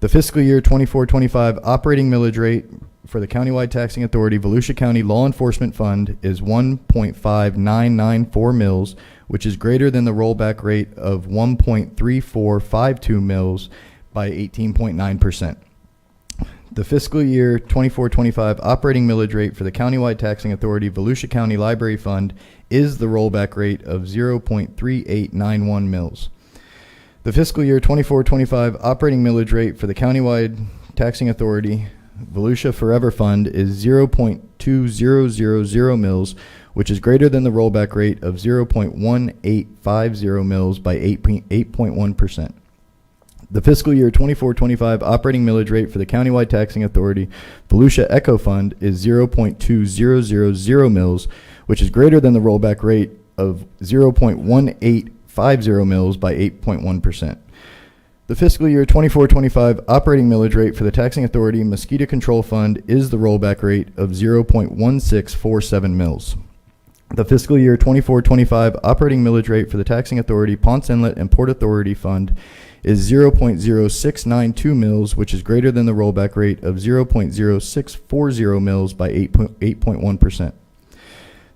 The fiscal year 24-25 operating millage rate for the countywide taxing authority, Volusia County Law Enforcement Fund, is 1.5994 mils, which is greater than the rollback rate of 1.3452 mils by 18.9%. The fiscal year 24-25 operating millage rate for the countywide taxing authority, Volusia County Library Fund, is the rollback rate of 0.3891 mils. The fiscal year 24-25 operating millage rate for the countywide taxing authority, Volusia Forever Fund, is 0.2000 mils, which is greater than the rollback rate of 0.1850 mils by 8.1%. The fiscal year 24-25 operating millage rate for the countywide taxing authority, Volusia Echo Fund, is 0.2000 mils, which is greater than the rollback rate of 0.1850 mils by 8.1%. The fiscal year 24-25 operating millage rate for the taxing authority Mosquito Control Fund is the rollback rate of 0.1647 mils. The fiscal year 24-25 operating millage rate for the taxing authority Ponce Inlet and Port Authority Fund is 0.0692 mils, which is greater than the rollback rate of 0.0640 mils by 8.1%.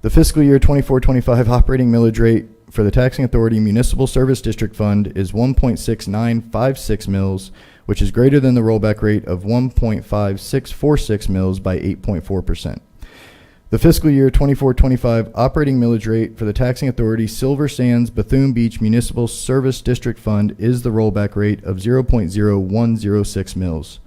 The fiscal year 24-25 operating millage rate for the taxing authority Municipal Service District Fund is 1.6956 mils, which is greater than the rollback rate of 1.5646 mils by 8.4%. The fiscal year 24-25 operating millage rate for the taxing authority Silver Sands Bethune Beach Municipal Service District Fund is the rollback rate of 0.0106 mils.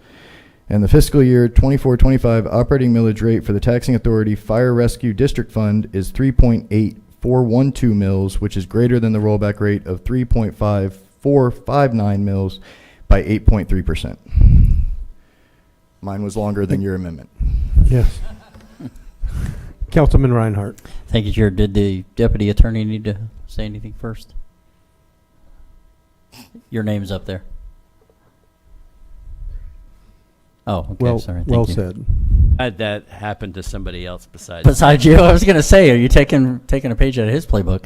And the fiscal year 24-25 operating millage rate for the taxing authority Fire Rescue District Fund is 3.8412 mils, which is greater than the rollback rate of 3.5459 mils by 8.3%. Mine was longer than your amendment. Yes. Councilman Reinhardt. Thank you, Chair. Did the deputy attorney need to say anything first? Your name's up there. Oh, okay. Sorry. Thank you. Said. Had that happen to somebody else besides you. I was going to say, are you taking a page out of his playbook?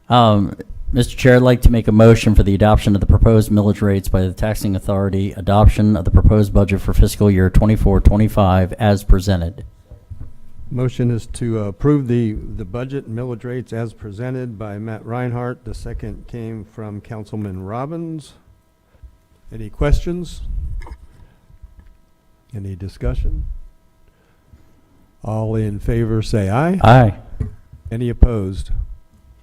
Mr. Chair, I'd like to make a motion for the adoption of the proposed millage rates by the taxing authority, adoption of the proposed budget for fiscal year 24-25 as presented. Motion is to approve the budget and millage rates as presented by Matt Reinhardt. The second came from Councilman Robbins. Any questions? Any discussion? All in favor say aye. Aye. Any opposed?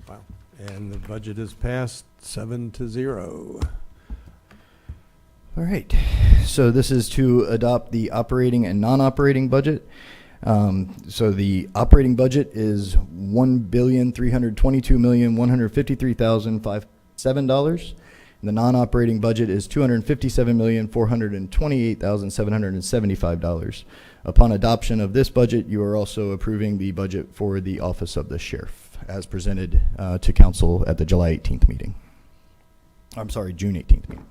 Wow. And the budget is passed 7-0. All right. So this is to adopt the operating and non-operating budget. So the operating budget is $1,322,153,057. And the non-operating budget is $257,428,775. Upon adoption of this budget, you are also approving the budget for the Office of the Sheriff as presented to Council at the July 18th meeting. I'm sorry, June 18th meeting.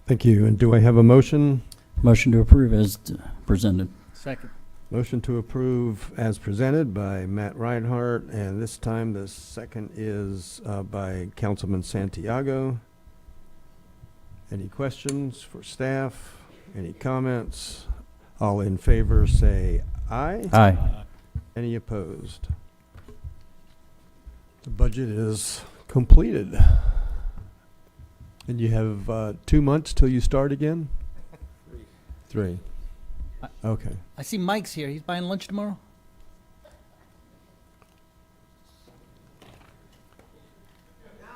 Thank you. And do I have a motion? Motion to approve as presented. Second. Motion to approve as presented by Matt Reinhardt, and this time the second is by Councilman Santiago. Any questions for staff? Any comments? All in favor say aye. Aye. Any opposed? The budget is completed. And you have 2 months till you start again? 3. Okay. I see Mike's here. He's buying lunch tomorrow?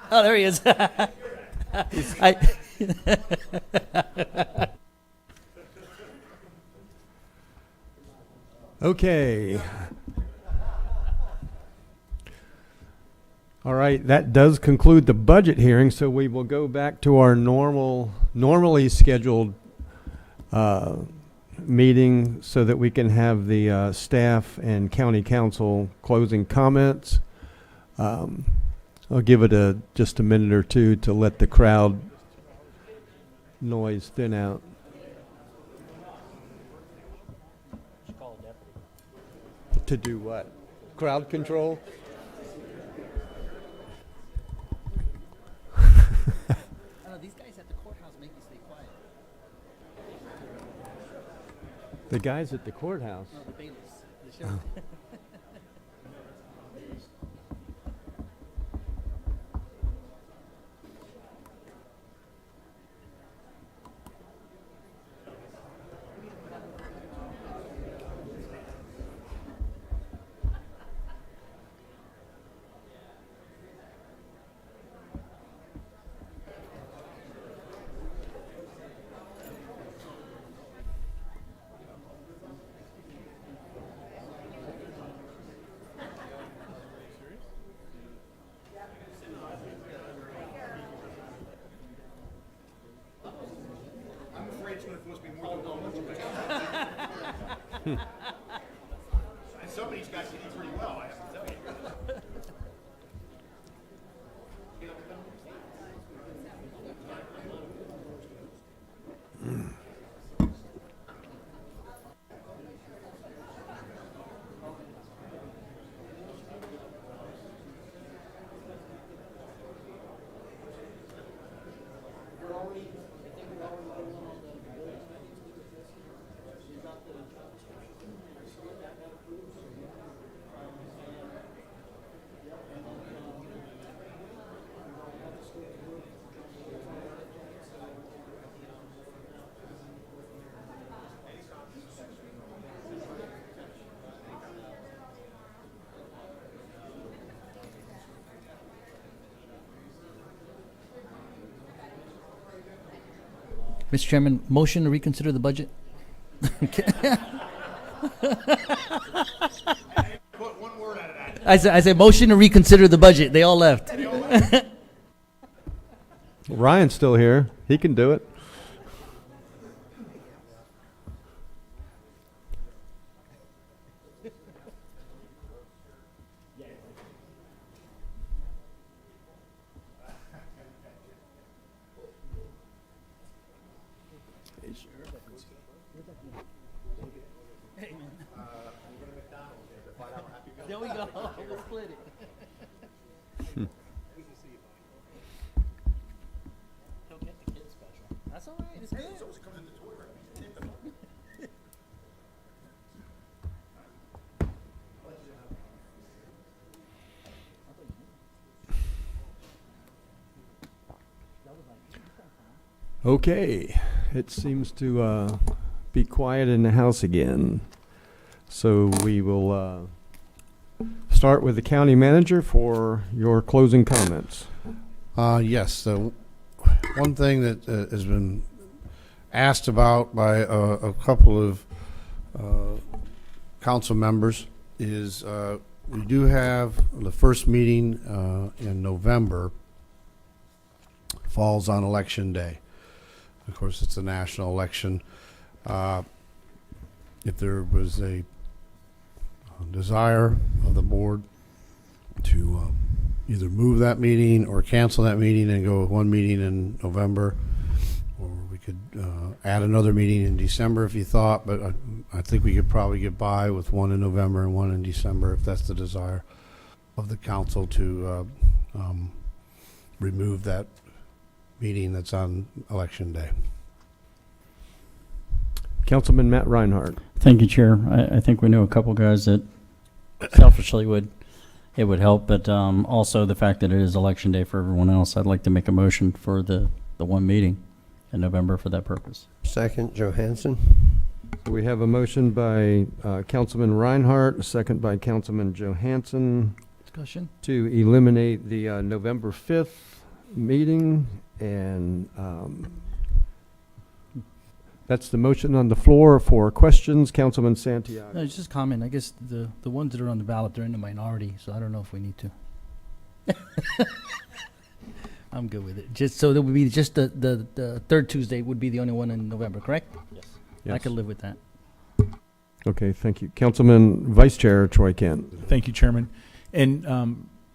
Oh, there he is. Okay. All right, that does conclude the budget hearing, so we will go back to our normally scheduled meeting so that we can have the staff and county council closing comments. I'll give it just a minute or two to let the crowd noise thin out. To do what? Crowd control? These guys at the courthouse make you stay quiet. The guys at the courthouse? No, the bailiffs. The sheriff. Some of these guys can eat pretty well, I have to tell you. Mr. Chairman, motion to reconsider the budget? I said motion to reconsider the budget. They all left. Ryan's still here. He can do it. There we go. We'll split it. Don't get the kid special. That's all right. It's good. Okay, it seems to be quiet in the house again. So we will start with the county manager for your closing comments. Yes, one thing that has been asked about by a couple of council members is we do have the first meeting in November falls on election day. Of course, it's a national election. If there was a desire of the board to either move that meeting or cancel that meeting and go with one meeting in November, or we could add another meeting in December if you thought, but I think we could probably get by with one in November and one in December if that's the desire of the council to remove that meeting that's on election day. Councilman Matt Reinhardt. Thank you, Chair. I think we know a couple guys that selfishly it would help, but also the fact that it is election day for everyone else. I'd like to make a motion for the one meeting in November for that purpose. Second, Johansson. We have a motion by Councilman Reinhardt, a second by Councilman Johansson Discussion? to eliminate the November 5th meeting, and that's the motion on the floor for questions. Councilman Santiago. No, it's just comment. I guess the ones that are on the ballot, they're in the minority, so I don't know if we need to. I'm good with it. Just so that would be just the third Tuesday would be the only one in November, correct? Yes. I Yes. could live with that. Okay, thank you. Councilman Vice Chair Troy Kent. Thank you, Chairman. And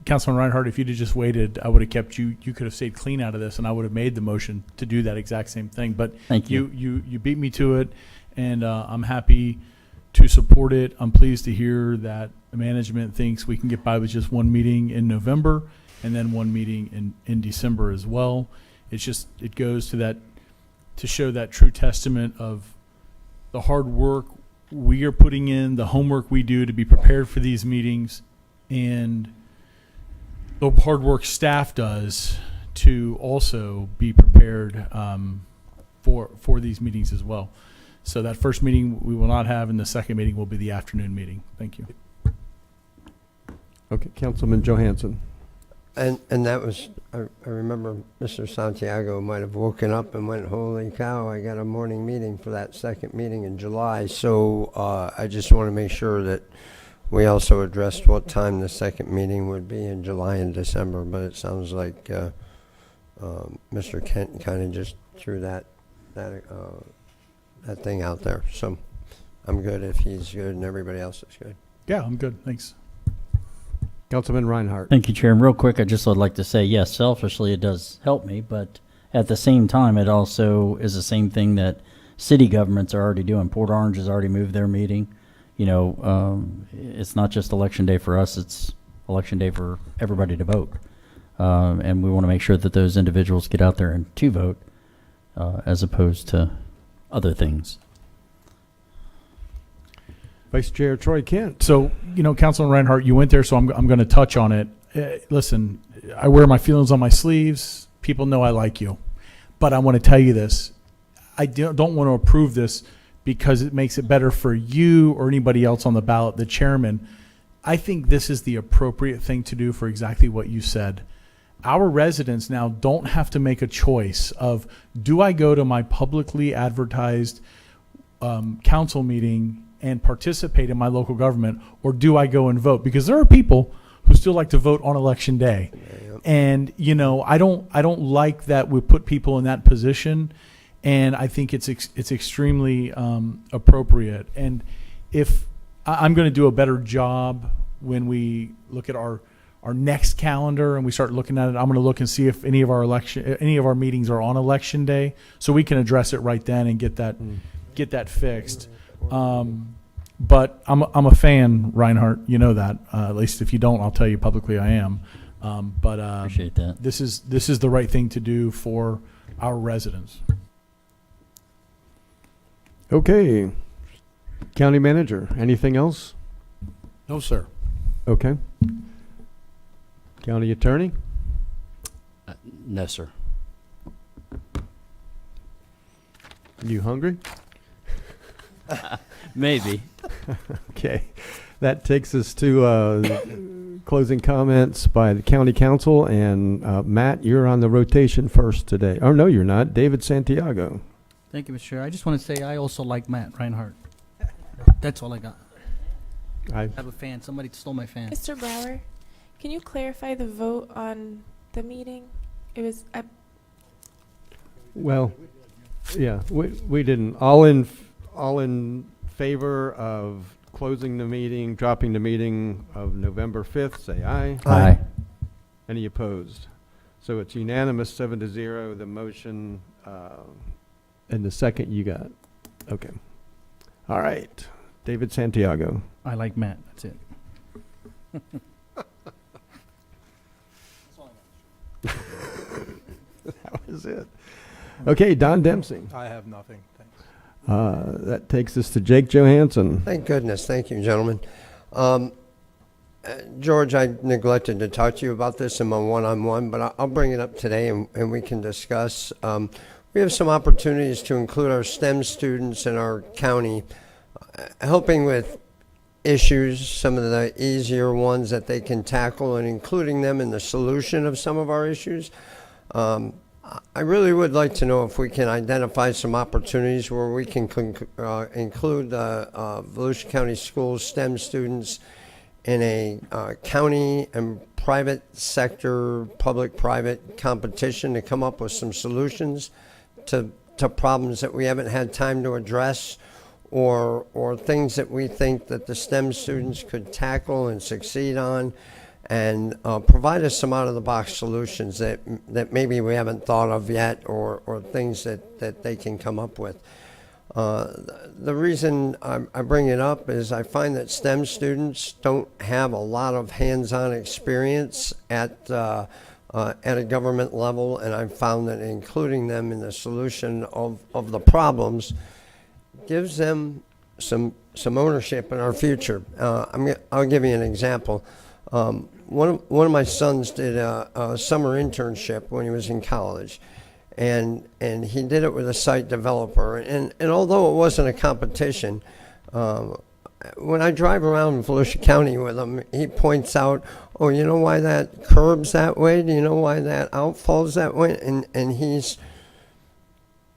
Councilman Reinhardt, if you'd have just waited, I would have kept you. You could have stayed clean out of this, and I would have made the motion to do that exact same thing. But Thank you. You beat me to it, and I'm happy to support it. I'm pleased to hear that the management thinks we can get by with just one meeting in November and then one meeting in December as well. It goes to show that true testament of the hard work we are putting in, the homework we do to be prepared for these meetings, and the hard work staff does to also be prepared for these meetings as well. So that first meeting we will not have, and the second meeting will be the afternoon meeting. Thank you. Okay, Councilman Johansson. And that was, I remember Mr. Santiago might have woken up and went, holy cow, I got a morning meeting for that second meeting in July. So I just want to make sure that we also addressed what time the second meeting would be in July and December, but it sounds like Mr. Kent kind of just threw that that thing out there. So I'm good if he's good and everybody else is good. Yeah, I'm good. Thanks. Councilman Reinhardt. Thank you, Chair. And real quick, I just would like to say, yes, selfishly, it does help me, but at the same time, it also is the same thing that city governments are already doing. Port Orange has already moved their meeting. You know, it's not just election day for us, it's election day for everybody to vote. And we want to make sure that those individuals get out there and to vote as opposed to other things. Vice Chair Troy Kent. So, you know, Councilman Reinhardt, you went there, so I'm going to touch on it. Listen, I wear my feelings on my sleeves. People know I like you. But I want to tell you this. I don't want to approve this because it makes it better for you or anybody else on the ballot, the chairman. I think this is the appropriate thing to do for exactly what you said. Our residents now don't have to make a choice of, do I go to my publicly advertised council meeting and participate in my local government, or do I go and vote? Because there are people who still like to vote on election day. And, you know, I don't like that we put people in that position, and I think it's extremely appropriate. And if I'm going to do a better job when we look at our next calendar and we start looking at it, I'm going to look and see if any of our meetings are on election day, so we can address it right then and get that fixed. But I'm a fan, Reinhardt. You know that. At least if you don't, I'll tell you publicly I am. But Appreciate that. This is the right thing to do for our residents. Okay. County Manager, anything else? No, sir. Okay. County Attorney? No, sir. You hungry? Maybe. Okay. That takes us to closing comments by the County Council. And Matt, you're on the rotation first today. Oh, no, you're not. David Santiago. Thank you, Mr. Chair. I just want to say I also like Matt Reinhardt. That's all I got. I have a fan. Somebody stole my fan. Mr. Brower, can you clarify the vote on the meeting? It was Well, yeah, we didn't. All in favor of closing the meeting, dropping the meeting of November 5th, say aye. Aye. Any opposed? So it's unanimous, 7-0. The motion, and the second you got. Okay. All right. David Santiago. I like Matt. That's it. That was it. Okay, Don Dempsey. I have nothing. Thanks. That takes us to Jake Johansson. Thank goodness. Thank you, gentlemen. George, I neglected to talk to you about this in my one-on-one, but I'll bring it up today and we can discuss. We have some opportunities to include our STEM students in our county, helping with issues, some of the easier ones that they can tackle, and including them in the solution of some of our issues. I really would like to know if we can identify some opportunities where we can include Volusia County Schools STEM students in a county and private sector, public-private competition to come up with some solutions to problems that we haven't had time to address, or things that we think that the STEM students could tackle and succeed on, and provide us some out-of-the-box solutions that maybe we haven't thought of yet, or things that they can come up with. The reason I bring it up is I find that STEM students don't have a lot of hands-on experience at a government level, and I've found that including them in the solution of the problems gives them some ownership in our future. I'll give you an example. One of my sons did a summer internship when he was in college, and he did it with a site developer. And although it wasn't a competition, when I drive around Volusia County with him, he points out, oh, you know why that curb's that way? Do you know why that outfall's that way? And he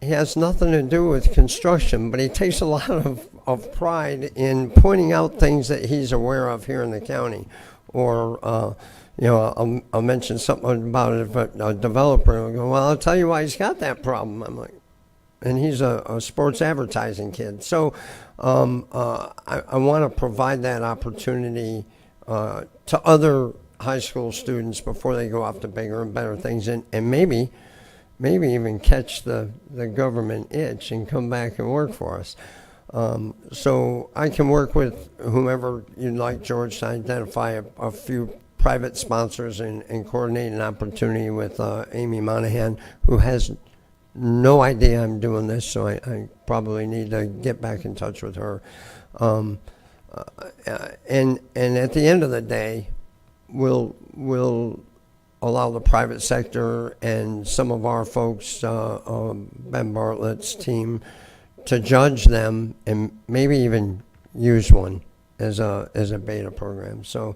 has nothing to do with construction, but he takes a lot of pride in pointing out things that he's aware of here in the county. Or, I'll mention something about it, but a developer will go, well, I'll tell you why he's got that problem. I'm like, and he's a sports advertising kid. So I want to provide that opportunity to other high school students before they go off to bigger and better things, and maybe even catch the government itch and come back and work for us. So I can work with whomever you'd like, George, to identify a few private sponsors and coordinate an opportunity with Amy Monahan, who has no idea I'm doing this, so I probably need to get back in touch with her. And at the end of the day, we'll allow the private sector and some of our folks, Ben Bartlett's team, to judge them and maybe even use one as a beta program. So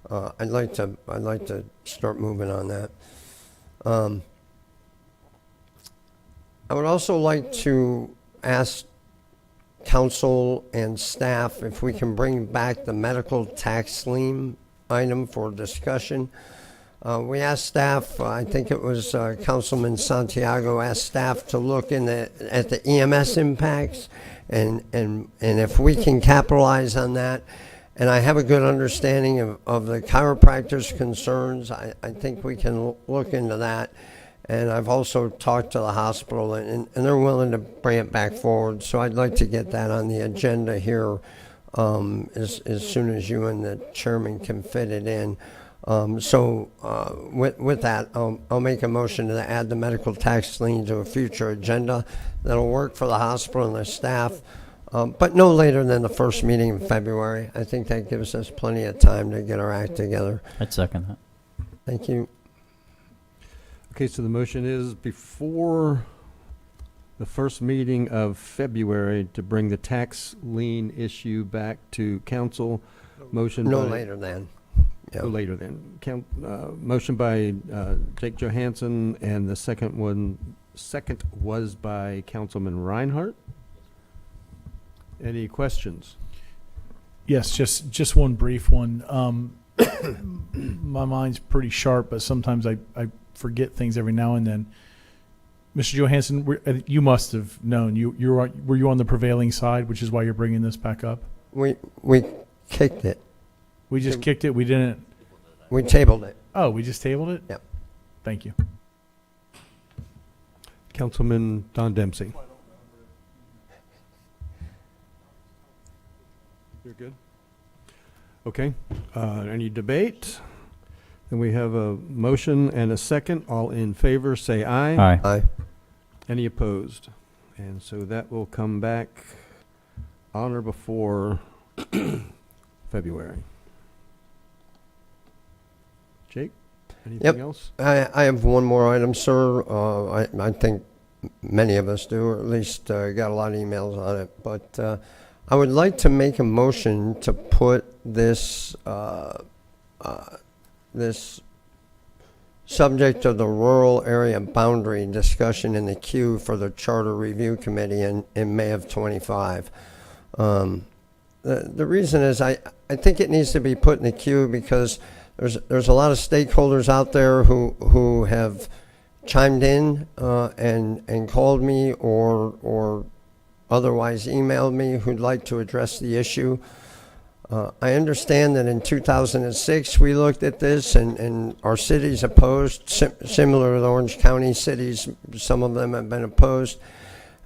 I'd like to start moving on that. I would also like to ask council and staff if we can bring back the medical tax lien item for discussion. We asked staff, I think it was Councilman Santiago asked staff to look at the EMS impacts and if we can capitalize on that. And I have a good understanding of the chiropractors' concerns. I think we can look into that. And I've also talked to the hospital, and they're willing to bring it back forward. So I'd like to get that on the agenda here as soon as you and the chairman can fit it in. With that, I'll make a motion to add the medical tax lien to a future agenda that'll work for the hospital and the staff, but no later than the first meeting in February. I think that gives us plenty of time to get our act together. I'd second that. Thank you. Okay, so the motion is before the first meeting of February to bring the tax lien issue back to council. Motion No by- later than. Yeah. No later than. Motion by Jake Johansson, and the second was by Councilman Reinhardt. Any questions? Yes, just one brief one. My mind's pretty sharp, but sometimes I forget things every now and then. Mr. Johansson, you must have known. Were you on the prevailing side, which is why you're bringing this back up? We kicked it. We just kicked it. We didn't. We tabled it. Oh, we just tabled it? Yep. Thank you. Councilman Don Dempsey. You're good? Okay. Any debate? Then we have a motion and a second. All in favor, say aye. Aye. Aye. Any opposed? And so that will come back on or before February. Jake, anything else? I have one more item, sir. I think many of us do, or at least got a lot of emails on it. But I would like to make a motion to put this this subject of the rural area boundary discussion in the queue for the Charter Review Committee in May of 25. The reason is I think it needs to be put in the queue because there's a lot of stakeholders out there who have chimed in and called me or otherwise emailed me who'd like to address the issue. I understand that in 2006 we looked at this and our cities opposed, similar to the Orange County cities, some of them have been opposed.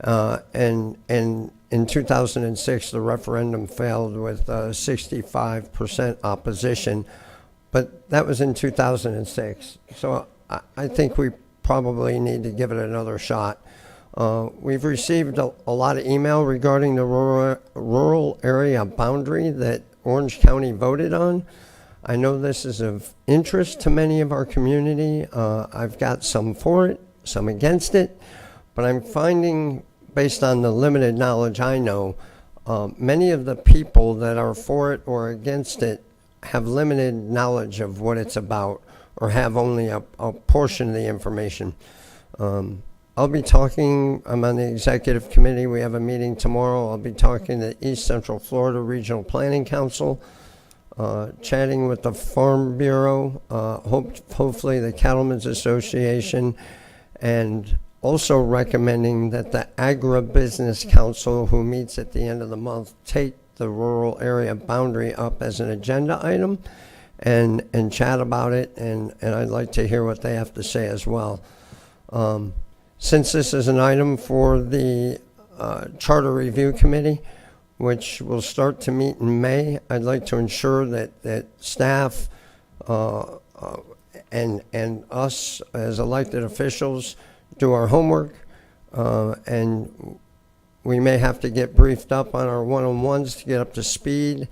And in 2006 the referendum failed with 65% opposition, but that was in 2006. So I think we probably need to give it another shot. We've received a lot of email regarding the rural area boundary that Orange County voted on. I know this is of interest to many of our community. I've got some for it, some against it, but I'm finding, based on the limited knowledge I know, many of the people that are for it or against it have limited knowledge of what it's about or have only a portion of the information. I'll be talking, I'm on the executive committee, we have a meeting tomorrow. I'll be talking to East Central Florida Regional Planning Council, chatting with the Farm Bureau, hopefully the Cattlemen's Association, and also recommending that the Agribusiness Council, who meets at the end of the month, take the rural area boundary up as an agenda item and chat about it, and I'd like to hear what they have to say as well. Since this is an item for the Charter Review Committee, which will start to meet in May, I'd like to ensure that staff and us as elected officials do our homework, and we may have to get briefed up on our one-on-ones to get up to speed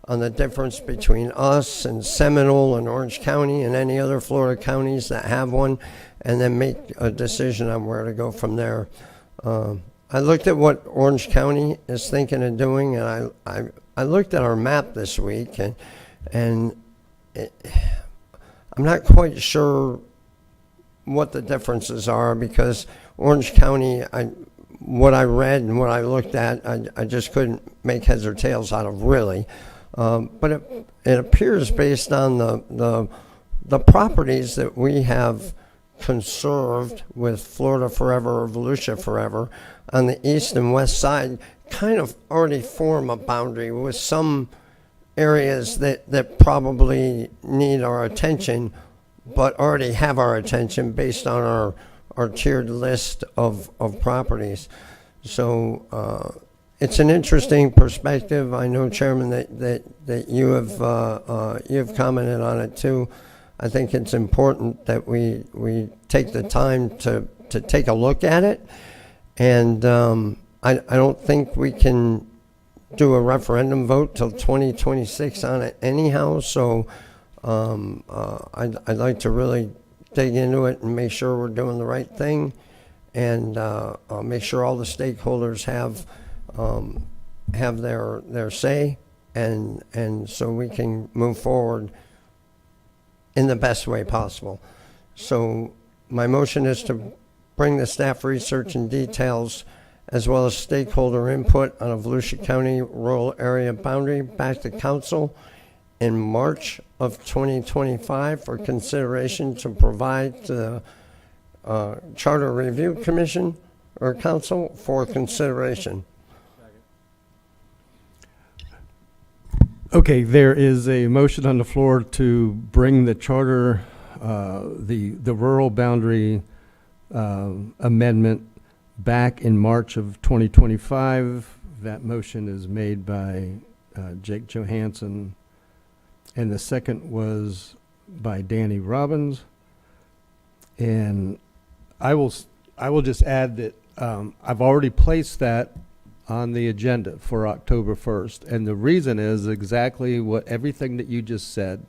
on the difference between us and Seminole and Orange County and any other Florida counties that have one, and then make a decision on where to go from there. I looked at what Orange County is thinking of doing, and I looked at our map this week, and I'm not quite sure what the differences are, because Orange County, what I read and what I looked at, I just couldn't make heads or tails out of, really. But it appears, based on the properties that we have conserved with Florida Forever or Volusia Forever on the east and west side, kind of already form a boundary with some areas that probably need our attention, but already have our attention based on our tiered list of properties. So it's an interesting perspective. I know, Chairman, that you have commented on it too. I think it's important that we take the time to take a look at it, and I don't think we can do a referendum vote till 2026 on it anyhow. So I'd like to really dig into it and make sure we're doing the right thing, and make sure all the stakeholders have their say, and so we can move forward in the best way possible. So my motion is to bring the staff research and details as well as stakeholder input on a Volusia County rural area boundary back to council in March of 2025 for consideration to provide to the Charter Review Commission or Council for consideration. Okay, there is a motion on the floor to bring the charter, the rural boundary amendment back in March of 2025. That motion is made by Jake Johansson, and the second was by Danny Robbins. And I will just add that I've already placed that on the agenda for October 1st, and the reason is exactly what everything that you just said,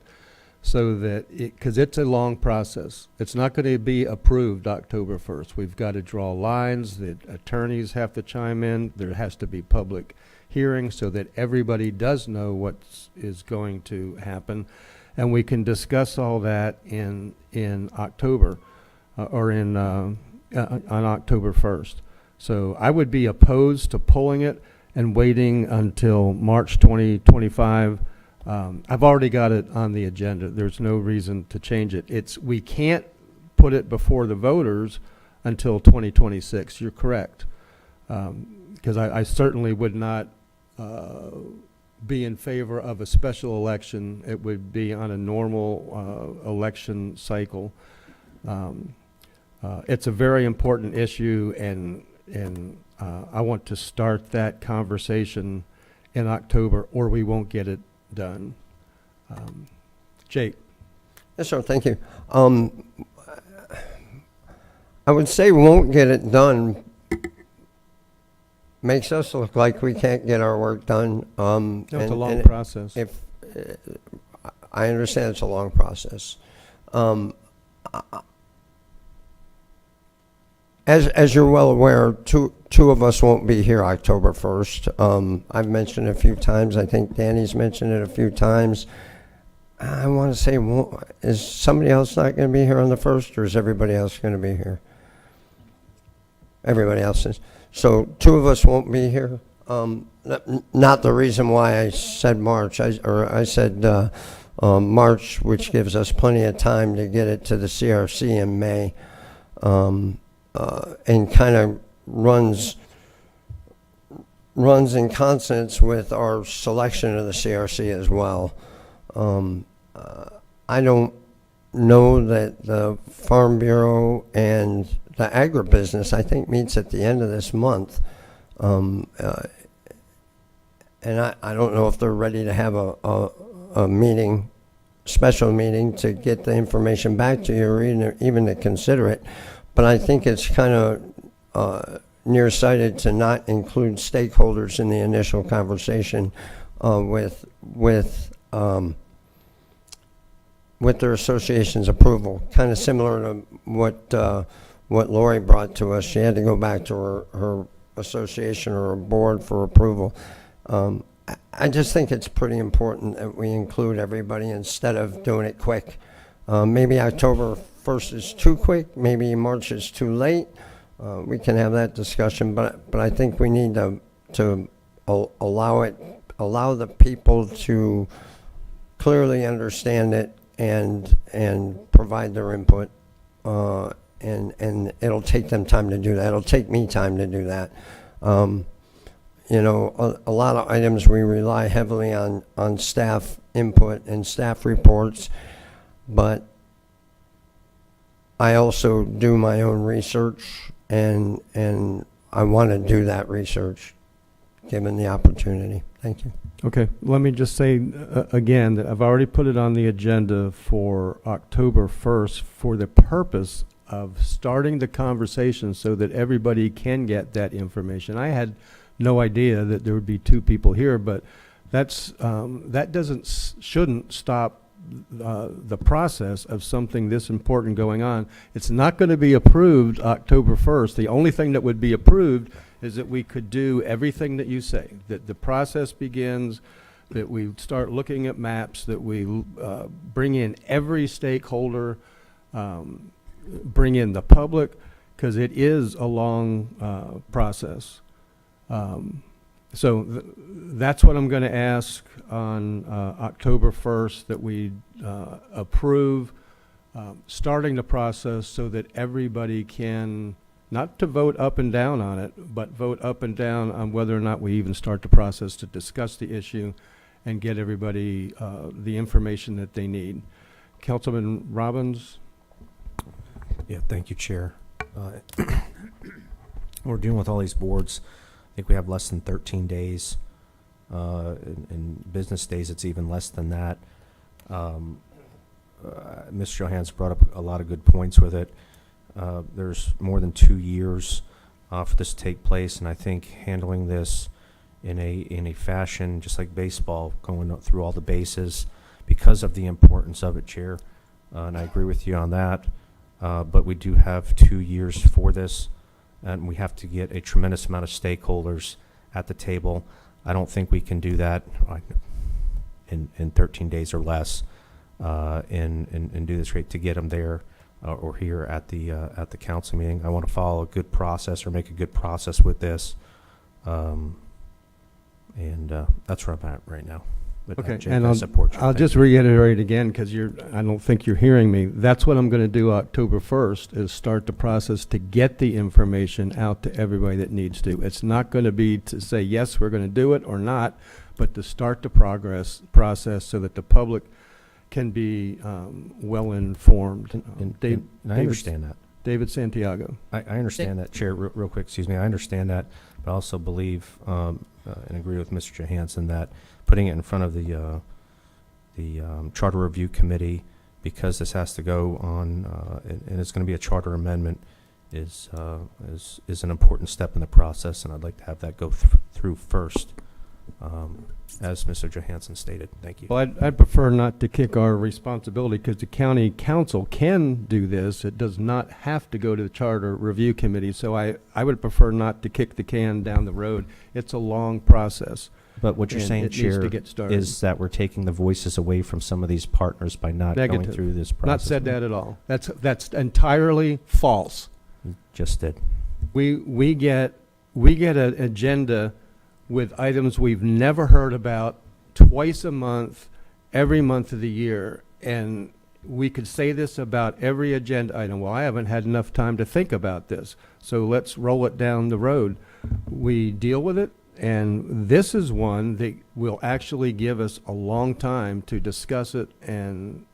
so that because it's a long process. It's not going to be approved October 1st. We've got to draw lines. The attorneys have to chime in. There has to be public hearing so that everybody does know what is going to happen, and we can discuss all that in October or on October 1st. So I would be opposed to pulling it and waiting until March 2025. I've already got it on the agenda. There's no reason to change it. We can't put it before the voters until 2026. You're correct. Because I certainly would not be in favor of a special election. It would be on a normal election cycle. It's a very important issue, and I want to start that conversation in October, or we won't get it done. Jake. Yes, sir. Thank you. I would say won't get it done makes us look like we can't get our work done. No, it's a long process. I understand it's a long process. As you're well aware, two of us won't be here October 1st. I've mentioned it a few times. I think Danny's mentioned it a few times. I want to say, is somebody else not going to be here on the 1st, or is everybody else going to be here? Everybody else is. So two of us won't be here. Not the reason why I said March. I said March, which gives us plenty of time to get it to the CRC in May. and kind of runs in consonance with our selection of the CRC as well. I don't know that the Farm Bureau and the agribusiness, I think, meets at the end of this month. And I don't know if they're ready to have a meeting, special meeting, to get the information back to you or even to consider it. But I think it's kind of nearsighted to not include stakeholders in the initial conversation with their association's approval. Kind of similar to what Lori brought to us. She had to go back to her association or her board for approval. I just think it's pretty important that we include everybody instead of doing it quick. Maybe October 1st is too quick. Maybe March is too late. We can have that discussion, but I think we need to allow the people to clearly understand it and provide their input. And it'll take them time to do that. It'll take me time to do that. You know, a lot of items we rely heavily on staff input and staff reports, but I also do my own research, and I want to do that research given the opportunity. Thank you. Okay, let me just say again that I've already put it on the agenda for October 1st for the purpose of starting the conversation so that everybody can get that information. I had no idea that there would be two people here, but that shouldn't stop the process of something this important going on. It's not going to be approved October 1st. The only thing that would be approved is that we could do everything that you say, that the process begins, that we start looking at maps, that we bring in every stakeholder, bring in the public, because it is a long process. So that's what I'm going to ask on October 1st, that we approve starting the process so that everybody can, not to vote up and down on it, but vote up and down on whether or not we even start the process to discuss the issue and get everybody the information that they need. Councilman Robbins? Yeah, thank you, Chair. We're dealing with all these boards. I think we have less than 13 days. In business days, it's even less than that. Ms. Johannes brought up a lot of good points with it. There's more than 2 years for this to take place, and I think handling this in a fashion just like baseball, going through all the bases, because of the importance of it, Chair, and I agree with you on that. But we do have 2 years for this, and we have to get a tremendous amount of stakeholders at the table. I don't think we can do that in 13 days or less, and do this rate to get them there or here at the council meeting. I want to follow a good process or make a good process with this, and that's where I'm at right now. But Okay, Jake, and I support you. I'll Thank just you. reiterate again, because I don't think you're hearing me. That's what I'm going to do October 1st, is start the process to get the information out to everybody that needs to. It's not going to be to say, yes, we're going to do it or not, but to start the process so that the public can be well informed. And I understand that. David Santiago. I understand that, Chair. Real quick, excuse me. I understand that, but I also believe and agree with Mr. Johansson that putting it in front of the Charter Review Committee, because this has to go on, and it's going to be a charter amendment, is an important step in the process, and I'd like to have that go through first, as Mr. Johansson stated. Thank you. Well, I'd prefer not to kick our responsibility, because the county council can do this. It does not have to go to the Charter Review Committee, so I would prefer not to kick the can down the road. It's a long process. But what you're saying, Chair, is that we're taking the voices away from some of these partners by not going through this process. Not said that at all. That's entirely false. You just did. We get an agenda with items we've never heard about twice a month, every month of the year, and we could say this about every agenda item. Well, I haven't had enough time to think about this, so let's roll it down the road. We deal with it, and this is one that will actually give us a long time to discuss it and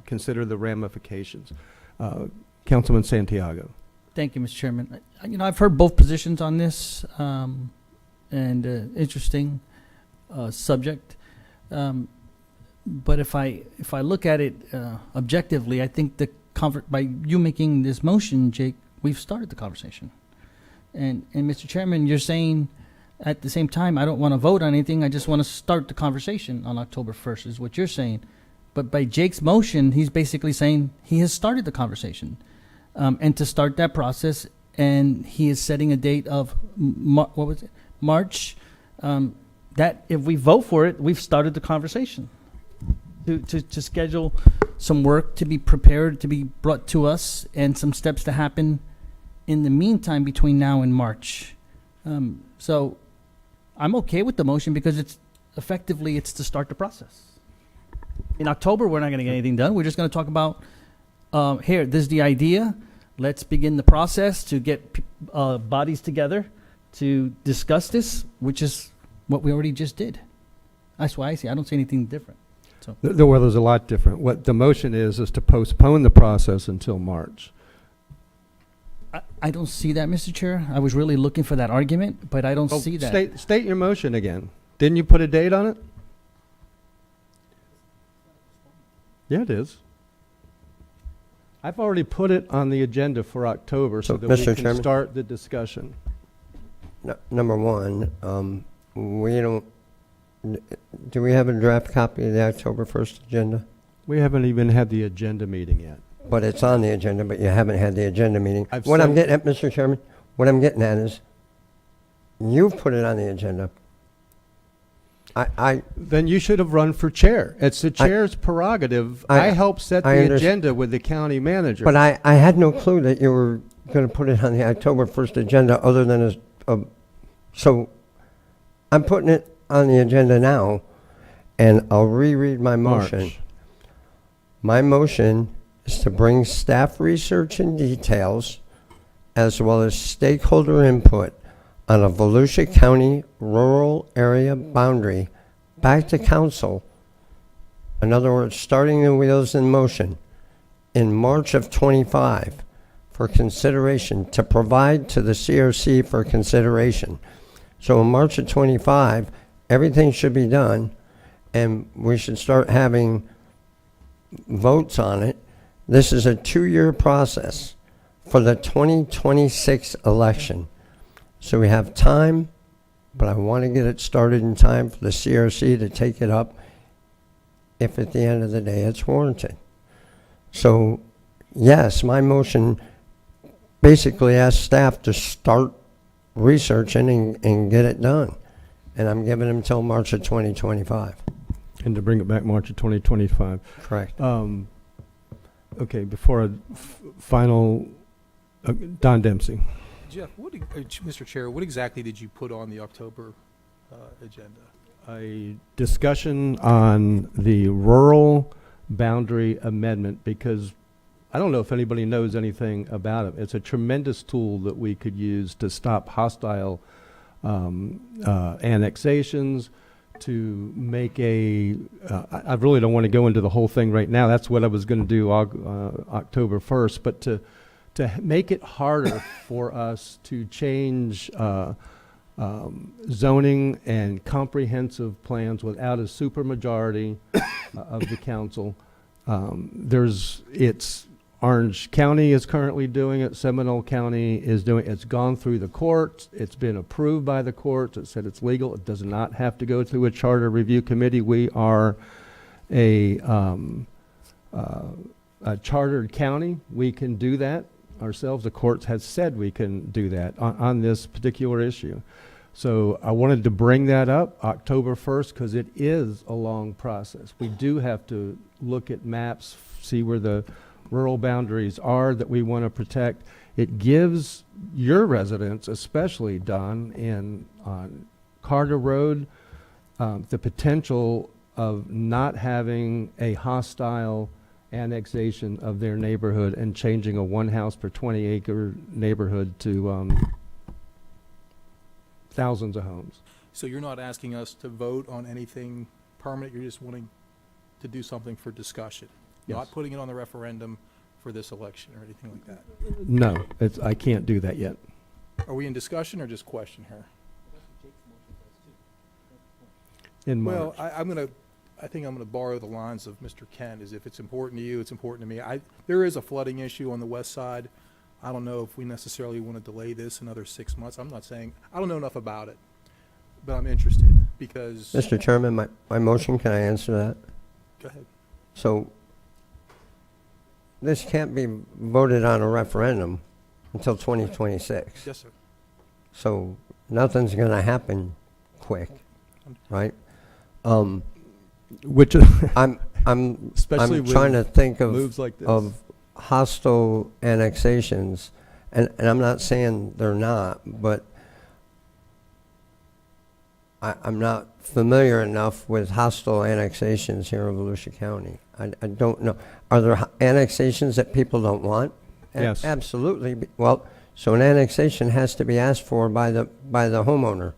consider the ramifications. Councilman Santiago. Thank you, Mr. Chairman. I've heard both positions on this, and interesting subject. But if I look at it objectively, I think by you making this motion, Jake, we've started the conversation. And Mr. Chairman, you're saying at the same time, I don't want to vote on anything. I just want to start the conversation on October 1st, is what you're saying. But by Jake's motion, he's basically saying he has started the conversation. And to start that process, and he is setting a date of March. That if we vote for it, we've started the conversation. To schedule some work to be prepared to be brought to us, and some steps to happen in the meantime between now and March. So I'm okay with the motion because it's to start the process. In October, we're not going to get anything done. We're just going to talk about, here, this is the idea. Let's begin the process to get bodies together to discuss this, which is what we already just did. That's why I don't see anything different. So Well, there's a lot different. What the motion is to postpone the process until March. I don't see that, Mr. Chair. I was really looking for that argument, but I don't see that. State your motion again. Didn't you put a date on it? Yeah, it is. I've already put it on the agenda for October so that we Mr. can Chairman? start the discussion. Number one, we don't, do we have a draft copy of the October 1st agenda? We haven't even had the agenda meeting yet. But it's on the agenda, but you haven't had the agenda meeting. I've What I'm said- getting at, Mr. Chairman, what I'm getting at is, you've put it on the agenda. Then you should have run for chair. It's the chair's prerogative. I helped set the agenda with the county manager. But I had no clue that you were going to put it on the October 1st agenda other than so I'm putting it on the agenda now, and I'll reread my motion. March. My motion is to bring staff research and details as well as stakeholder input on a Volusia County rural area boundary back to council. In other words, starting the wheels in motion in March of 25 for consideration, to provide to the CRC for consideration. So in March of 25, everything should be done, and we should start having votes on it. This is a 2-year process for the 2026 election. So we have time, but I want to get it started in time for the CRC to take it up if at the end of the day it's warranted. So, yes, my motion basically asks staff to start researching and get it done. And I'm giving them until March of 2025. And to bring it back March of 2025. Correct. Okay, before a final, Don Dempsey. Jeff, Mr. Chair, what exactly did you put on the October agenda? A discussion on the rural boundary amendment, because I don't know if anybody knows anything about it. It's a tremendous tool that we could use to stop hostile annexations, to make I really don't want to go into the whole thing right now. That's what I was going to do October 1st, but to make it harder for us to change zoning and comprehensive plans without a supermajority of the council. Orange County is currently doing it. Seminole County is doing it. It's gone through the courts. It's been approved by the courts. It said it's legal. It does not have to go through a charter review committee. We are a chartered county. We can do that ourselves. The courts have said we can do that on this particular issue. So I wanted to bring that up October 1st because it is a long process. We do have to look at maps, see where the rural boundaries are that we want to protect. It gives your residents, especially Don, on Carter Road, the potential of not having a hostile annexation of their neighborhood and changing a 1 house per 20 acre neighborhood to thousands of homes. So you're not asking us to vote on anything permanent, you're just wanting to do something for discussion? Yes. Not putting it on the referendum for this election or anything like that? No, I can't do that yet. Are we in discussion or just question here? In March. Well, I think I'm gonna borrow the lines of Mr. Kent, is if it's important to you, it's important to me. There is a flooding issue on the west side. I don't know if we necessarily want to delay this another 6 months. I'm not saying, I don't know enough about it, but I'm interested because. Mr. Chairman, my motion, can I answer that? Go ahead. So this can't be voted on a referendum until 2026. Yes, sir. So nothing's going to happen quick, right? Which I'm especially with trying to think moves like this. of hostile annexations, and I'm not saying they're not, but I'm not familiar enough with hostile annexations here in Volusia County. I don't know. Are there annexations that people don't want? Yes. Absolutely. Well, so an annexation has to be asked for by the homeowner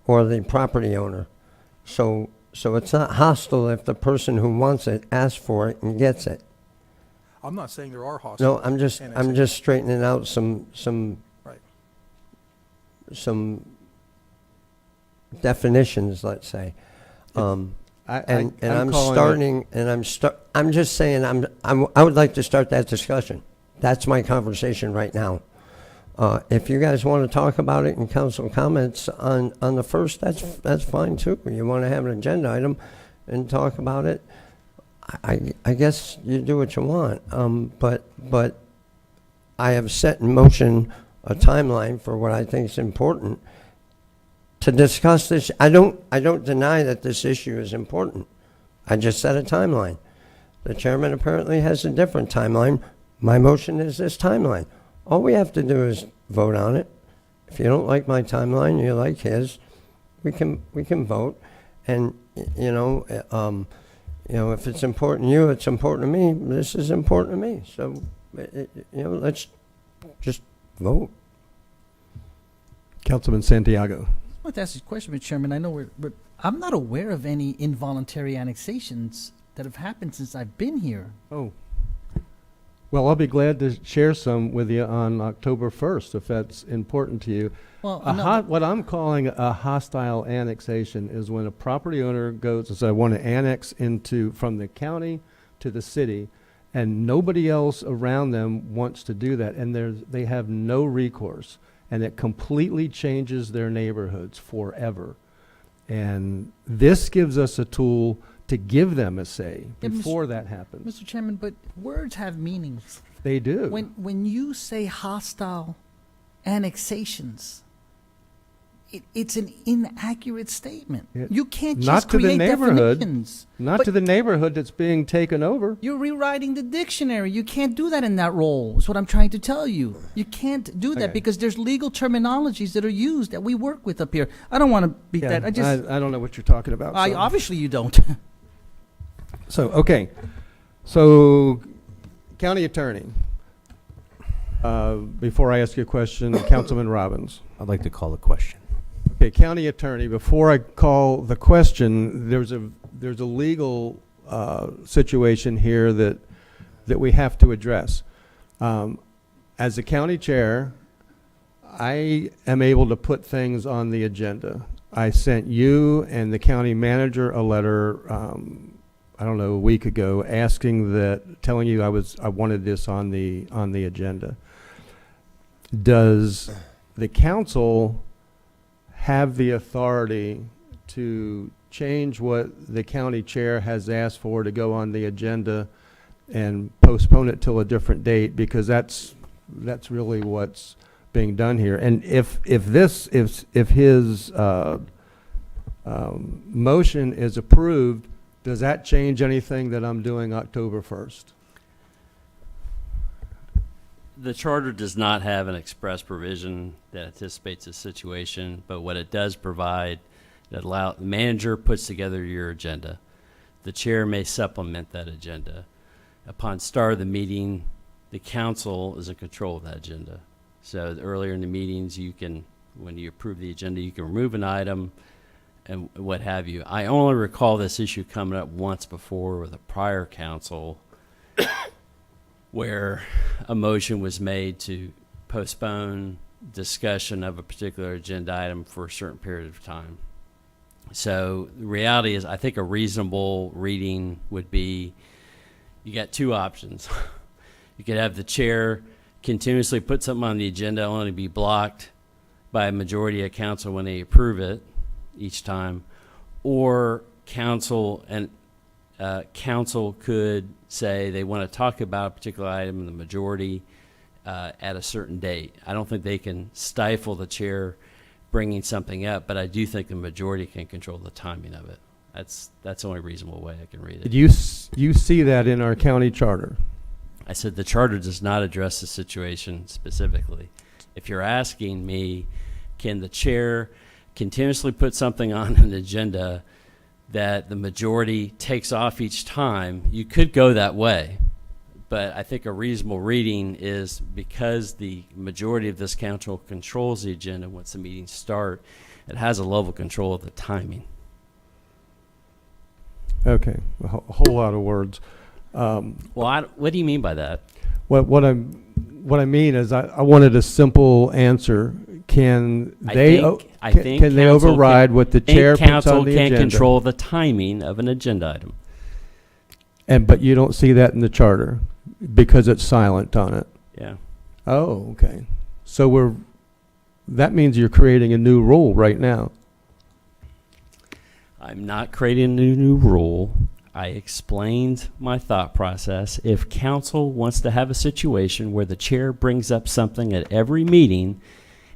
or the property owner. So it's not hostile if the person who wants it asks for it and gets it. I'm not saying there are hostile. No, I'm just straightening out some Right. some definitions, let's say. I'm just saying I would like to start that discussion. That's my conversation right now. If you guys want to talk about it in council comments on the first, that's fine too. You want to have an agenda item and talk about it, I guess you do what you want. But I have set in motion a timeline for what I think is important to discuss this. I don't deny that this issue is important. I just set a timeline. The chairman apparently has a different timeline. My motion is this timeline. All we have to do is vote on it. If you don't like my timeline, you like his, we can vote. And if it's important to you, it's important to me. This is important to me. So let's just vote. Councilman Santiago. I want to ask you a question, Mr. Chairman. I know but I'm not aware of any involuntary annexations that have happened since I've been here. Oh. Well, I'll be glad to share some with you on October 1st, if that's important to you. Well, what I'm calling a hostile annexation is when a property owner goes and says, I want to annex from the county to the city, and nobody else around them wants to do that, and they have no recourse, and it completely changes their neighborhoods forever. And this gives us a tool to give them a say before that happens. Mr. Chairman, but words have meanings. They do. When you say hostile annexations, it's an inaccurate statement. You can't just create definitions. Not to the neighborhood that's being taken over. You're rewriting the dictionary. You can't do that in that role, is what I'm trying to tell you. You can't do that because there's legal terminologies that are used that we work with up here. I don't want to beat that. I don't know what you're talking about. Obviously you don't. So county attorney, before I ask you a question, Councilman Robbins. I'd like to call the question. Okay, county attorney, before I call the question, there's a legal situation here that we have to address. As the county chair, I am able to put things on the agenda. I sent you and the county manager a letter, I don't know, a week ago, telling you I wanted this on the agenda. Does the council have the authority to change what the county chair has asked for to go on the agenda and postpone it till a different date? Because that's really what's being done here. And if his motion is approved, does that change anything that I'm doing October 1st? The charter does not have an express provision that anticipates a situation, but what it does provide, the manager puts together your agenda. The chair may supplement that agenda. upon start of the meeting, the council is in control of that agenda. So earlier in the meetings, you can, when you approve the agenda, you can remove an item and what have you. I only recall this issue coming up once before with a prior council where a motion was made to postpone discussion of a particular agenda item for a certain period of time. So the reality is, I think a reasonable reading would be, you got two options. You could have the chair continuously put something on the agenda only to be blocked by a majority of council when they approve it each time, or council could say they want to talk about a particular item in the majority at a certain date. I don't think they can stifle the chair bringing something up, but I do think the majority can control the timing of it. That's the only reasonable way I can read it. Did you see that in our county charter? I said the charter does not address the situation specifically. If you're asking me, can the chair continuously put something on an agenda that the majority takes off each time, you could go that way. But I think a reasonable reading is, because the majority of this council controls the agenda once the meetings start, it has a level of control of the timing. Okay, a whole lot of words. What do you mean by that? What I mean is, I wanted a simple answer. Can they override what the chair puts on the agenda? Council can control the timing of an agenda item. But you don't see that in the charter because it's silent on it. Yeah. Oh, okay. So that means you're creating a new rule right now. I'm not creating a new rule. I explained my thought process. If council wants to have a situation where the chair brings up something at every meeting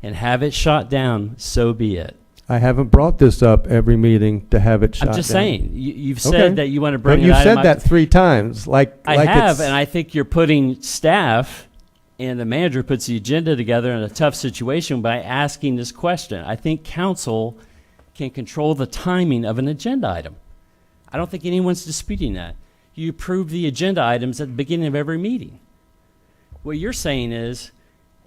and have it shot down, so be it. I haven't brought this up every meeting to have it shot down. I'm just saying, you've said that you want to bring it up. But you've said that 3 times. I have, and I think you're putting staff and the manager puts the agenda together in a tough situation by asking this question. I think council can control the timing of an agenda item. I don't think anyone's disputing that. You approve the agenda items at the beginning of every meeting. What you're saying is,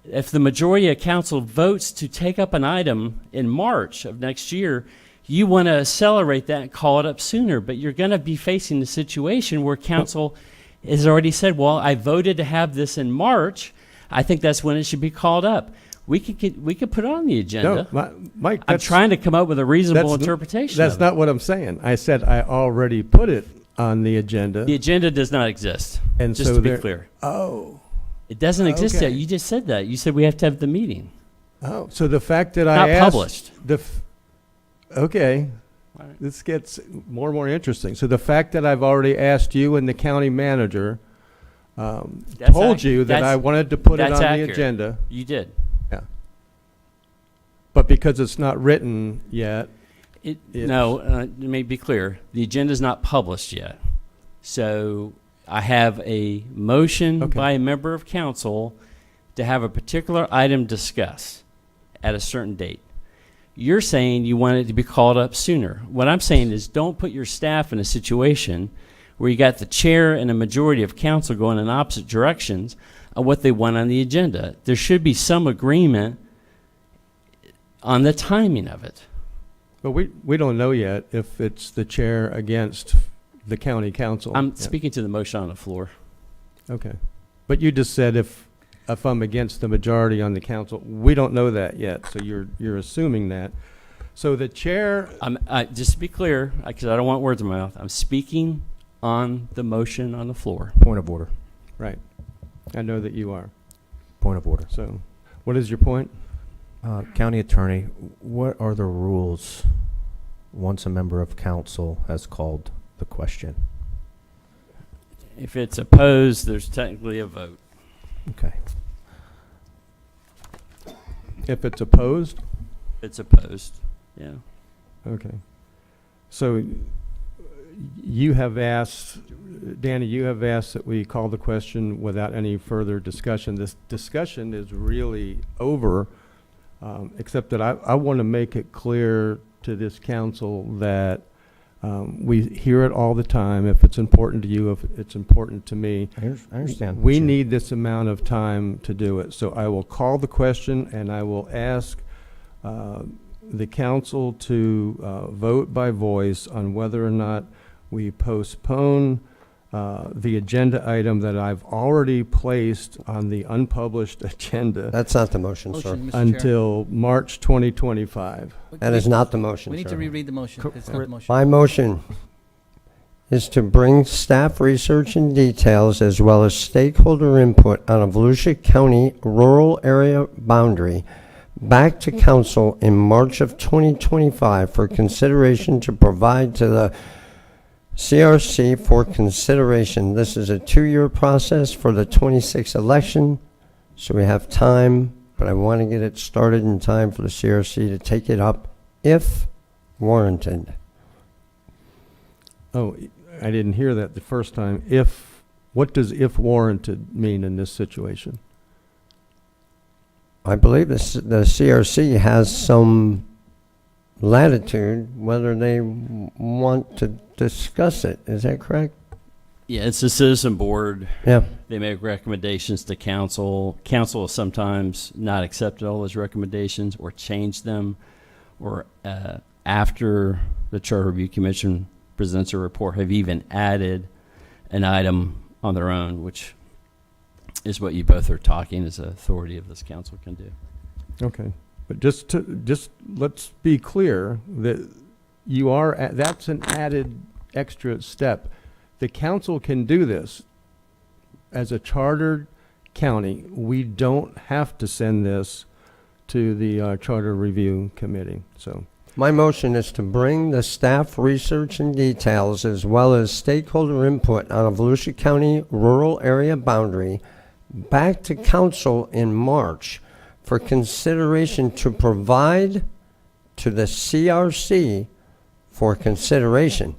if the majority of council votes to take up an item in March of next year, you want to accelerate that and call it up sooner, but you're going to be facing the situation where council has already said, well, I voted to have this in March. I think that's when it should be called up. We could put it on the agenda. No, Mike, I'm trying to come up with a reasonable interpretation. That's not what I'm saying. I said I already put it on the agenda. The agenda does not exist, and just so to be clear. Oh. It doesn't exist Okay. yet. You just said that. You said we have to have the meeting. Oh, so the fact that Not I asked... published. Okay. All right. This gets more and more interesting. So the fact that I've already asked you and the county manager told you that I wanted to put it on the agenda. You did. Yeah. But because it's not written yet... let me be clear. The agenda is not published yet. So I have a motion by a member of council to have a particular item discussed at a certain date. You're saying you want it to be called up sooner. What I'm saying is, don't put your staff in a situation where you got the chair and a majority of council going in opposite directions on what they want on the agenda. There should be some agreement on the timing of it. But we don't know yet if it's the chair against the county council. I'm speaking to the motion on the floor. Okay. But you just said if I'm against the majority on the council, we don't know that yet. So you're assuming that. So the chair... just to be clear, because I don't want words in my mouth, I'm speaking on the motion on the floor. Point of order. Right. I know that you are. Point of order. So what is your point? County attorney, what are the rules once a member of council has called the question? If it's opposed, there's technically a vote. Okay. If it's opposed? It's opposed, yeah. Okay. So you have asked, Danny, you have asked that we call the question without any further discussion. This discussion is really over, except that I want to make it clear to this council that We hear it all the time. If it's important to you, if it's important to me. I understand. We need this amount of time to do it. So I will call the question and I will ask the council to vote by voice on whether or not we postpone the agenda item that I've already placed on the unpublished agenda. That's not the motion, sir. Motion, Mr. Chair. Until March 2025. That is not the motion, We need sir. to reread the motion. It's not the motion. My motion is to bring staff research and details as well as stakeholder input on a Volusia County rural area boundary back to council in March of 2025 for consideration to provide to the CRC for consideration. This is a 2-year process for the 26th election, so we have time, but I want to get it started in time for the CRC to take it up if warranted. Oh, I didn't hear that the first time. What does if warranted mean in this situation? I believe the CRC has some latitude whether they want to discuss it. Is that correct? Yeah, it's a citizen board. Yeah. They make recommendations to council. Council has sometimes not accepted all those recommendations or changed them, or after the Charter Review Commission presents a report, have even added an item on their own, which is what you both are talking as authority of this council can do. Okay, but just let's be clear that that's an added extra step. The council can do this. As a chartered county, we don't have to send this to the Charter Review Committee. So My motion is to bring the staff research and details as well as stakeholder input on a Volusia County rural area boundary back to council in March for consideration to provide to the CRC for consideration.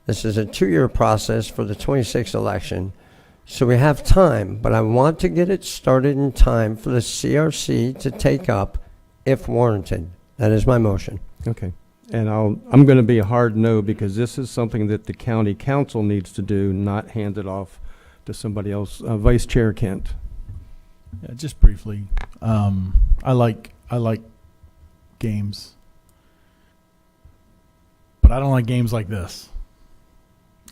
This is a 2-year process for the 26th election, so we have time, but I want to get it started in time for the CRC to take up if warranted. That is my motion. okay, and I'm going to be a hard no because this is something that the county council needs to do, not hand it off to somebody else. Vice Chair Kent. Yeah, just briefly, I like games, but I don't like games like this.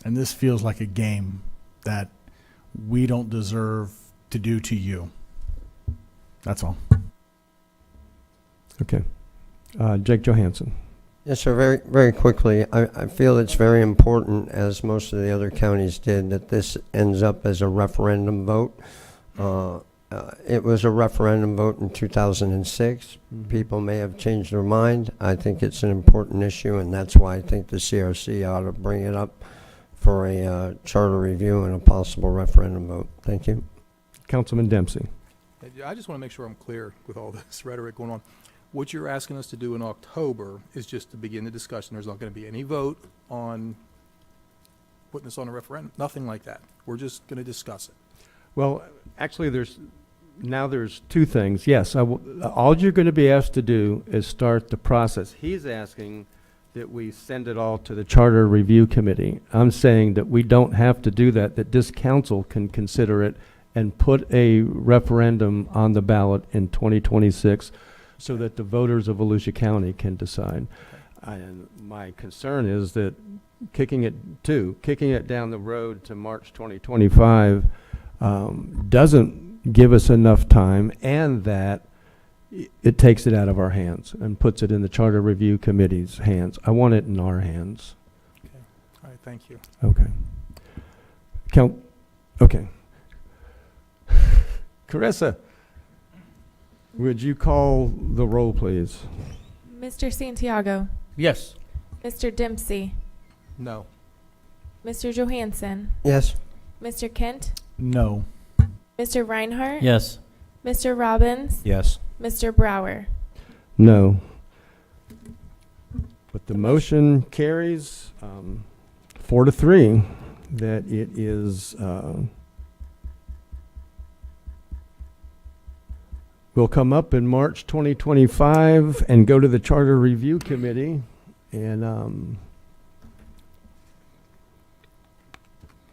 And this feels like a game that we don't deserve to do to you. That's all. Okay. Jake Johansson. Yes, sir. Very, very quickly, I feel it's very important, as most of the other counties did, that this ends up as a referendum vote. It was a referendum vote in 2006. Mm-hmm. People may have changed their mind. I think it's an important issue, and that's why I think the CRC ought to bring it up for a charter review and a possible referendum vote. Thank you. Councilman Dempsey. I just want to make sure I'm clear with all this rhetoric going on. What you're asking us to do in October is just to begin the discussion. There's not going to be any vote on putting this on a referendum, nothing like that. We're just going to discuss it. Well, actually, there's two things. Yes, all you're going to be asked to do is start the process. He's asking that we send it all to the Charter Review Committee. I'm saying that we don't have to do that, that this council can consider it and put a referendum on the ballot in 2026 so that the voters of Volusia County can decide. And my concern is that kicking it down the road to March 2025 doesn't give us enough time, and that it takes it out of our hands and puts it in the Charter Review Committee's hands. I want it in our hands. Okay. All right. Thank you. Okay. Okay. Carissa, would you call the roll, please? Mr. Santiago, Yes. Mr. Dempsey, No. Mr. Johansson, Yes. Mr. Kent, No. Mr. Reinhardt, Yes. Mr. Robbins, Yes. Mr. Brower. No. But the motion carries 4-3 that it is will come up in March 2025 and go to the Charter Review Committee, and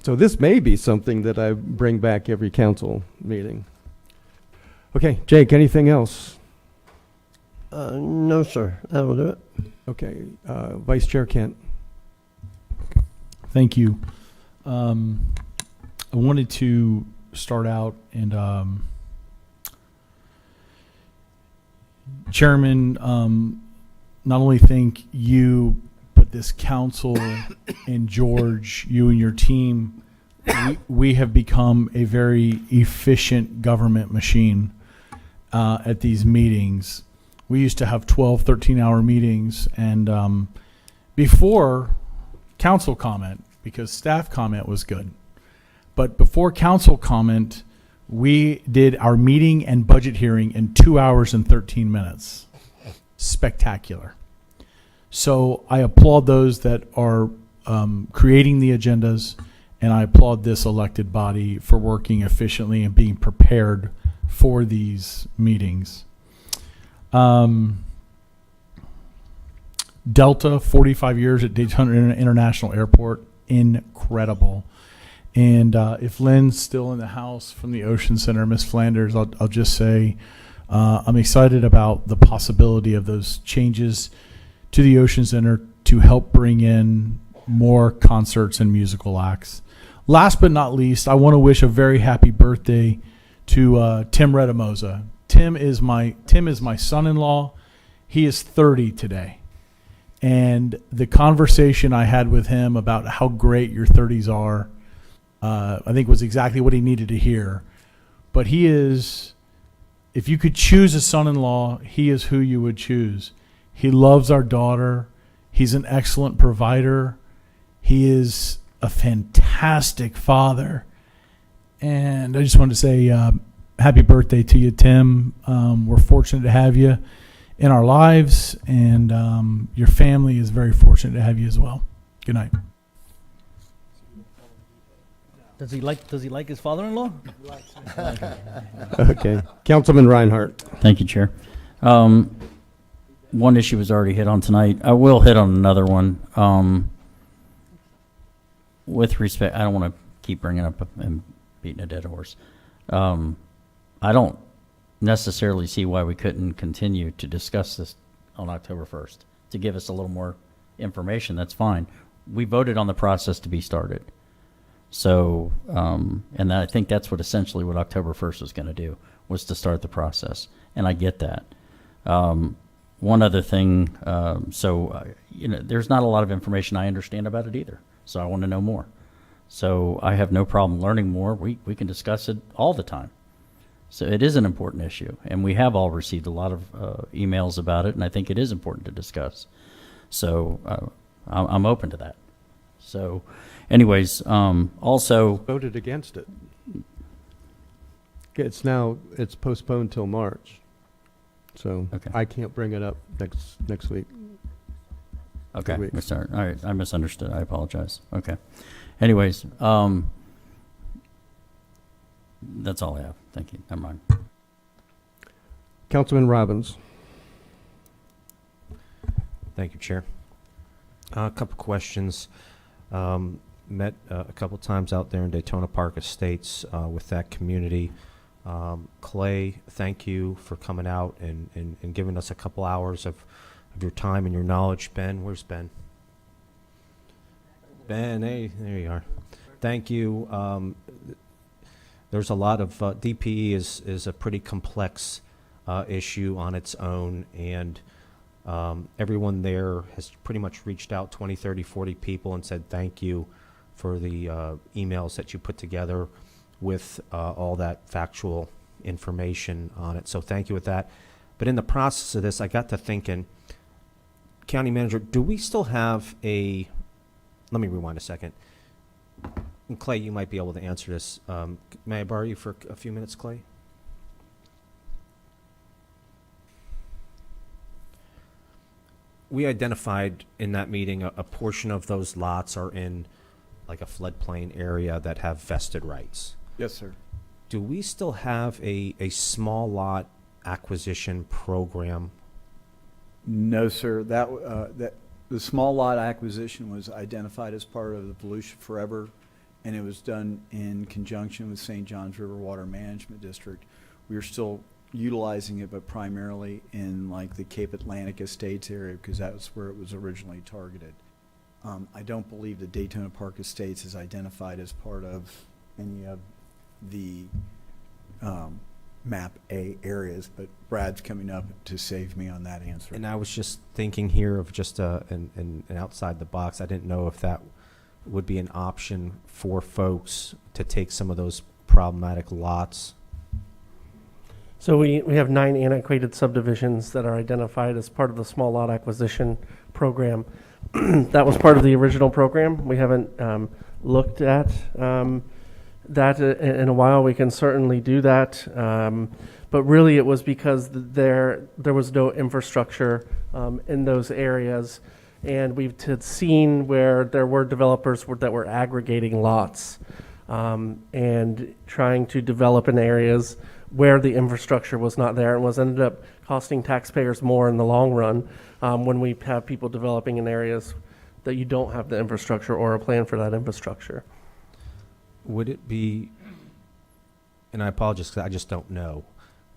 So this may be something that I bring back every council meeting. Okay, Jake, anything else? No, sir. That'll do it. Okay, Vice Chair Kent. Thank you. I wanted to start out and Chairman, not only thank you, but this council and George, you and your team, we have become a very efficient government machine at these meetings. We used to have 12, 13-hour meetings, and before council comment, because staff comment was good, but before council comment, we did our meeting and budget hearing in 2 hours and 13 minutes. Spectacular. So I applaud those that are creating the agendas, and I applaud this elected body for working efficiently and being prepared for these meetings. Delta, 45 years at Daytona International Airport, incredible. And if Lynn's still in the house from the Ocean Center, Miss Flanders, I'll just say I'm excited about the possibility of those changes to the Ocean Center to help bring in more concerts and musical acts. Last but not least, I want to wish a very happy birthday to Tim Redamosa. Tim is my son-in-law. He is 30 today. And the conversation I had with him about how great your 30s are, I think was exactly what he needed to hear. But he is, if you could choose a son-in-law, he is who you would choose. He loves our daughter. He's an excellent provider. He is a fantastic father. And I just wanted to say happy birthday to you, Tim. We're fortunate to have you in our lives, and your family is very fortunate to have you as well. Good night. Does he like his father-in-law? Okay, Councilman Reinhardt. Thank you, Chair. One issue was already hit on tonight. I will hit on another one. With respect, I don't want to keep bringing up and beating a dead horse. I don't necessarily see why we couldn't continue to discuss this on October 1st. To give us a little more information, that's fine. We voted on the process to be started. So, and I think that's what essentially what October 1st was going to do, was to start the process. And I get that. One other thing, there's not a lot of information I understand about it either. So I want to know more. So I have no problem learning more. We can discuss it all the time. So it is an important issue, and we have all received a lot of emails about it, and I think it is important to discuss. So I'm open to that. So anyways, also... Voted against it. It's postponed till March. So okay. I can't bring it up next week. Okay, we start. All right, I misunderstood. I apologize. Okay. Anyways, that's all I have. Thank you. Never mind. Councilman Robbins. Thank you, Chair. A couple questions. Met a couple times out there in Daytona Park Estates with that community. Clay, thank you for coming out and giving us a couple hours of your time and your knowledge. Ben, where's Ben? Ben, hey, there you are. Thank you. There's a lot of DPE is a pretty complex issue on its own, and everyone there has pretty much reached out 20, 30, 40 people and said thank you for the emails that you put together with all that factual information on it. So thank you with that. But in the process of this, I got to thinking, County Manager, do we still have a... Let me rewind a second. And Clay, you might be able to answer this. May I borrow you for a few minutes, Clay? We identified in that meeting a portion of those lots are in like a floodplain area that have vested rights. Yes, sir. Do we still have a small lot acquisition program? No, sir. That the small lot acquisition was identified as part of the Volusia Forever and it was done in conjunction with St. Johns River Water Management District. We are still utilizing it, but primarily in like the Cape Atlantic Estates area, because that was where it was originally targeted. I don't believe the Daytona Park Estates is identified as part of any of the map A areas, but Brad's coming up to save me on that answer. And I was just thinking here of just an outside the box. I didn't know if that would be an option for folks to take some of those problematic lots. So we have 9 antiquated subdivisions that are identified as part of the small lot acquisition program. That was part of the original program. We haven't looked at that in a while. We can certainly do that. But really it was because there was no infrastructure in those areas. And we've seen where there were developers that were aggregating lots and trying to develop in areas where the infrastructure was not there, and was ended up costing taxpayers more in the long run when we have people developing in areas that you don't have the infrastructure or a plan for that infrastructure. Would it be, and I apologize because I just don't know,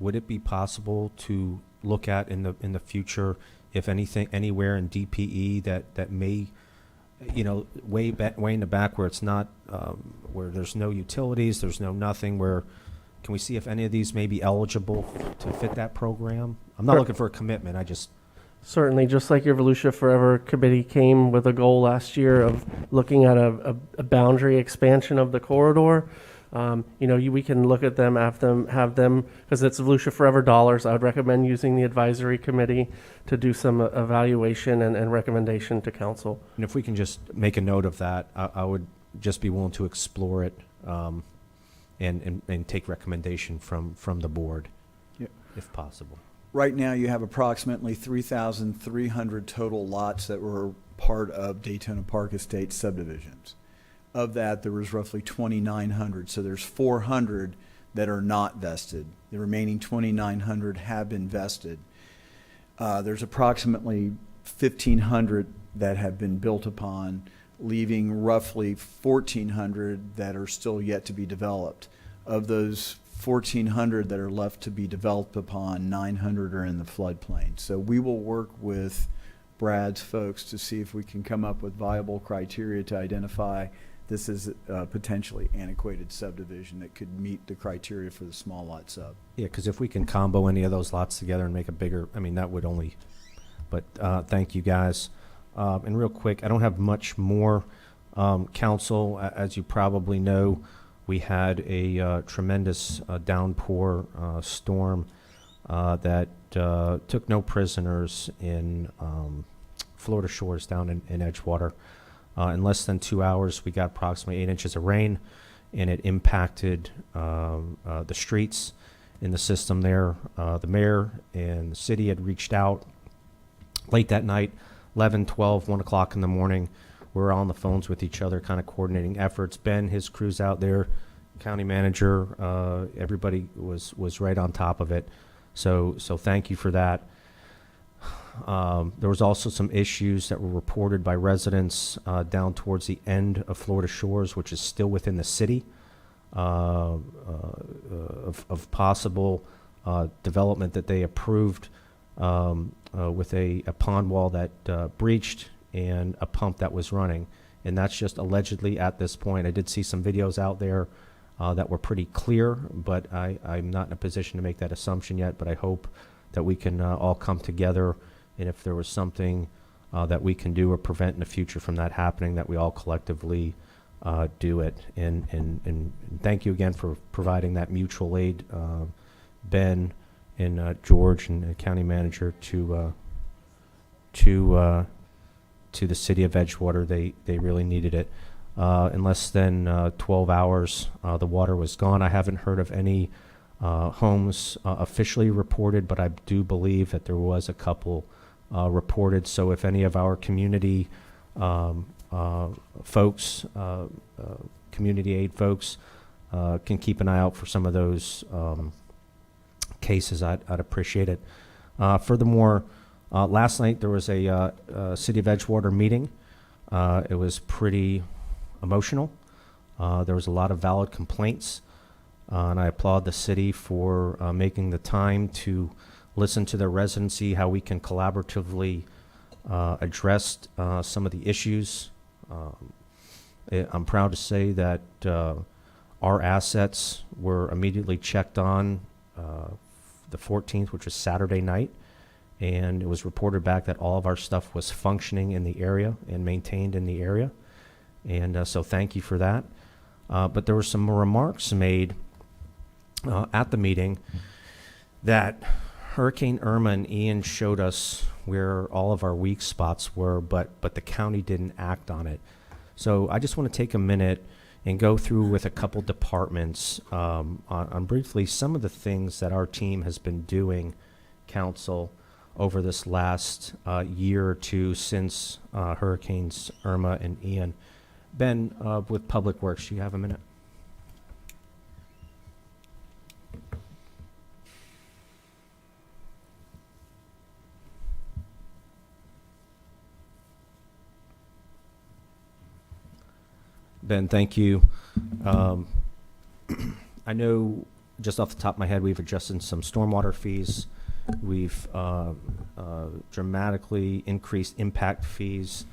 would it be possible to look at in the future, if anything, anywhere in DPE that may, you know, way in the back where it's not, where there's no utilities, there's no nothing, where can we see if any of these may be eligible to fit that program? I'm not looking for a commitment. I just certainly, just like your Volusia Forever committee came with a goal last year of looking at a boundary expansion of the corridor. You know, we can look at them, have them, because it's Volusia Forever dollars. I would recommend using the advisory committee to do some evaluation and recommendation to council. And if we can just make a note of that, I would just be willing to explore it and take recommendation from the board, if possible. Right now, you have approximately 3,300 total lots that were part of Daytona Park Estate subdivisions. Of that, there was roughly 2,900, so there's 400 that are not vested. The remaining 2,900 have been vested. There's approximately 1,500 that have been built upon, leaving roughly 1,400 that are still yet to be developed. Of those 1,400 that are left to be developed upon, 900 are in the floodplain. So we will work with Brad's folks to see if we can come up with viable criteria to identify this is a potentially antiquated subdivision that could meet the criteria for the small lot sub. Yeah, because if we can combo any of those lots together and make a bigger, I mean, that would only, but thank you guys. And real quick, I don't have much more. Council, as you probably know, we had a tremendous downpour storm that took no prisoners in Florida Shores down in Edgewater. In less than 2 hours, we got approximately 8 inches of rain, and it impacted the streets in the system there. The mayor and the city had reached out late that night, 11, 12, 1 o'clock in the morning. We were on the phones with each other, kind of coordinating efforts. Ben, his crew's out there, county manager, everybody was right on top of it. So thank you for that. There was also some issues that were reported by residents down towards the end of Florida Shores, which is still within the city, of possible development that they approved with a pond wall that breached and a pump that was running. And that's just allegedly at this point. I did see some videos out there that were pretty clear, but I'm not in a position to make that assumption yet, but I hope that we can all come together, and if there was something that we can do or prevent in the future from that happening, that we all collectively do it. And thank you again for providing that mutual aid, Ben and George and the county manager to the city of Edgewater. They really needed it. In less than 12 hours, the water was gone. I haven't heard of any homes officially reported, but I do believe that there was a couple reported. So if any of our community folks, community aid folks, can keep an eye out for some of those cases, I'd appreciate it. Furthermore, last night there was a City of Edgewater meeting. It was pretty emotional. There was a lot of valid complaints, and I applaud the city for making the time to listen to their residents, see how we can collaboratively address some of the issues. I'm proud to say that our assets were immediately checked on the 14th, which was Saturday night, and it was reported back that all of our stuff was functioning in the area and maintained in the area. And so thank you for that. But there were some remarks made at the meeting that Hurricane Irma and Ian showed us where all of our weak spots were, but the county didn't act on it. So I just want to take a minute and go through with a couple departments on briefly some of the things that our team has been doing, council, over this last year or two since Hurricanes Irma and Ian. Ben, with Public Works, do you have a minute? Ben, thank you. I know just off the top of my head, we've adjusted some stormwater fees. We've dramatically increased impact fees.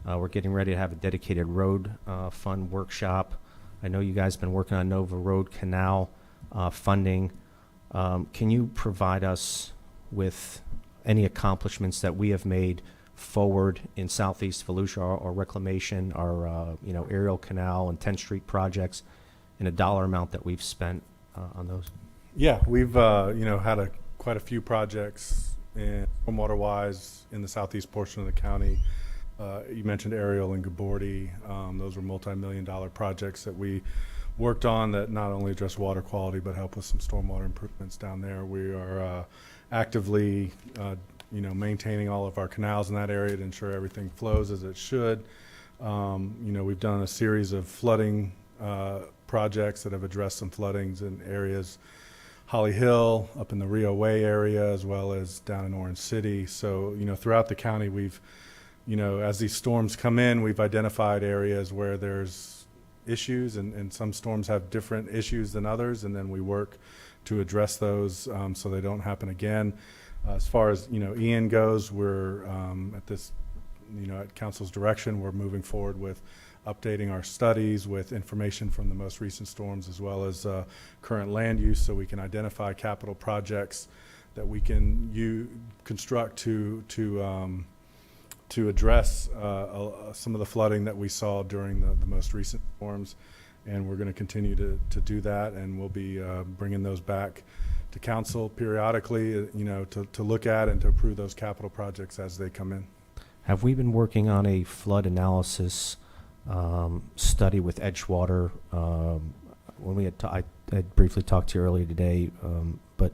We're getting ready to have a dedicated road fund workshop. I know you guys have been working on Nova Road Canal funding. Can you provide us with any accomplishments that we have made forward in Southeast Volusia, or reclamation, our aerial canal and 10th Street projects, and a dollar amount that we've spent on those? Yeah, we've had quite a few projects in stormwater-wise in the southeast portion of the county. You mentioned Ariel and Gabordi. Those were multi-million-dollar projects that we worked on that not only address water quality but help with some stormwater improvements down there. We are actively maintaining all of our canals in that area to ensure everything flows as it should. We've done a series of flooding projects that have addressed some floodings in areas, Holly Hill, up in the Rio Way area, as well as down in Orange City. So, throughout the county, we've, as these storms come in, we've identified areas where there's issues, and some storms have different issues than others, and then we work to address those so they don't happen again. As far as Ian goes, we're at this, at council's direction, we're moving forward with updating our studies with information from the most recent storms, as well as current land use, so we can identify capital projects that we can construct to address some of the flooding that we saw during the most recent storms. And we're going to continue to do that, and we'll be bringing those back to council periodically, to look at and to approve those capital projects as they come in. Have we been working on a flood analysis study with Edgewater? When we had I briefly talked to you earlier today, but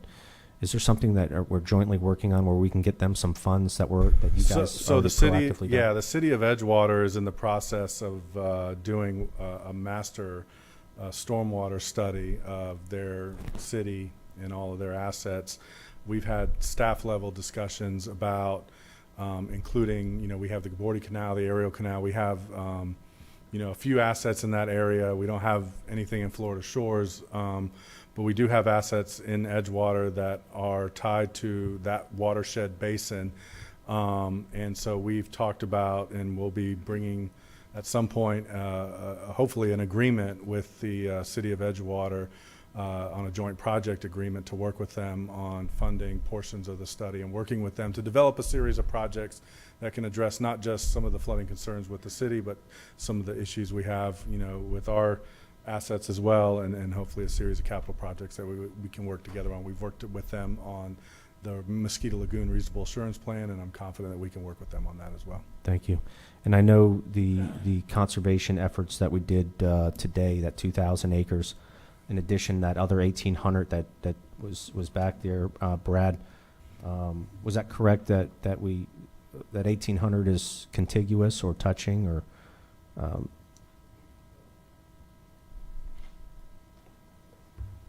is there something that we're jointly working on where we can get them some funds that you guys so the city, proactively yeah, done? the city of Edgewater is in the process of doing a master stormwater study of their city and all of their assets. We've had staff level discussions about including, we have the Gabordi Canal, the Ariel Canal. We have, a few assets in that area. We don't have anything in Florida Shores, but we do have assets in Edgewater that are tied to that watershed basin. And so we've talked about, and we'll be bringing at some point, hopefully an agreement with the city of Edgewater on a joint project agreement to work with them on funding portions of the study and working with them to develop a series of projects that can address not just some of the flooding concerns with the city, but some of the issues we have, with our assets as well, and hopefully a series of capital projects that we can work together on. We've worked with them on the Mosquito Lagoon Reasonable Assurance Plan, and I'm confident that we can work with them on that as well. Thank you. And I know the conservation efforts that we did today, that 2,000 acres, in addition, that other 1,800 that was back there, Brad, was that correct that 1,800 is contiguous or touching, or?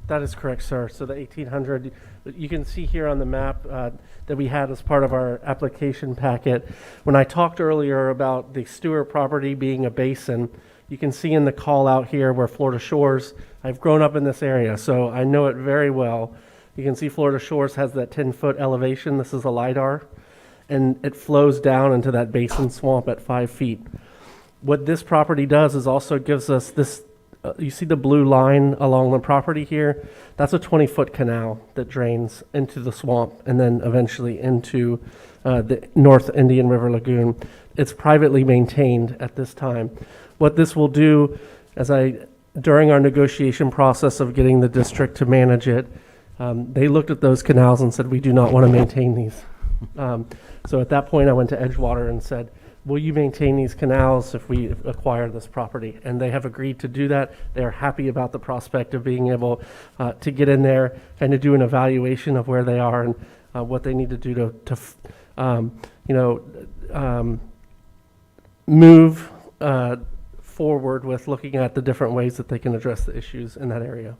That is correct, sir. So the 1,800, you can see here on the map that we had as part of our application packet. When I talked earlier about the Stewart property being a basin, You can see in the call out here where Florida Shores, I've grown up in this area, so I know it very well. You can see Florida Shores has that 10-foot elevation. This is a LiDAR, and it flows down into that basin swamp at 5 feet. What this property does is also gives us this, you see the blue line along the property here? That's a 20-foot canal that drains into the swamp and then eventually into the North Indian River Lagoon. It's privately maintained at this time. What this will do, during our negotiation process of getting the district to manage it, they looked at those canals and said, we do not want to maintain these. So at that point, I went to Edgewater and said, will you maintain these canals if we acquire this property? And they have agreed to do that. They are happy about the prospect of being able to get in there and to do an evaluation of where they are and what they need to do to move forward with looking at the different ways that they can address the issues in that area.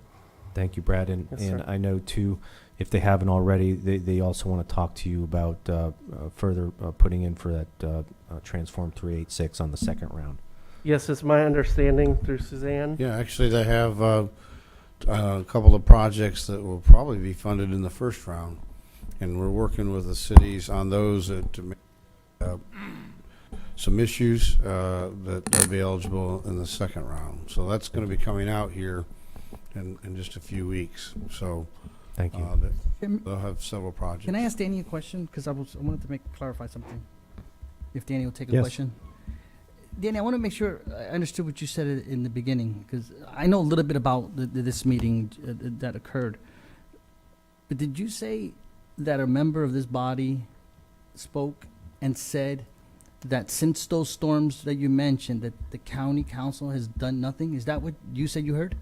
Thank you, Brad. And, Yes, and sir. I know, too, if they haven't already, they also want to talk to you about further putting in for that Transform 386 on the second round. Yes, it's my understanding through Suzanne. Yeah, actually, they have a couple of projects that will probably be funded in the first round, and we're working with the cities on those to make some issues that they'll be eligible in the second round. So that's going to be coming out here in just a few weeks. So thank you. They'll have several projects. Can I ask Danny a question? Because I wanted to clarify something. If Danny will take a Yes. question. Danny, I want to make sure I understood what you said in the beginning, because I know a little bit about this meeting that occurred. But did you say that a member of this body spoke and said that since those storms that you mentioned, that the county council has done nothing? Is that what you said you heard?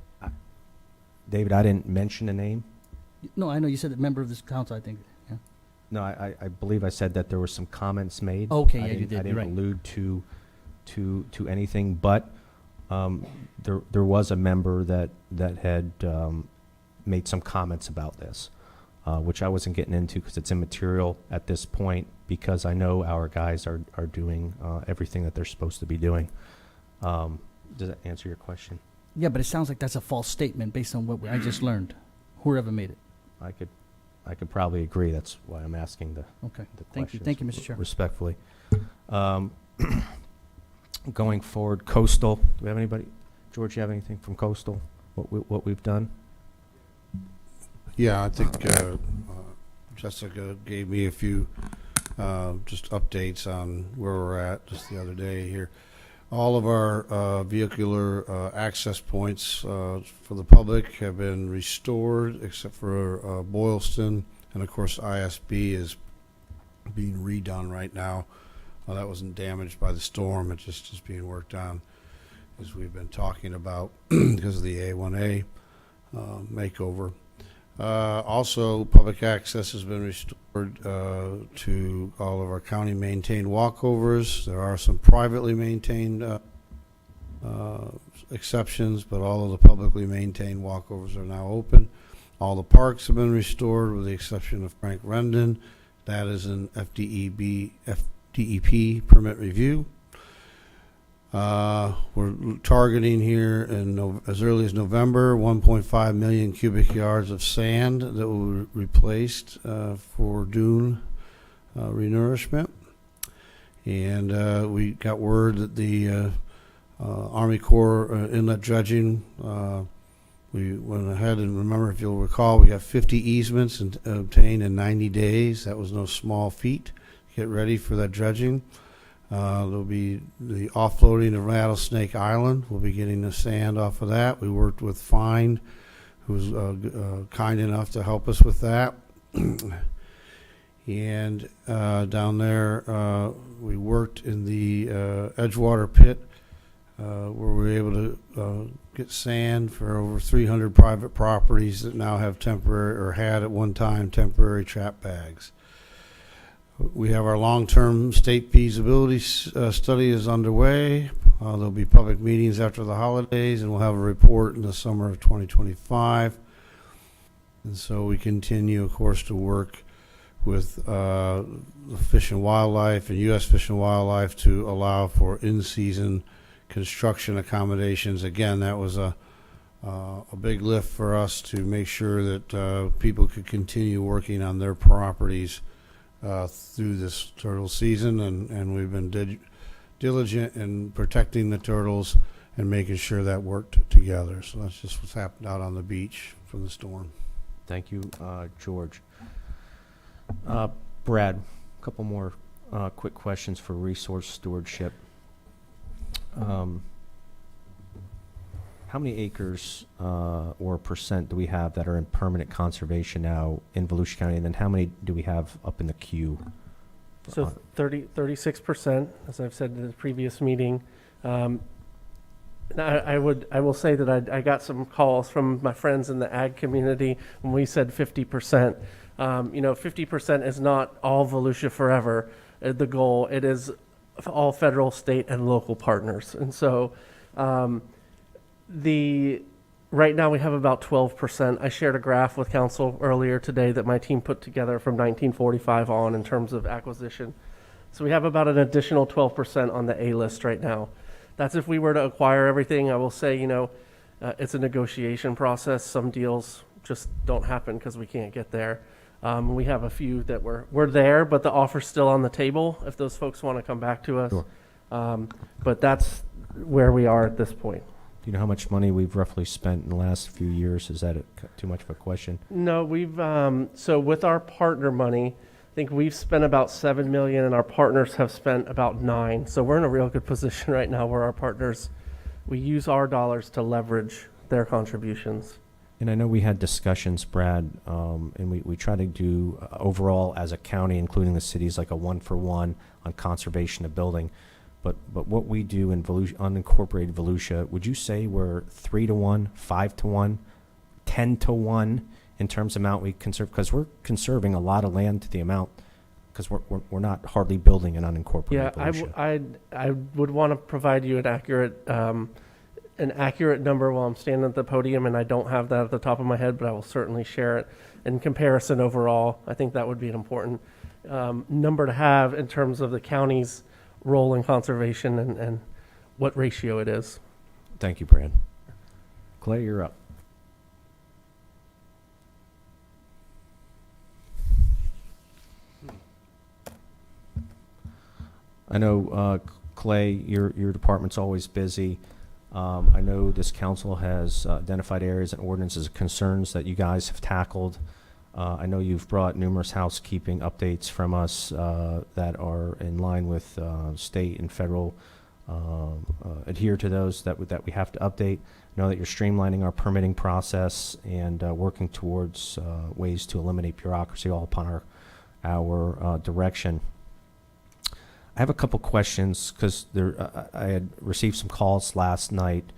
David, I didn't mention a name. No, I know you said a member of this council, I think. Yeah. No, I believe I said that there were some comments made. Okay, I yeah, you didn't- did, I you're didn't right. allude to anything, but there was a member that had made some comments about this, which I wasn't getting into because it's immaterial at this point, because I know our guys are doing everything that they're supposed to be doing. Does that answer your question? Yeah, but it sounds like that's a false statement based on what I just learned. Whoever made it. I could probably agree. That's why I'm asking the Okay. the Thank you. questions Thank you, Mr. Chair. respectfully. Going forward, coastal. Do we have anybody? George, you have anything from coastal? What we've done? Yeah, I think Jessica gave me a few just updates on where we're at just the other day here. All of our vehicular access points for the public have been restored, except for Boylston, and of course ISB is being redone right now. That wasn't damaged by the storm; it just is being worked on, as we've been talking about, because of the A1A makeover. Also, public access has been restored to all of our county maintained walkovers. There are some privately maintained exceptions, but all of the publicly maintained walkovers are now open. All the parks have been restored with the exception of Frank Rendon. That is an FDEP permit review. We're targeting here as early as November, 1.5 million cubic yards of sand that will be replaced for dune renourishment. And we got word that the Army Corps inlet dredging, we went ahead and, remember, if you'll recall, we got 50 easements obtained in 90 days. That was no small feat. Get ready for that dredging. There'll be the offloading of Rattlesnake Island. We'll be getting the sand off of that. We worked with Find, who was kind enough to help us with that. And down there, we worked in the Edgewater pit, where we were able to get sand for over 300 private properties that now have temporary, or had at one time, temporary trap bags. We have our long-term state feasibility study is underway. There'll be public meetings after the holidays, and we'll have a report in the summer of 2025. And so we continue, of course, to work with the Fish and Wildlife and U.S. Fish and Wildlife to allow for in-season construction accommodations. Again, that was a big lift for us to make sure that people could continue working on their properties through this turtle season, and we've been diligent in protecting the turtles and making sure that worked together. So that's just what's happened out on the beach from the storm. Thank you, George. Brad, a couple more quick questions for resource stewardship. How many acres or percent do we have that are in permanent conservation now in Volusia County? And then how many do we have up in the queue? So 36%, as I've said in the previous meeting. And I will say that I got some calls from my friends in the ag community when we said 50%. 50% is not all Volusia forever. The goal, it is all federal, state, and local partners. And so right now we have about 12%. I shared a graph with council earlier today that my team put together from 1945 on in terms of acquisition. So we have about an additional 12% on the A list right now. That's if we were to acquire everything. I will say, it's a negotiation process. Some deals just don't happen because we can't get there. We have a few that we're there, but the offer's still on the table if those folks want to come back to us. Sure. But that's where we are at this point. Do you know how much money we've roughly spent in the last few years? Is that too much of a question? No, we've so with our partner money, I think we've spent about $7 million, and our partners have spent about $9 million. So we're in a real good position right now where our partners, we use our dollars to leverage their contributions. And I know we had discussions, Brad, and we try to do overall as a county, including the cities, like a 1-for-1 on conservation of building. But what we do in Volusia, unincorporated Volusia, would you say we're 3-to-1, 5-to-1, 10-to-1 in terms of amount we conserve? Because we're conserving a lot of land to the amount, because we're not hardly building an unincorporated Volusia. I would want to provide you an accurate number while I'm standing at the podium, and I don't have that at the top of my head, but I will certainly share it. In comparison overall, I think that would be an important number to have in terms of the county's role in conservation and what ratio it is. Thank you, Brad. Clay, you're up. I know, Clay, your department's always busy. I know this council has identified areas and ordinances and concerns that you guys have tackled. I know you've brought numerous housekeeping updates from us that are in line with state and federal, adhere to those that we have to update. Know that you're streamlining our permitting process and working towards ways to eliminate bureaucracy all upon our direction. I have a couple questions because I had received some calls last night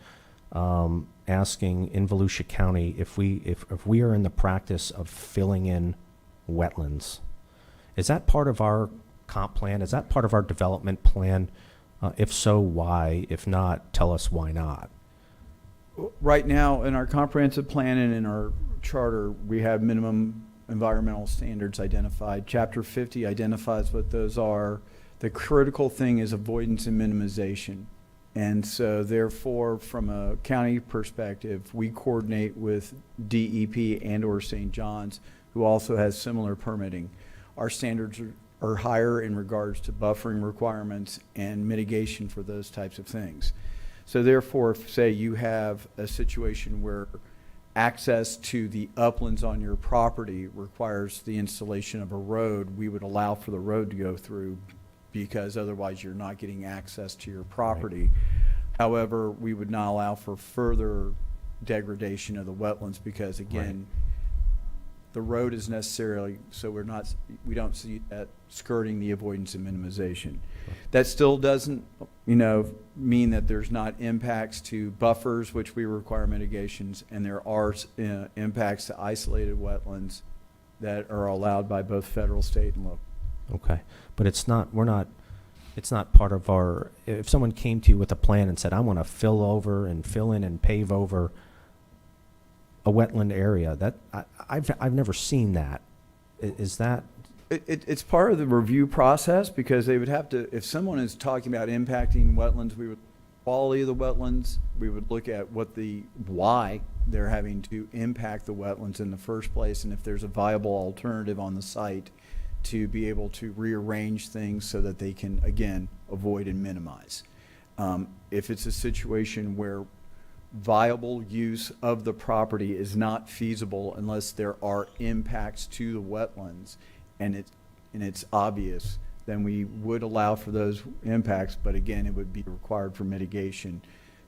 asking in Volusia County if we are in the practice of filling in wetlands. Is that part of our comp plan? Is that part of our development plan? If so, why? If not, tell us why not. Right now, in our comprehensive plan and in our charter, we have minimum environmental standards identified. Chapter 50 identifies what those are. The critical thing is avoidance and minimization. And so therefore, from a county perspective, we coordinate with DEP and or St. John's, who also has similar permitting. Our standards are higher in regards to buffering requirements and mitigation for those types of things. So therefore, if, say, you have a situation where access to the uplands on your property requires the installation of a road, we would allow for the road to go through, because otherwise you're not getting access to your property. Right. However, we would not allow for further degradation of the wetlands because, again, right, the road is necessarily, so we don't see that skirting the avoidance and minimization. Right. That still doesn't, mean that there's not impacts to buffers, which we require mitigations, and there are impacts to isolated wetlands that are allowed by both federal, state, and local. Okay, but it's not part of our, if someone came to you with a plan and said, I want to fill in and pave over a wetland area, that I've never seen that. Is that? It's part of the review process, because they would have to, if someone is talking about impacting wetlands, we would quality of the wetlands. We would look at why they're having to impact the wetlands in the first place, and if there's a viable alternative on the site to be able to rearrange things so that they can, again, avoid and minimize. If it's a situation where viable use of the property is not feasible unless there are impacts to the wetlands and it's obvious, then we would allow for those impacts, but again, it would be required for mitigation.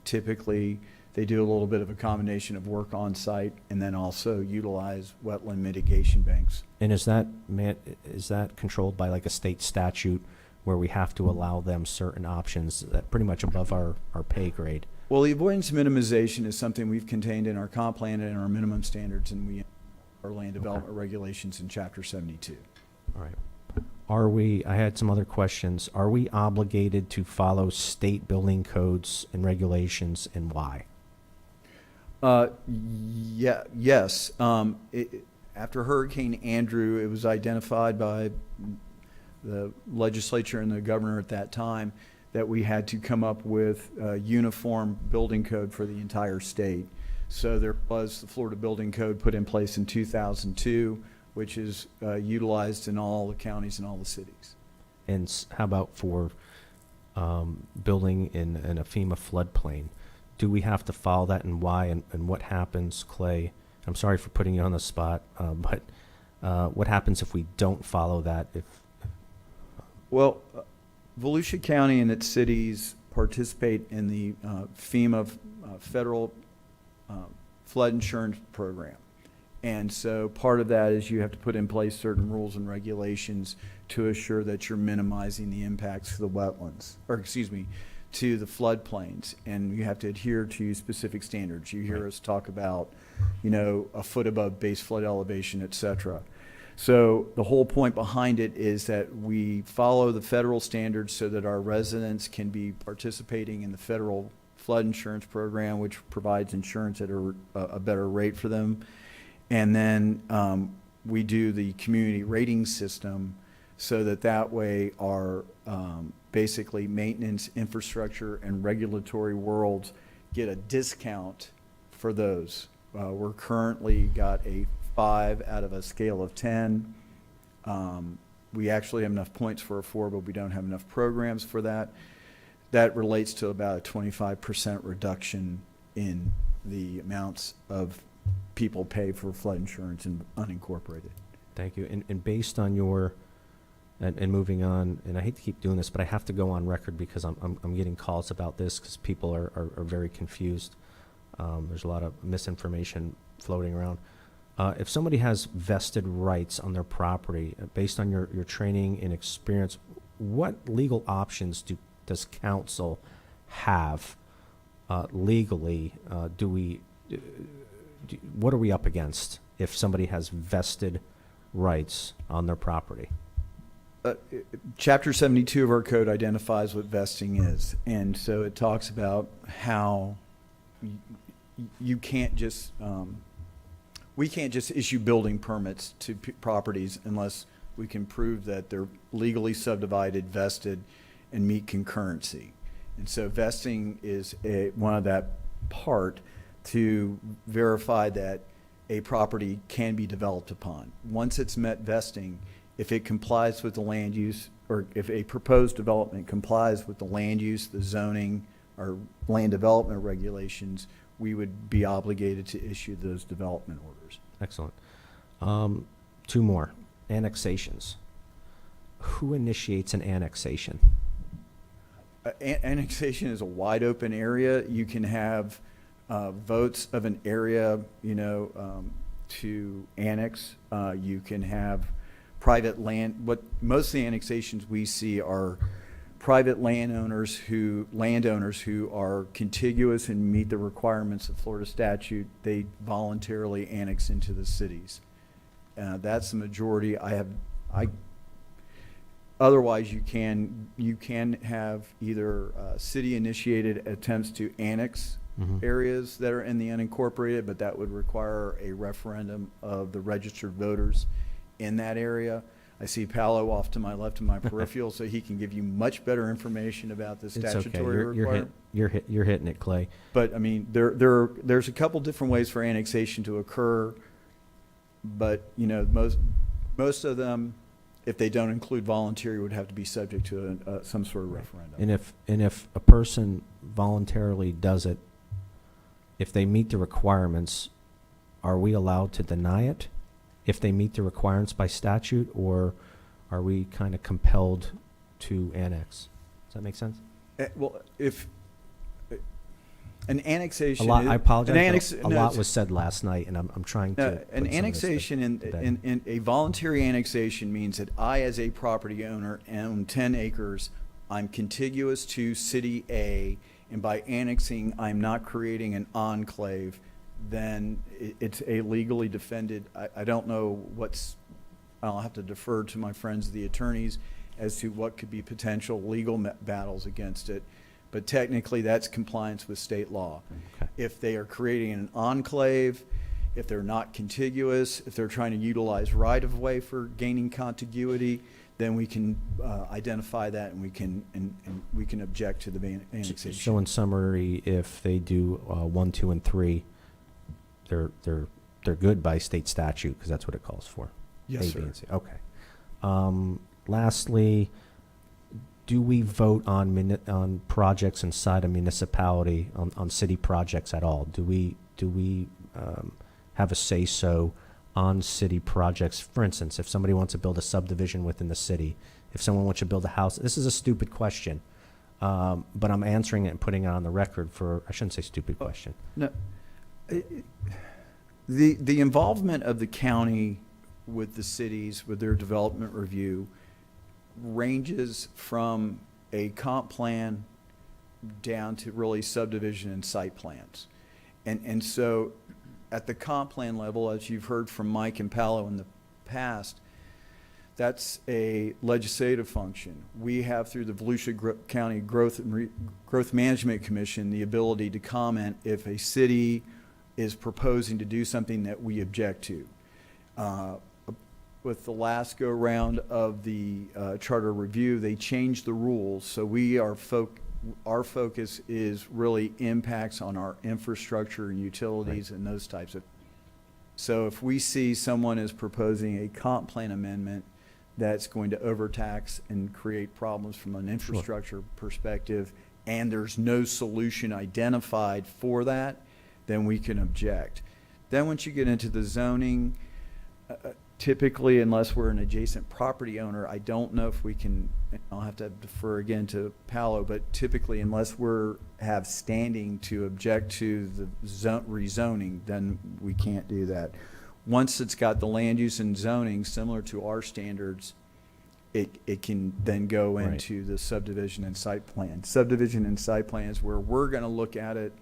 Typically, they do a little bit of a combination of work on site and then also utilize wetland mitigation banks. And is that controlled by like a state statute where we have to allow them certain options that pretty much above our pay grade? Well, the avoidance minimization is something we've contained in our comp plan and our minimum standards, and our land development regulations in Chapter 72. All right. I had some other questions. Are we obligated to follow state building codes and regulations, and why? Yes. After Hurricane Andrew, it was identified by the legislature and the governor at that time that we had to come up with a uniform building code for the entire state. So there was the Florida Building Code put in place in 2002, which is utilized in all the counties and all the cities. And how about for building in a FEMA floodplain? Do we have to follow that, and why, and what happens, Clay? I'm sorry for putting you on the spot, but what happens if we don't follow that? Well, Volusia County and its cities participate in the FEMA federal flood insurance program. And so part of that is you have to put in place certain rules and regulations to assure that you're minimizing the impacts to the wetlands, to the floodplains. And you have to adhere to specific standards. You hear us talk about, a foot above base flood elevation, et cetera. So the whole point behind it is that we follow the federal standards so that our residents can be participating in the federal flood insurance program, which provides insurance at a better rate for them. And then we do the community rating system so that way our basically maintenance, infrastructure, and regulatory worlds get a discount for those. We're currently got a 5 out of a scale of 10. We actually have enough points for a 4, but we don't have enough programs for that. That relates to about a 25% reduction in the amounts of people pay for flood insurance in unincorporated. Thank you. And based on your, and moving on, and I hate to keep doing this, but I have to go on record because I'm getting calls about this because people are very confused. There's a lot of misinformation floating around. If somebody has vested rights on their property, based on your training and experience, what legal options does council have legally? What are we up against if somebody has vested rights on their property? Chapter 72 of our code identifies what vesting is, and so it talks about how you can't just we can't just issue building permits to properties unless we can prove that they're legally subdivided, vested, and meet concurrency. And so vesting is one of that part to verify that a property can be developed upon. Once it's met vesting, if it complies with the land use, or if a proposed development complies with the land use, the zoning, or land development regulations, we would be obligated to issue those development orders. Excellent. 2 more. Annexations. Who initiates an annexation? Annexation is a wide open area. You can have votes of an area, to annex. You can have private land. What most of the annexations we see are private landowners who are contiguous and meet the requirements of Florida statute. They voluntarily annex into the cities. That's the majority. Otherwise, you can have either city-initiated attempts to annex areas that are in the unincorporated, but that would require a referendum of the registered voters in that area. I see Paolo off to my left in my peripheral, so he can give you much better information about the It's okay. statutory requirement. You're hitting it, Clay. But I mean, there's a couple different ways for annexation to occur, but you know, most of them, if they don't include voluntary, would have to be subject to some sort of referendum. And if a person voluntarily does it, if they meet the requirements, are we allowed to deny it if they meet the requirements by statute, or are we kind of compelled to annex? Does that make sense? Well, if an annexation, I apologize. a lot was said last night, and I'm trying to. An annexation in a voluntary annexation means that I, as a property owner, own 10 acres. I'm contiguous to City A, and by annexing, I'm not creating an enclave. Then it's a legally defended. I don't know what's. I'll have to defer to my friends, the attorneys, as to what could be potential legal battles against it. But technically, that's compliance with state law. Okay. If they are creating an enclave, if they're not contiguous, if they're trying to utilize right-of-way for gaining contiguity, then we can identify that, and we can object to the annexation. So in summary, if they do 1, 2, and 3, they're good by state statute, because that's what it calls for. Yes, A, sir. B, and C. Okay. Lastly, do we vote on projects inside a municipality, on city projects at all? Do we have a say-so on city projects? For instance, if somebody wants to build a subdivision within the city, if someone wants to build a house, this is a stupid question, but I'm answering it and putting it on the record for, I shouldn't say stupid question. No. The involvement of the county with the cities, with their development review, ranges from a comp plan down to really subdivision and site plans. And so at the comp plan level, as you've heard from Mike and Paolo in the past, that's a legislative function. We have, through the Volusia County Growth Management Commission, the ability to comment if a city is proposing to do something that we object to. With the last go-round of the charter review, they changed the rules, so our focus is really impacts on our infrastructure and utilities and those types of. So if we see someone is proposing a comp plan amendment that's going to overtax and create problems from an infrastructure perspective, and there's no solution identified for that, then we can object. Then once you get into the zoning, typically, unless we're an adjacent property owner, I don't know if we can, I'll have to defer again to Paolo, but typically, unless have standing to object to the rezoning, then we can't do that. Once it's got the land use and zoning similar to our standards, it can then go into the subdivision and site plan. Subdivision and site plans, where we're going to look at it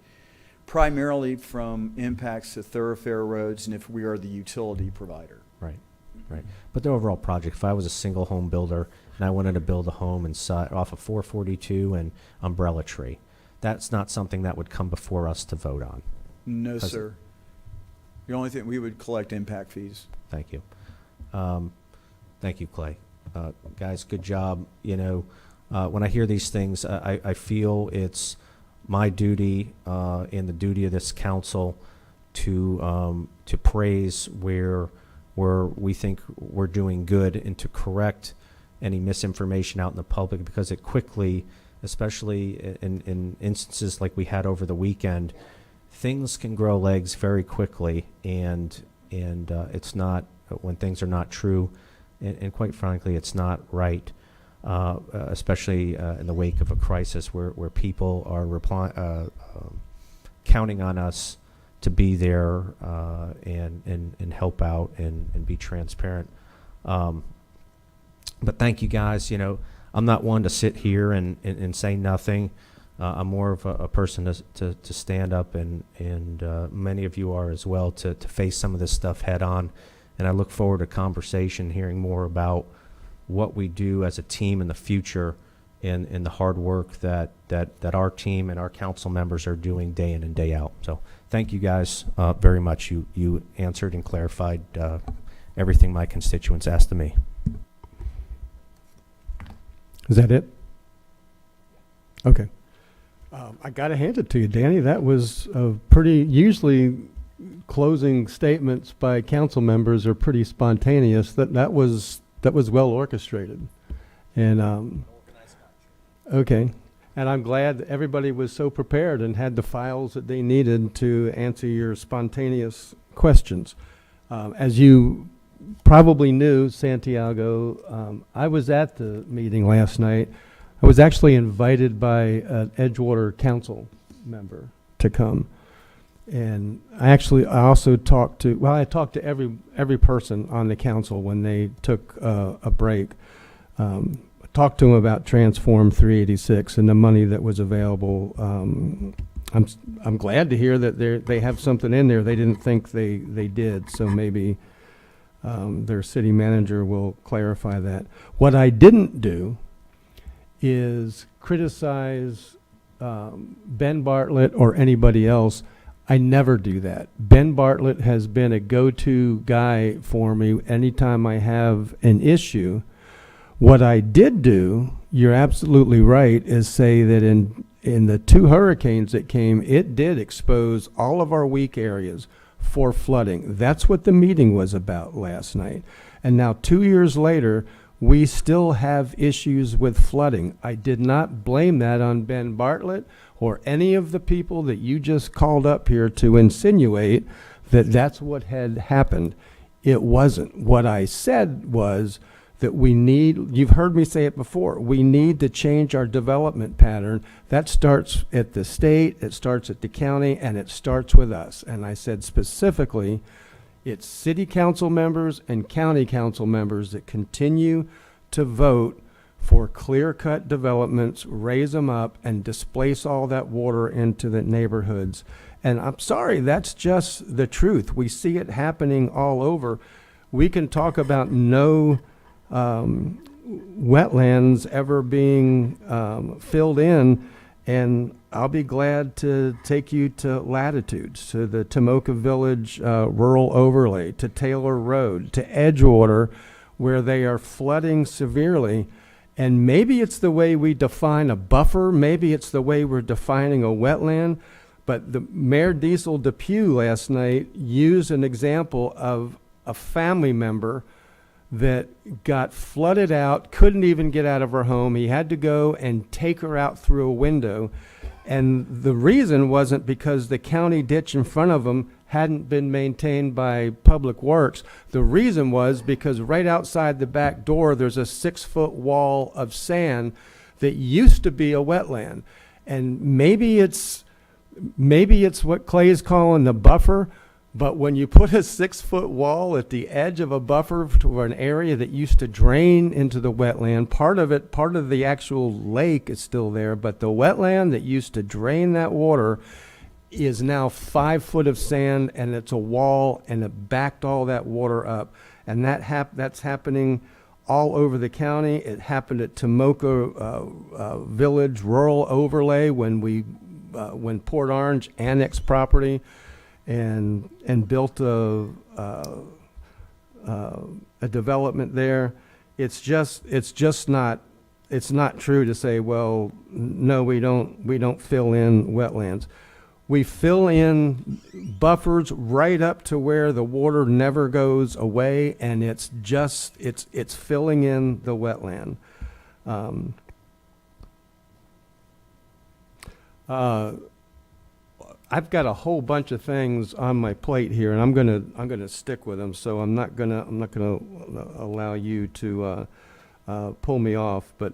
primarily from impacts to thoroughfare roads and if we are the utility provider. Right. But the overall project, if I was a single home builder and I wanted to build a home off of 442 and Umbrella Tree, that's not something that would come before us to vote on. No, sir. The only thing, we would collect impact fees. Thank you. Thank you, Clay. Guys, good job. You know, when I hear these things, I feel it's my duty and the duty of this council to praise where we think we're doing good and to correct any misinformation out in the public, because it quickly, especially in instances like we had over the weekend, things can grow legs very quickly, and it's not, when things are not true, and quite frankly, it's not right, especially in the wake of a crisis where people are counting on us to be there and help out and be transparent. But thank you guys. You know, I'm not one to sit here and say nothing. I'm more of a person to stand up, and many of you are as well, to face some of this stuff head on. And I look forward to conversation, hearing more about what we do as a team in the future, and the hard work that our team and our council members are doing day in and day out. So thank you guys very much. You answered and clarified everything my constituents asked of me. Is that it? Okay. I got to hand it to you, Danny. That was usually closing statements by council members are pretty spontaneous. That was well orchestrated. And okay. And I'm glad that everybody was so prepared and had the files that they needed to answer your spontaneous questions. As you probably knew, Santiago, I was at the meeting last night. I was actually invited by an Edgewater council member to come. And I also talked to every person on the council when they took a break. Talked to them about Transform 386 and the money that was available. I'm glad to hear that they have something in there. They didn't think they did, so maybe their city manager will clarify that. What I didn't do is criticize Ben Bartlett or anybody else. I never do that. Ben Bartlett has been a go-to guy for me anytime I have an issue. What I did do, you're absolutely right, is say that in the 2 hurricanes that came, it did expose all of our weak areas for flooding. That's what the meeting was about last night. And now 2 years later, we still have issues with flooding. I did not blame that on Ben Bartlett or any of the people that you just called up here to insinuate that that's what had happened. It wasn't. What I said was that you've heard me say it before, we need to change our development pattern. That starts at the state, it starts at the county, and it starts with us. And I said specifically, it's city council members and county council members that continue to vote for clear-cut developments, raise them up, and displace all that water into the neighborhoods. And I'm sorry, that's just the truth. We see it happening all over. We can talk about no wetlands ever being filled in, and I'll be glad to take you to Latitudes, to the Tomoka Village rural overlay, to Taylor Road, to Edgewater, where they are flooding severely. And maybe it's the way we define a buffer, maybe it's the way we're defining a wetland, but the Mayor Diesel Depew last night used an example of a family member that got flooded out, couldn't even get out of her home. He had to go and take her out through a window. And the reason wasn't because the county ditch in front of him hadn't been maintained by Public Works. The reason was because right outside the back door, there's a 6-foot wall of sand that used to be a wetland. And maybe it's what Clay's calling the buffer. But when you put a 6-foot wall at the edge of a buffer to an area that used to drain into the wetland, part of the actual lake is still there, but the wetland that used to drain that water is now 5 foot of sand, and it's a wall, and it backed all that water up. And that's happening all over the county. It happened at Tomoka Village Rural Overlay when Port Orange annexed property and built a development there. It's not true to say, well, no, we don't fill in wetlands. We fill in buffers right up to where the water never goes away, and it's filling in the wetland. I've got a whole bunch of things on my plate here, and I'm gonna stick with them. So I'm not gonna allow you to pull me off. But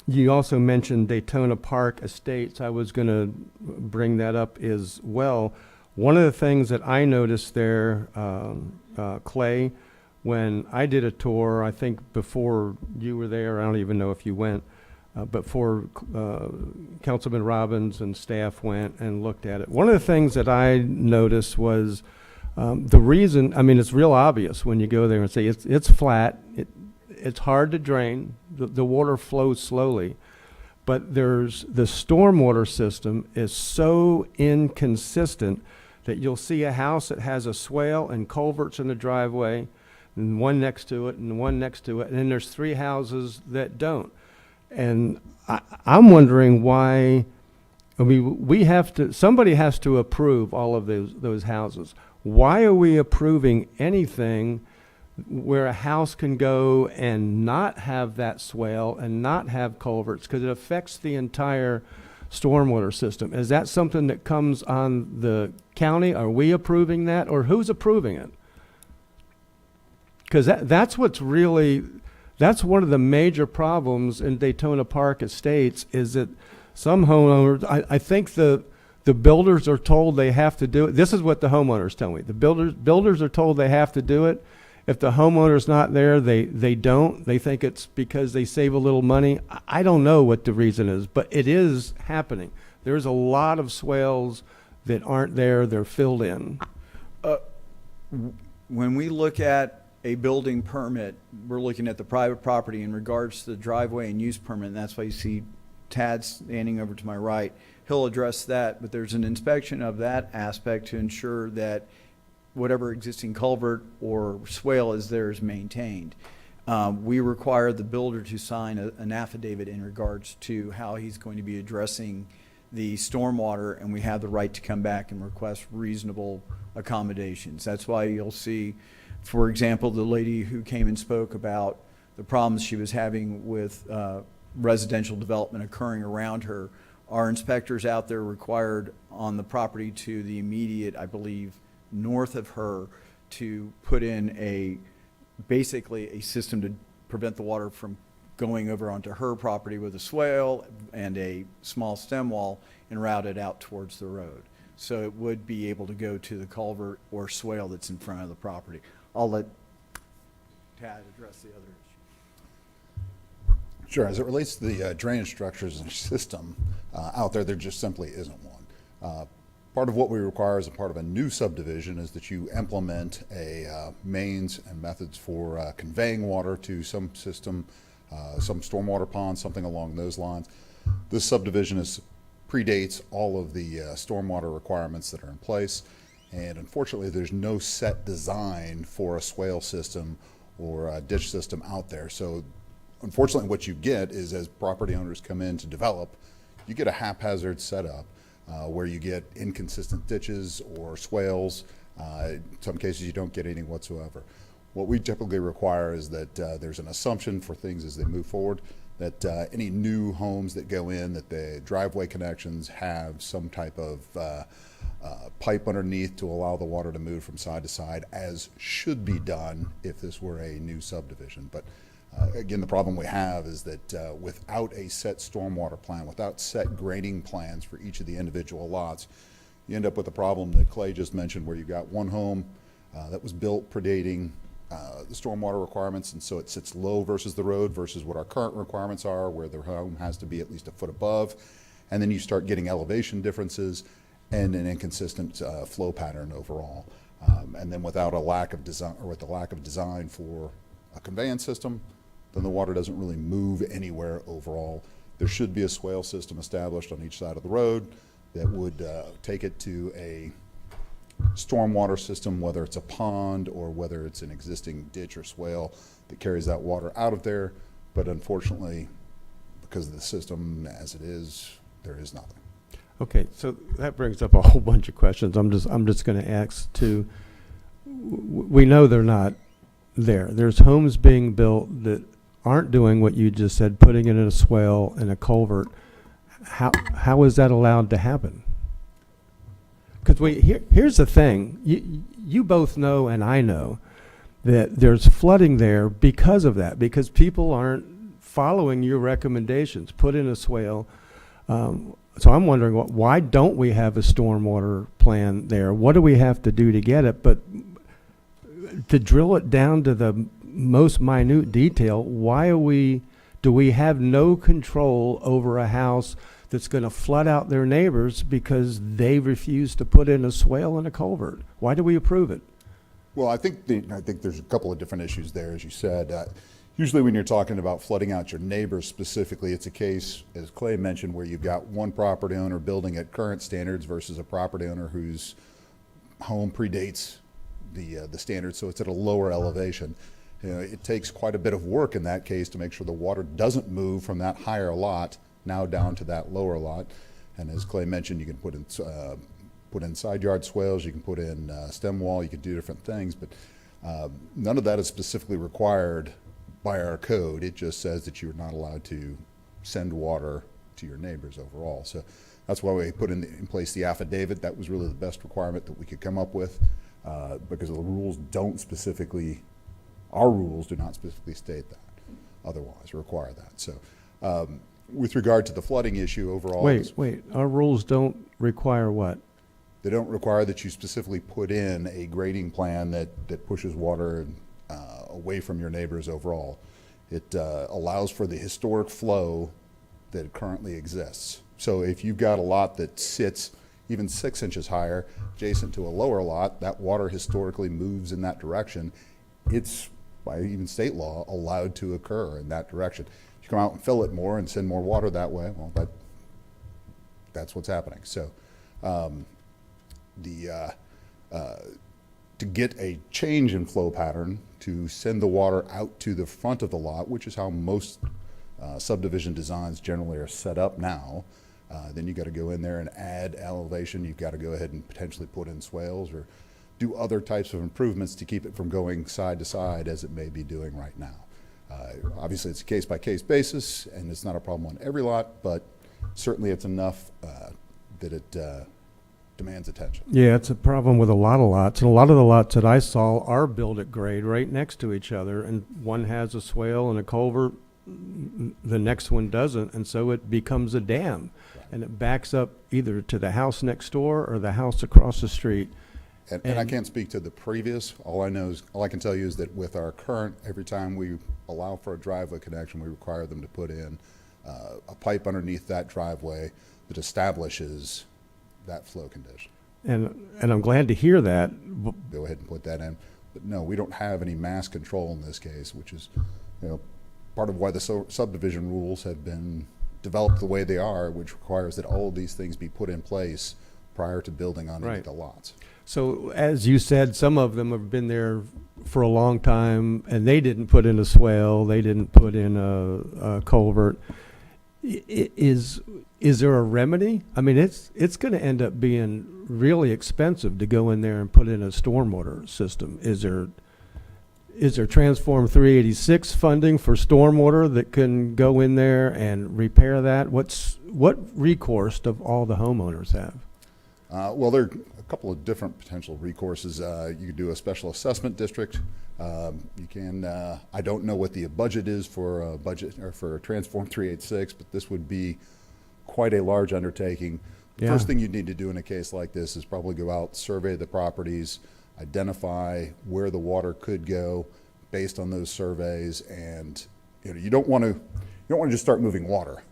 you also mentioned Daytona Park Estates. I was gonna bring that up as well. One of the things that I noticed there, Clay, when I did a tour, I think before you were there, I don't even know if you went. Before Councilman Robbins and staff went and looked at it. One of the things that I noticed was the reason, I mean, it's real obvious when you go there and say it's flat, it's hard to drain, the water flows slowly, but the stormwater system is so inconsistent that you'll see a house that has a swale and culverts in the driveway and one next to it, and one next to it, and then there's 3 houses that don't. And I'm wondering why, I mean, somebody has to approve all of those houses. Why are we approving anything where a house can go and not have that swale and not have culverts? Because it affects the entire stormwater system. Is that something that comes on the county? Are we approving that, or who's approving it? Because that's what's really, that's one of the major problems in Daytona Park Estates, is that some homeowners, I think the builders are told they have to do it. This is what the homeowners tell me. The builders are told they have to do it. If the homeowner's not there, they don't. They think it's because they save a little money. I don't know what the reason is, but it is happening. There's a lot of swales that aren't there. They're filled in. When we look at a building permit, we're looking at the private property in regards to the driveway and use permit, and that's why you see Tad standing over to my right. He'll address that, but there's an inspection of that aspect to ensure that whatever existing culvert or swale is there is maintained. We require the builder to sign an affidavit in regards to how he's going to be addressing the stormwater, and we have the right to come back and request reasonable accommodations. That's why you'll see, for example, the lady who came and spoke about the problems she was having with residential development occurring around her. Our inspectors out there required on the property to the immediate, I believe, north of her, to put in basically a system to prevent the water from going over onto her property with a swale and a small stem wall and route it out towards the road. So it would be able to go to the culvert or swale that's in front of the property. I'll let Tad address the other issue. Sure. As it relates to the drainage structures and system out there just simply isn't one. Part of what we require as a part of a new subdivision is that you implement a mains and methods for conveying water to some system, some stormwater pond, something along those lines. This subdivision predates all of the stormwater requirements that are in place, and unfortunately there's no set design for a swale system or a ditch system out there. So unfortunately what you get is, as property owners come in to develop, you get a haphazard setup where you get inconsistent ditches or swales. In some cases you don't get any whatsoever. What we typically require is that there's an assumption for things as they move forward, that any new homes that go in, that the driveway connections have some type of pipe underneath to allow the water to move from side to side, as should be done if this were a new subdivision. But again, the problem we have is that without a set stormwater plan, without set grading plans for each of the individual lots, you end up with a problem that Clay just mentioned, where you've got one home that was built predating the stormwater requirements, and so it sits low versus the road versus what our current requirements are, where the home has to be at least a foot above, and then you start getting elevation differences and an inconsistent flow pattern overall. And then without a lack of design, or with the lack of design for a conveyance system, then the water doesn't really move anywhere overall. There should be a swale system established on each side of the road that would take it to a stormwater system, whether it's a pond or whether it's an existing ditch or swale that carries that water out of there. But unfortunately, because of the system as it is, there is nothing. Okay, so that brings up a whole bunch of questions. I'm just going to ask too. We know they're not there. There's homes being built that aren't doing what you just said, putting it in a swale and a culvert. How is that allowed to happen? Because here's the thing. You both know, and I know, that there's flooding there because of that, because people aren't following your recommendations. Put in a swale. So I'm wondering, why don't we have a stormwater plan there? What do we have to do to get it? But to drill it down to the most minute detail, do we have no control over a house that's going to flood out their neighbors because they refuse to put in a swale and a culvert? Why do we approve it? Well, I think there's a couple of different issues there, as you said. Usually when you're talking about flooding out your neighbors specifically, it's a case, as Clay mentioned, where you've got one property owner building at current standards versus a property owner whose home predates the standard, so it's at a lower elevation. You know, it takes quite a bit of work in that case to make sure the water doesn't move from that higher lot now down to that lower lot. And as Clay mentioned, you can put in side yard swales, you can put in stem wall, you can do different things, but none of that is specifically required by our code. It just says that you're not allowed to send water to your neighbors overall. So that's why we put in place the affidavit. That was really the best requirement that we could come up with, because the rules don't specifically, our rules do not specifically state that, otherwise require that. So with regard to the flooding issue overall. Wait, our rules don't require what? They don't require that you specifically put in a grading plan that pushes water away from your neighbors overall. It allows for the historic flow that currently exists. So if you've got a lot that sits even 6 inches higher adjacent to a lower lot, that water historically moves in that direction. It's, by even state law, allowed to occur in that direction. If you come out and fill it more and send more water that way, well, that's what's happening. So to get a change in flow pattern, to send the water out to the front of the lot, which is how most subdivision designs generally are set up now, then you got to go in there and add elevation. You've got to go ahead and potentially put in swales or do other types of improvements to keep it from going side to side as it may be doing right now. Obviously, it's a case-by-case basis, and it's not a problem on every lot, but certainly it's enough that it demands attention. Yeah, it's a problem with a lot of lots. And a lot of the lots that I saw are built at grade right next to each other, and one has a swale and a culvert, the next one doesn't, and so it becomes a dam. And it backs up either to the house next door or the house across the street. And I can't speak to the previous. All I can tell you is that with our current, every time we allow for a driveway connection, we require them to put in a pipe underneath that driveway that establishes that flow condition. And I'm glad to hear that. Go ahead and put that in. But no, we don't have any mass control in this case, which is, you know, part of why the subdivision rules have been developed the way they are, which requires that all of these things be put in place prior to building on any of the lots. So as you said, some of them have been there for a long time, and they didn't put in a swale, they didn't put in a culvert. Is there a remedy? I mean, it's going to end up being really expensive to go in there and put in a stormwater system. Is there Transform 386 funding for stormwater that can go in there and repair that? What recourse do all the homeowners have? Well, there are a couple of different potential recourses. You could do a special assessment district. You can. I don't know what the budget is for a budget or for Transform 386, but this would be quite a large undertaking. The first thing you'd need to do in a case like this is probably go out, survey the properties, identify where the water could go based on those surveys, and you don't want to just start moving water.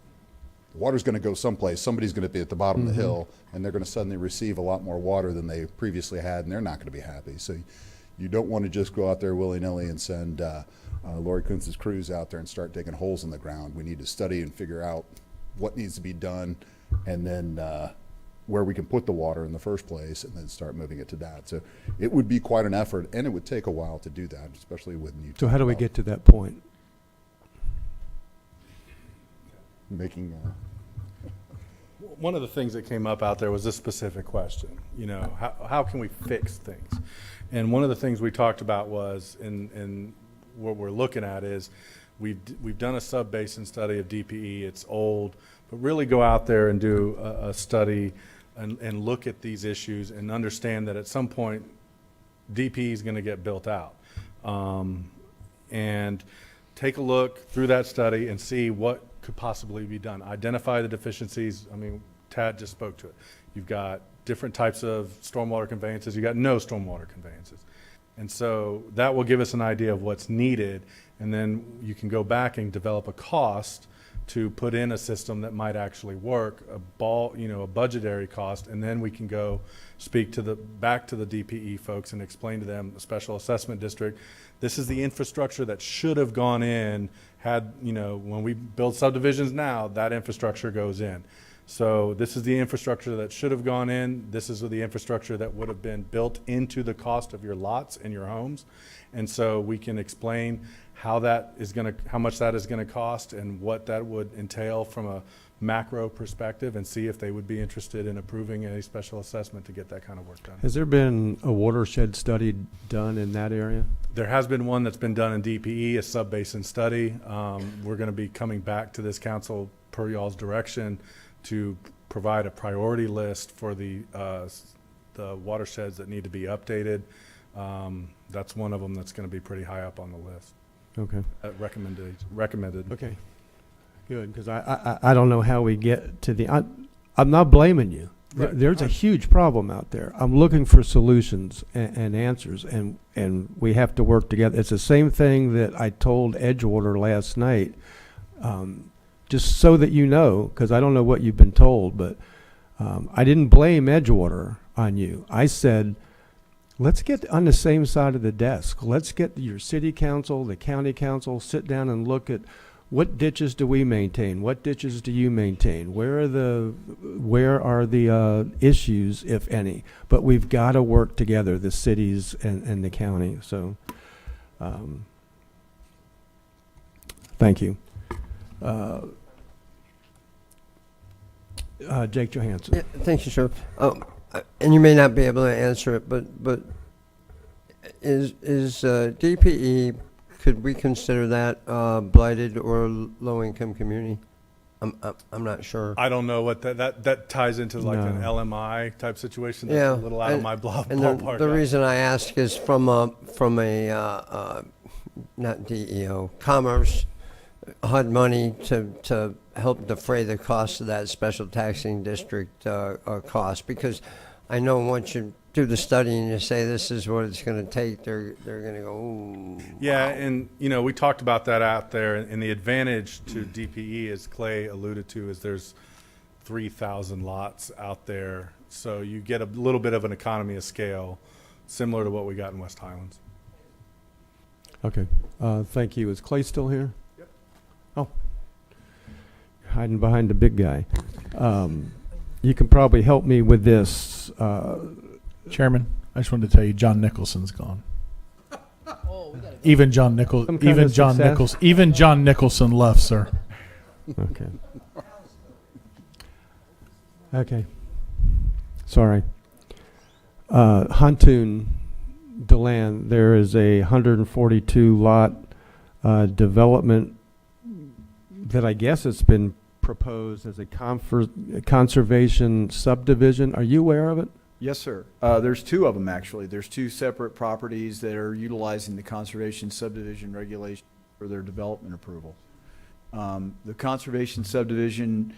The water's going to go someplace. Somebody's going to be at the bottom of the hill, and they're going to suddenly receive a lot more water than they previously had, and they're not going to be happy. So you don't want to just go out there willy-nilly and send Lori Kuntz's crews out there and start digging holes in the ground. We need to study and figure out what needs to be done, and then where we can put the water in the first place, and then start moving it to that. So it would be quite an effort, and it would take a while to do that, especially with new. So how do we get to that point? Making one of the things that came up out there was this specific question. You know, how can we fix things? And one of the things we talked about was, and what we're looking at is, we've done a sub-basin study of DPE. It's old, but really go out there and do a study and look at these issues and understand that at some point DPE is going to get built out, and take a look through that study and see what could possibly be done. Identify the deficiencies. I mean, Tad just spoke to it. You've got different types of stormwater conveyances. You've got no stormwater conveyances. And so that will give us an idea of what's needed, and then you can go back and develop a cost to put in a system that might actually work, a budgetary cost, and then we can go speak to back to the DPE folks and explain to them, the special assessment district, this is the infrastructure that should have gone in when we build subdivisions now, that infrastructure goes in. So this is the infrastructure that should have gone in. This is the infrastructure that would have been built into the cost of your lots and your homes. And so we can explain how much that is gonna cost and what that would entail from a macro perspective, and see if they would be interested in approving a special assessment to get that kind of work done. Has there been a watershed study done in that area? There has been one that's been done in DPE, a sub-basin study. We're going to be coming back to this council per y'all's direction to provide a priority list for the watersheds that need to be updated. That's one of them that's going to be pretty high up on the list. Okay. Recommended. Okay. Good, because I don't know how we get to the, I'm not blaming you. Right. There's a huge problem out there. I'm looking for solutions and answers, and we have to work together. It's the same thing that I told Edgewater last night, just so that you know, because I don't know what you've been told, but I didn't blame Edgewater on you. I said, let's get on the same side of the desk. Let's get your city council, the county council, sit down and look at what ditches do we maintain? What ditches do you maintain? Where are the issues, if any? But we've got to work together, the cities and the county. So, thank you. Jake Johansson. Yeah, thank you, sir. And you may not be able to answer it, but is DPE, could we consider that blighted or low-income community? I'm not sure. I don't know what that ties into, like an LMI type situation. That's a little out of my ballpark. And the reason I ask is from a not DEO, Commerce HUD money to help defray the cost of that special taxing district cost, because I know once you do the study and you say this is what it's going to take, they're going to go, ooh. Yeah, and we talked about that out there, and the advantage to DPE, as Clay alluded to, is there's 3,000 lots out there, so you get a little bit of an economy of scale, similar to what we got in West Highlands. Okay, thank you. Is Clay still here? Yep. Oh, you're hiding behind the big guy. You can probably help me with this. Chairman, I just wanted to tell you, John Nicholson's gone. Even John Nicholson left, sir. Okay. Okay. Sorry. Huntoon, DeLand, there is a 142 lot development that I guess it's been proposed as a conservation subdivision. Are you aware of it? Yes, sir. There's two of them, actually. There's two separate properties that are utilizing the conservation subdivision regulation for their development approval. The conservation subdivision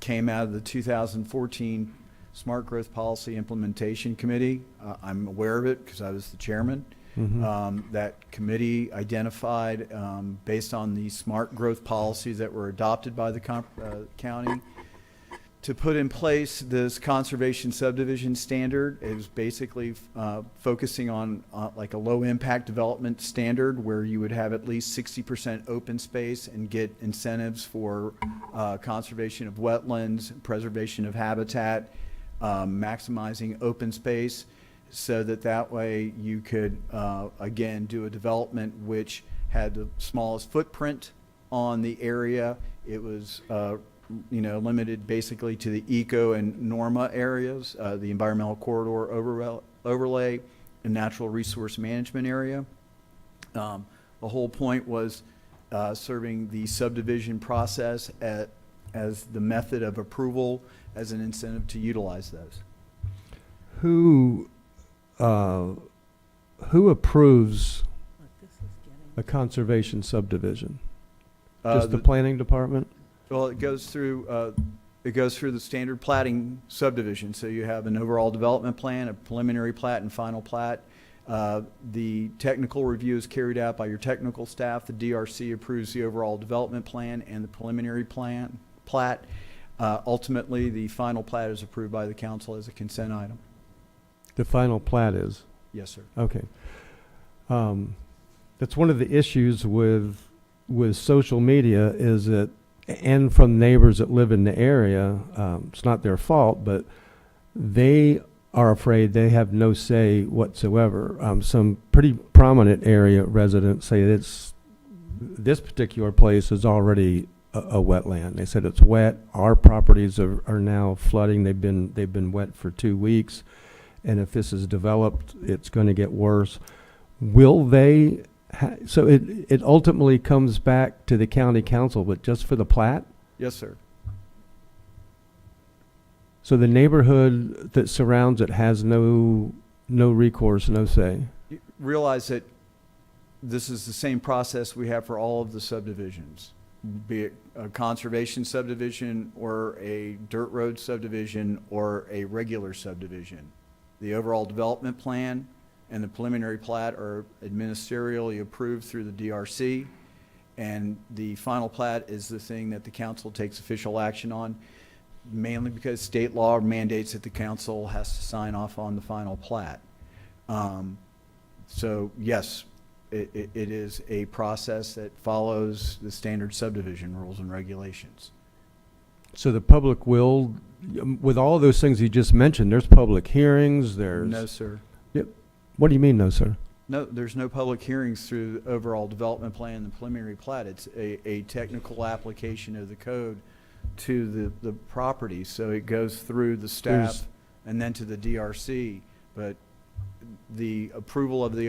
came out of the 2014 Smart Growth Policy Implementation Committee. I'm aware of it because I was the chairman. Mm-hmm. That committee identified, based on the smart growth policies that were adopted by the county, to put in place this conservation subdivision standard. It was basically focusing on like a low impact development standard where you would have at least 60% open space and get incentives for conservation of wetlands, preservation of habitat, maximizing open space, so that way you could again do a development which had the smallest footprint on the area. It was limited basically to the eco and NORMA areas, the environmental corridor overlay and natural resource management area. The whole point was serving the subdivision process as the method of approval as an incentive to utilize those. Who approves a conservation subdivision? Just the planning department? Well, it goes through the standard platting subdivision. So you have an overall development plan, a preliminary plat, and final plat. The technical review is carried out by your technical staff. The DRC approves the overall development plan and the preliminary plat. Ultimately, the final plat is approved by the council as a consent item. The final plat is? Yes, sir. Okay. That's one of the issues with social media, is that and from neighbors that live in the area, it's not their fault, but they are afraid they have no say whatsoever. Some pretty prominent area residents say this particular place is already a wetland. They said it's wet. Our properties are now flooding. They've been wet for 2 weeks, and if this is developed, it's going to get worse. Will they? So it ultimately comes back to the county council, but just for the plat. Yes, sir. So the neighborhood that surrounds it has no recourse, no say. You realize that this is the same process we have for all of the subdivisions, be it a conservation subdivision or a dirt road subdivision or a regular subdivision. The overall development plan and the preliminary plat are administerially approved through the DRC, and the final plat is the thing that the council takes official action on, mainly because state law mandates that the council has to sign off on the final plat. So yes, it is a process that follows the standard subdivision rules and regulations. So the public will, with all those things you just mentioned, there's public hearings, there's... No, sir. Yep. What do you mean, no, sir? No, there's no public hearings through the overall development plan and the preliminary plat. It's a technical application of the code to the property. So it goes through the staff and then to the DRC. But the approval of the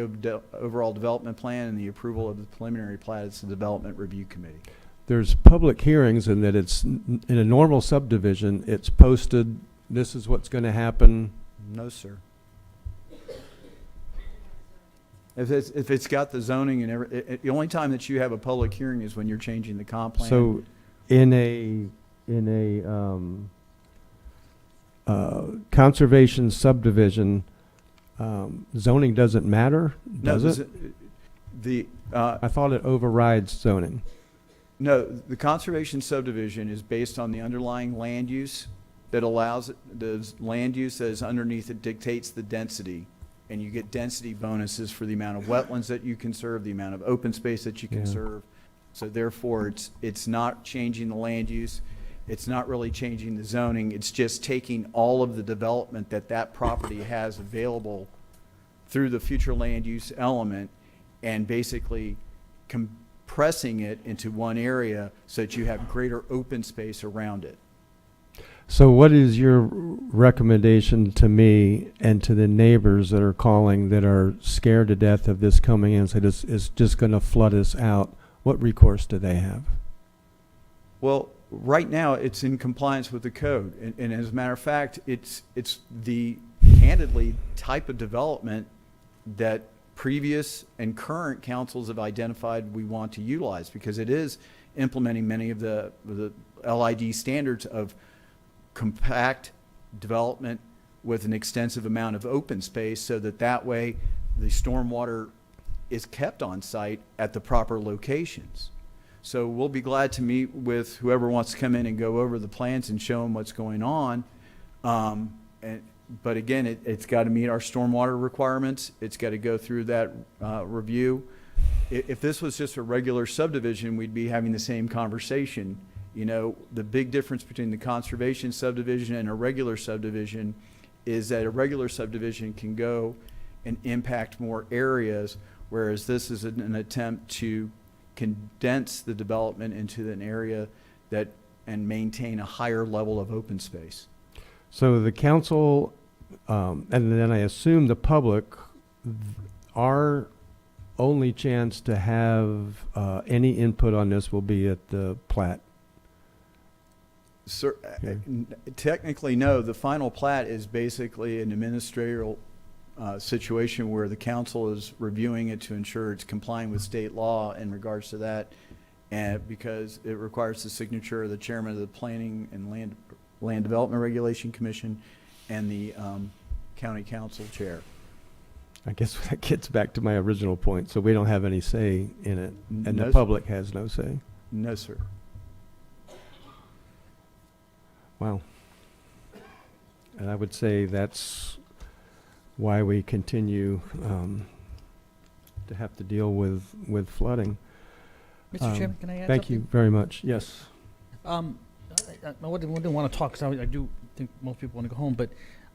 overall development plan and the approval of the preliminary plat is the development review committee. There's public hearings, and that it's in a normal subdivision, it's posted, this is what's going to happen. No, sir. If it's got the zoning and the only time that you have a public hearing is when you're changing the comp plan. So in a conservation subdivision, zoning doesn't matter, does it? I thought it overrides zoning. No, the conservation subdivision is based on the underlying land use that allows the land use that is underneath it dictates the density, and you get density bonuses for the amount of wetlands that you conserve, the amount of open space that you conserve. So therefore, it's not changing the land use. It's not really changing the zoning. It's just taking all of the development that property has available through the future land use element and basically compressing it into one area so that you have greater open space around it. So what is your recommendation to me and to the neighbors that are calling that are scared to death of this coming in, say this is just going to flood us out? What recourse do they have? Well, right now it's in compliance with the code. And as a matter of fact, it's the candidly type of development that previous and current councils have identified we want to utilize, because it is implementing many of the LID standards of compact development with an extensive amount of open space, so that way the stormwater is kept on site at the proper locations. So we'll be glad to meet with whoever wants to come in and go over the plans and show them what's going on. But again, it's got to meet our stormwater requirements. It's got to go through that review. If this was just a regular subdivision, we'd be having the same conversation. You know, the big difference between the conservation subdivision and a regular subdivision is that a regular subdivision can go and impact more areas, whereas this is an attempt to condense the development into an area and maintain a higher level of open space. So the council, and then I assume the public, our only chance to have any input on this will be at the plat. Sir, technically, no. The final plat is basically an administrative situation where the council is reviewing it to ensure it's complying with state law in regards to that, and because it requires the signature of the chairman of the Planning and Land Development Regulation Commission and the county council chair. I guess that gets back to my original point. So we don't have any say in it, and No, the public has no say. No, sir. Wow. And I would say that's why we continue to have to deal with flooding. Mr. Chairman, can I add Thank something? you very much. Yes. I wouldn't want to talk because I do think most people want to go home, but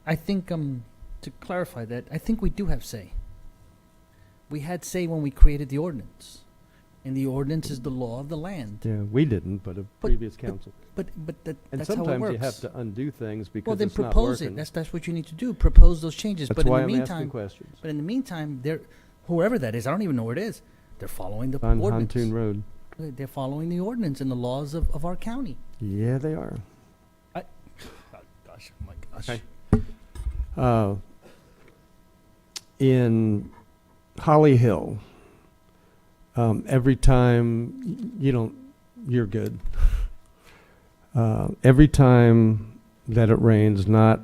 I think to clarify that, I think we do have say. We had say when we created the ordinance, and the ordinance is the law of the land. Yeah, we didn't, but a previous council. But And that's how it sometimes works. you have to undo things because Well, then it's not propose working. it. That's what you need to do. Propose those changes. That's but why in the I'm meantime, asking questions. But in the meantime, they're whoever that is, I don't even know where it is. They're following the On ordinance. Pontoon Road. They're following the ordinance and the laws of our county. Yeah, they are. Oh, gosh, oh my gosh. Okay. In Holly Hill, every time you're good. Every time that it rains, not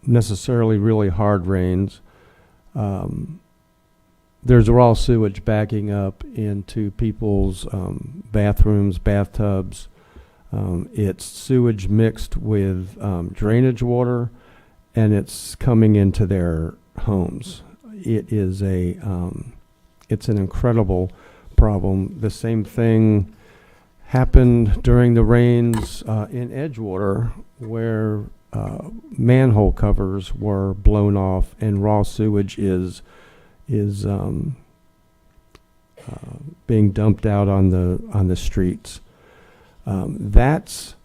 necessarily really hard rains, there's raw sewage backing up into people's bathrooms, bathtubs. It's sewage mixed with drainage water, and it's coming into their homes. It is it's an incredible problem. The same thing happened during the rains in Edgewater, where manhole covers were blown off and raw sewage is being dumped out on the streets. That's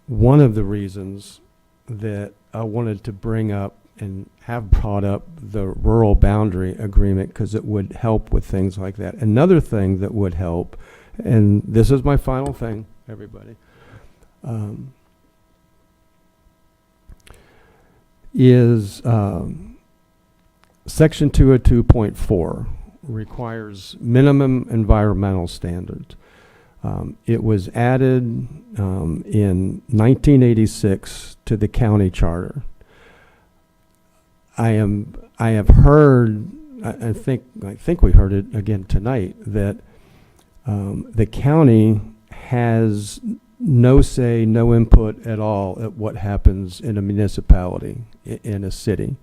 one of the reasons that I wanted to bring up and have brought up the rural boundary agreement, because it would help with things like that. Another thing that would help, and this is my final thing, everybody, is Section 202.4 requires minimum environmental standards. It was added in 1986 to the county charter. I have heard, I think we heard it again tonight, that the county has no say, no input at all at what happens in a municipality, in a city.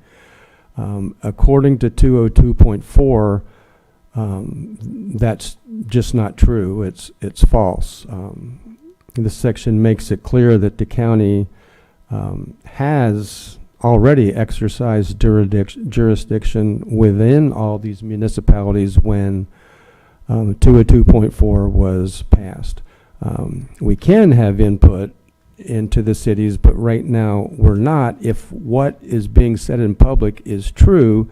According to 202.4, that's just not true. It's false. This section makes it clear that the county has already exercised jurisdiction within all these municipalities when 202.4 was passed. We can have input into the cities, but right now we're not, if what is being said in public is true.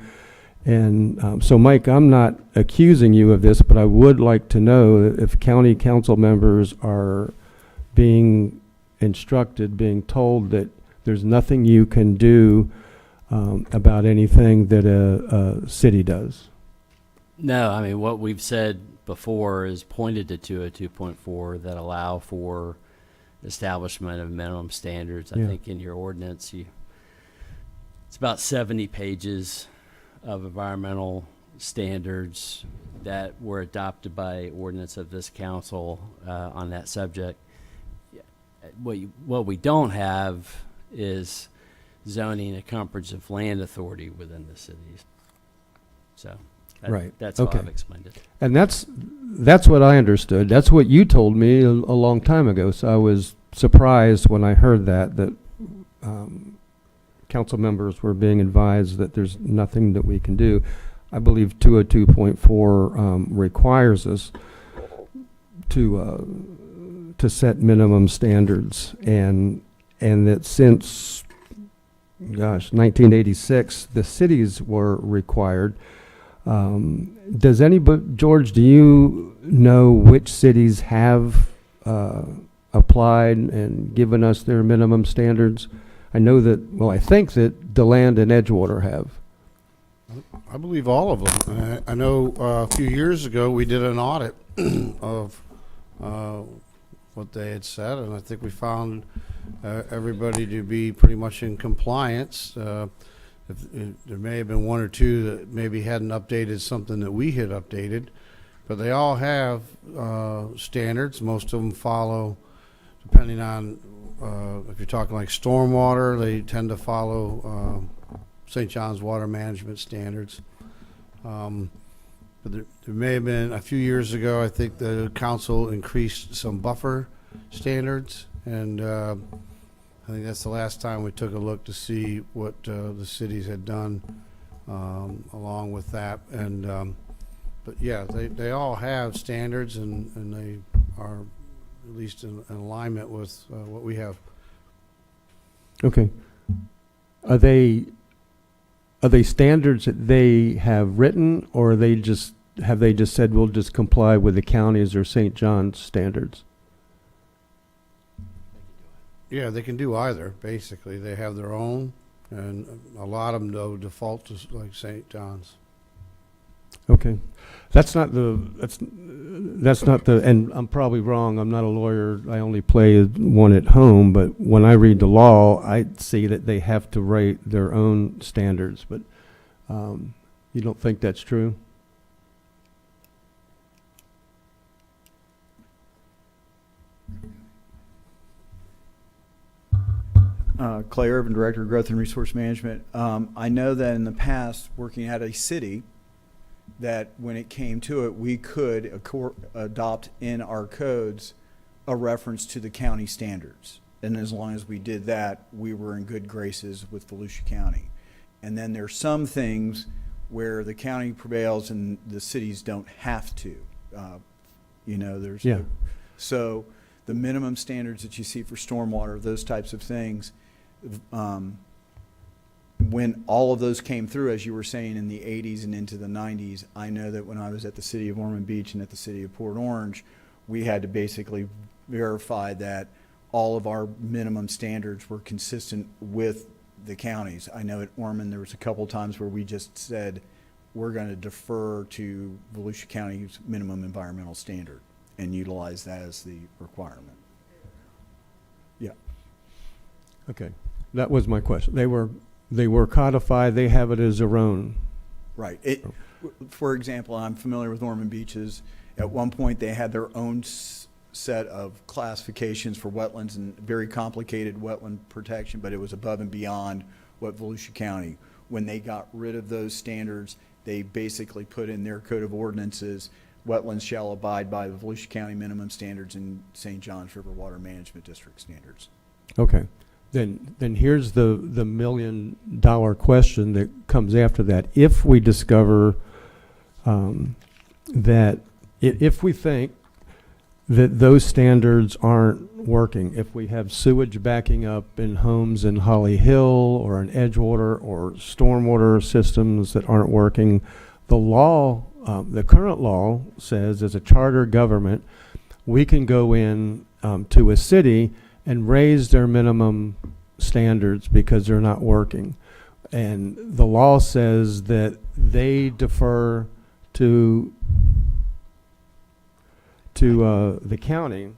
And so, Mike, I'm not accusing you of this, but I would like to know if county council members are being instructed, being told that there's nothing you can do about anything that a city does. No, I mean, what we've said before is pointed to 202.4 that allow for establishment of minimum standards. I think in your ordinance, it's about 70 pages of environmental standards that were adopted by ordinance of this council on that subject. What we don't have is zoning and comprehensive land authority within the cities. So that's how I've explained it. And that's what I understood. That's what you told me a long time ago. So I was surprised when I heard that council members were being advised that there's nothing that we can do. I believe 202.4 requires us to set minimum standards, and that since 1986 the cities were required. Does anybody, George, do you know which cities have applied and given us their minimum standards? I know that, I think that DeLand and Edgewater have. I believe all of them. I know a few years ago we did an audit of what they had said, and I think we found everybody to be pretty much in compliance. There may have been one or two that maybe hadn't updated something that we had updated, but they all have standards. Most of them follow, depending on if you're talking like stormwater, they tend to follow St. John's water management standards. But there may have been a few years ago, I think the council increased some buffer standards, and I think that's the last time we took a look to see what the cities had done along with that. And but yeah, they all have standards, and they are at least in alignment with what we have. Okay. Are they standards that they have written, or have they just said we'll just comply with the county's or St. John's standards? Yeah, they can do either. Basically, they have their own, and a lot of them though default to like St. John's. Okay, that's not the, and I'm probably wrong, I'm not a lawyer, I only play one at home, but when I read the law, I see that they have to write their own standards, but you don't think that's true? Clay Irvin, Director of Growth and Resource Management. I know that in the past, working at a city, that when it came to it, we could adopt in our codes a reference to the county standards. And as long as we did that, we were in good graces with Volusia County. And then there's some things where the county prevails and the cities don't have to. There's so the minimum standards that you see for stormwater, those types of things, when all of those came through, as you were saying, in the 80s and into the 90s, I know that when I was at the city of Ormond Beach and at the city of Port Orange, we had to basically verify that all of our minimum standards were consistent with the counties. I know at Ormond there was a couple times where we just said we're going to defer to Volusia County's minimum environmental standard and utilize that as the requirement. Yeah. Okay, that was my question. They were codified, they have it as their own. Right. For example, I'm familiar with Ormond Beaches. At one point, they had their own set of classifications for wetlands and very complicated wetland protection, but it was above and beyond what Volusia County. When they got rid of those standards, they basically put in their code of ordinances, wetlands shall abide by the Volusia County minimum standards and St. John's River Water Management District standards. Okay. Then here's the $1 million question that comes after that. If we discover that if we think that those standards aren't working, if we have sewage backing up in homes in Holly Hill or in Edgewater or stormwater systems that aren't working, the law, the current law says as a charter government, we can go in to a city and raise their minimum standards because they're not working. And the law says that they defer to the county.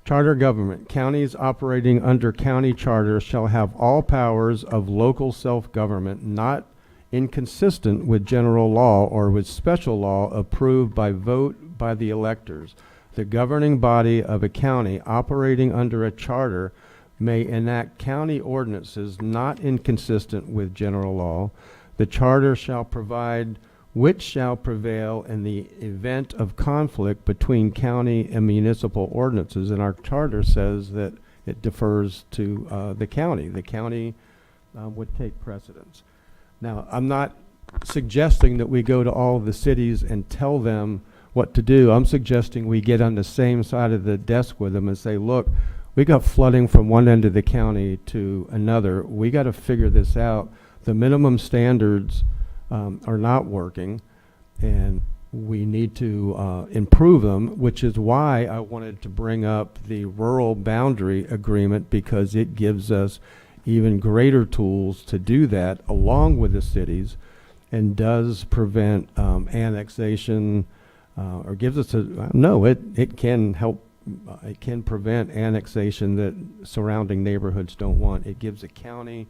Charter government. Counties operating under county charters shall have all powers of local self-government not inconsistent with general law or with special law approved by vote by the electors. The governing body of a county operating under a charter may enact county ordinances not inconsistent with general law. The charter shall provide which shall prevail in the event of conflict between county and municipal ordinances. And our charter says that it defers to the county. The county would take precedence. Now, I'm not suggesting that we go to all of the cities and tell them what to do. I'm suggesting we get on the same side of the desk with them and say, look, we got flooding from one end of the county to another. We got to figure this out. The minimum standards are not working, and we need to improve them, which is why I wanted to bring up the rural boundary agreement, because it gives us even greater tools to do that along with the cities, and does prevent annexation, or gives us it can help. It can prevent annexation that surrounding neighborhoods don't want. It gives the county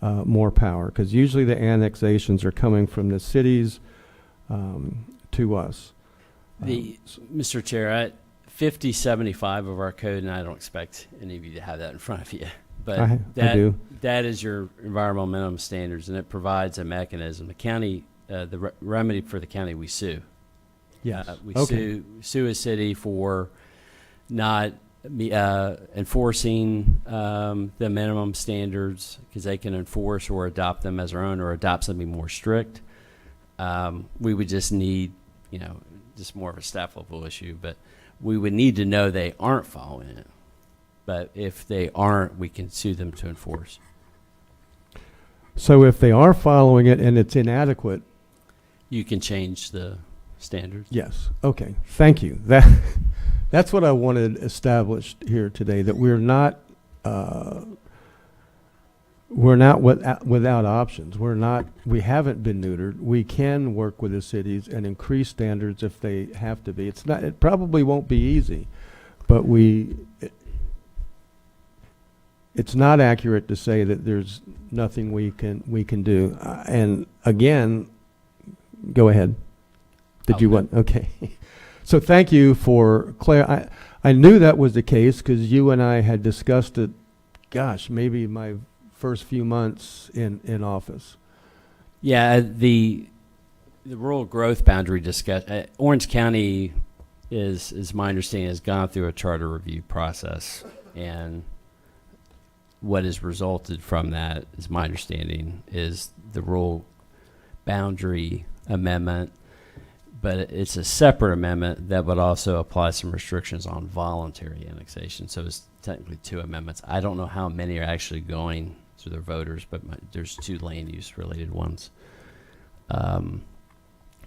more power, because usually the annexations are coming from the cities to us. Mr. Chair, 5075 of our code, and I don't expect any of you to have that in front of you, but I do. That is your environmental minimum standards, and it provides a mechanism. The county, the remedy for the county, we sue. Yes. We Okay. sue a city for not enforcing the minimum standards, because they can enforce or adopt them as their own or adopt something more strict. We would just need, just more of a staff level issue, but we would need to know they aren't following it. But if they aren't, we can sue them to enforce. So if they are following it and it's inadequate, You can change the standards. yes, okay, thank you. That's what I wanted established here today, that we're not without options. We haven't been neutered. We can work with the cities and increase standards if they have to be. It probably won't be easy, but it's not accurate to say that there's nothing we can do. And again, go ahead. Did you want? Okay. So thank you for I knew that was the case because you and I had discussed it, gosh, maybe my first few months in office. Yeah, the rural growth boundary discussion, Orange County is my understanding, has gone through a charter review process, and what has resulted from that, is my understanding, is the rural boundary amendment, but it's a separate amendment that would also apply some restrictions on voluntary annexation. So it's technically two amendments. I don't know how many are actually going to their voters, but there's two land use related ones.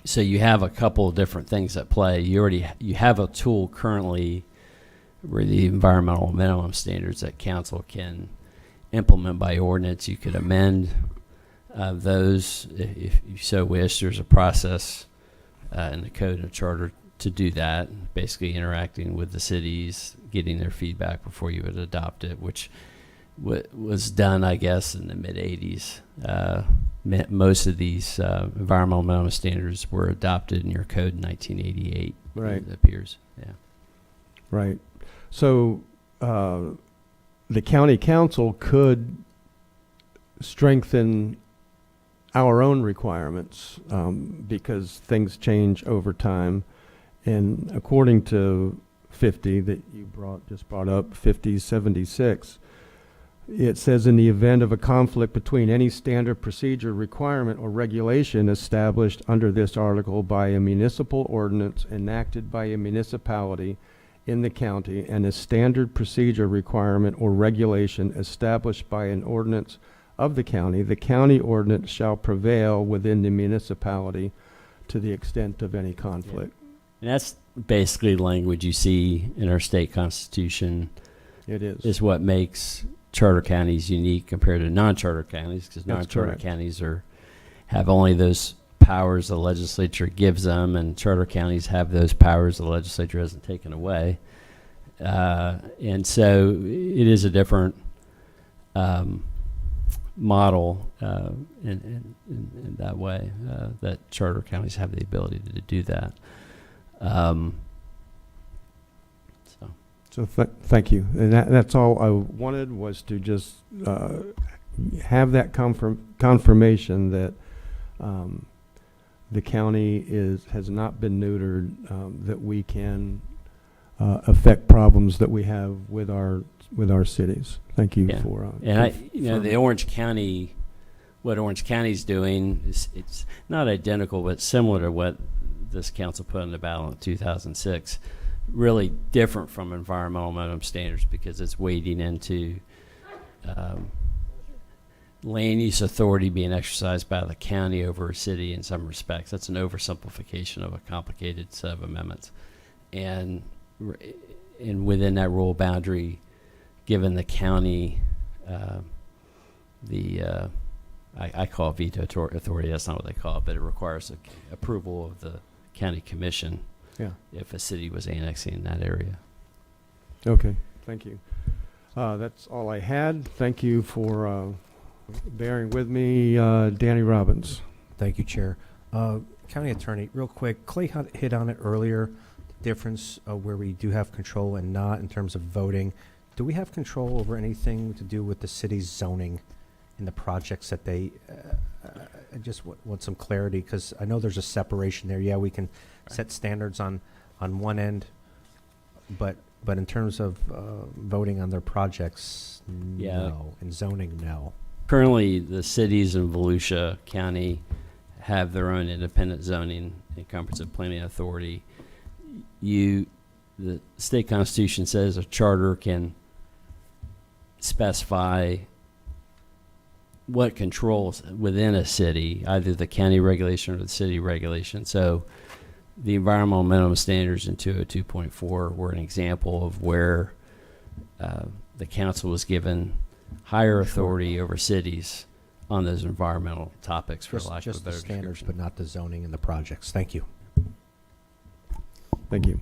So you have a couple of different things at play. You have a tool currently where the environmental minimum standards that council can implement by ordinance. You could amend those if you so wish. There's a process in the code and charter to do that, basically interacting with the cities, getting their feedback before you would adopt it, which was done, I guess, in the mid-'80s. Most of these environmental minimum standards were adopted in your code in 1988. Right. It appears. Yeah. Right. So the county council could strengthen our own requirements because things change over time. And according to 50 that you just brought up, 5076, it says in the event of a conflict between any standard procedure, requirement, or regulation established under this article by a municipal ordinance enacted by a municipality in the county and a standard procedure, requirement, or regulation established by an ordinance of the county ordinance shall prevail within the municipality to the extent of any conflict. And that's basically language you see in our state constitution. It is. Is what makes charter counties unique compared to non-charter counties, because non-charter correct. counties have only those powers the legislature gives them, and charter counties have those powers the legislature hasn't taken away. And so it is a different model in that way, that charter counties have the ability to do that. So thank you. And that's all I wanted, was to just have that confirmation that the county has not been neutered, that we can affect problems that we have with our cities. Thank you for and the Orange County, what Orange County's doing it's not identical, but similar to what this council put on the ballot in 2006. Really different from environmental minimum standards because it's wading into land use authority being exercised by the county over a city in some respects. That's an oversimplification of a complicated set of amendments. And within that rural boundary, given the county I call it veto authority. That's not what they call it, but it requires approval of the county commission. Yeah. If a city was annexing in that area. Okay, thank you. That's all I had. Thank you for bearing with me. Danny Robbins. Thank you, Chair. County Attorney, real quick, Clay hit on it earlier, the difference where we do have control and not in terms of voting. Do we have control over anything to do with the city's zoning and the projects that they, I just want some clarity because I know there's a separation there. Yeah, we can set standards on one end, but But in terms of voting on their projects, Yeah. no. And zoning, no. Currently, the cities in Volusia County have their own independent zoning and comprehensive planning authority. The state constitution says a charter can specify what controls within a city, either the county regulation or the city regulation. So the environmental minimum standards in 202.4 were an example of where the council was given higher authority over cities on those environmental topics, for lack of a Just the better standards, description. but not the zoning and the projects. Thank you. Thank you.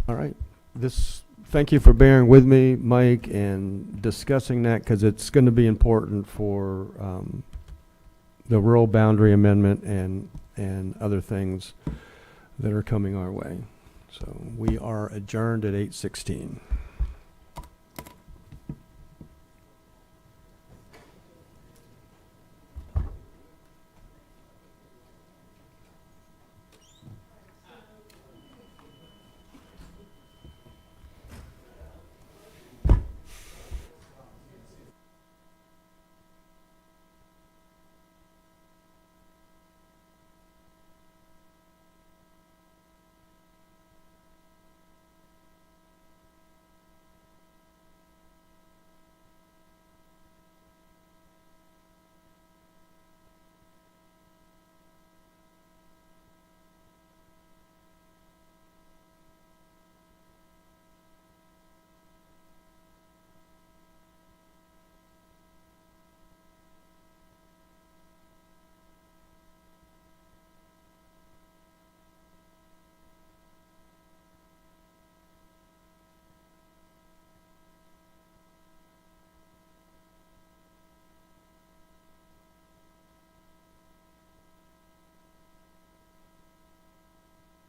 All right. Thank you for bearing with me, Mike, and discussing that, because it's going to be important for the rural boundary amendment and other things that are coming our way. So we are adjourned at 8:16.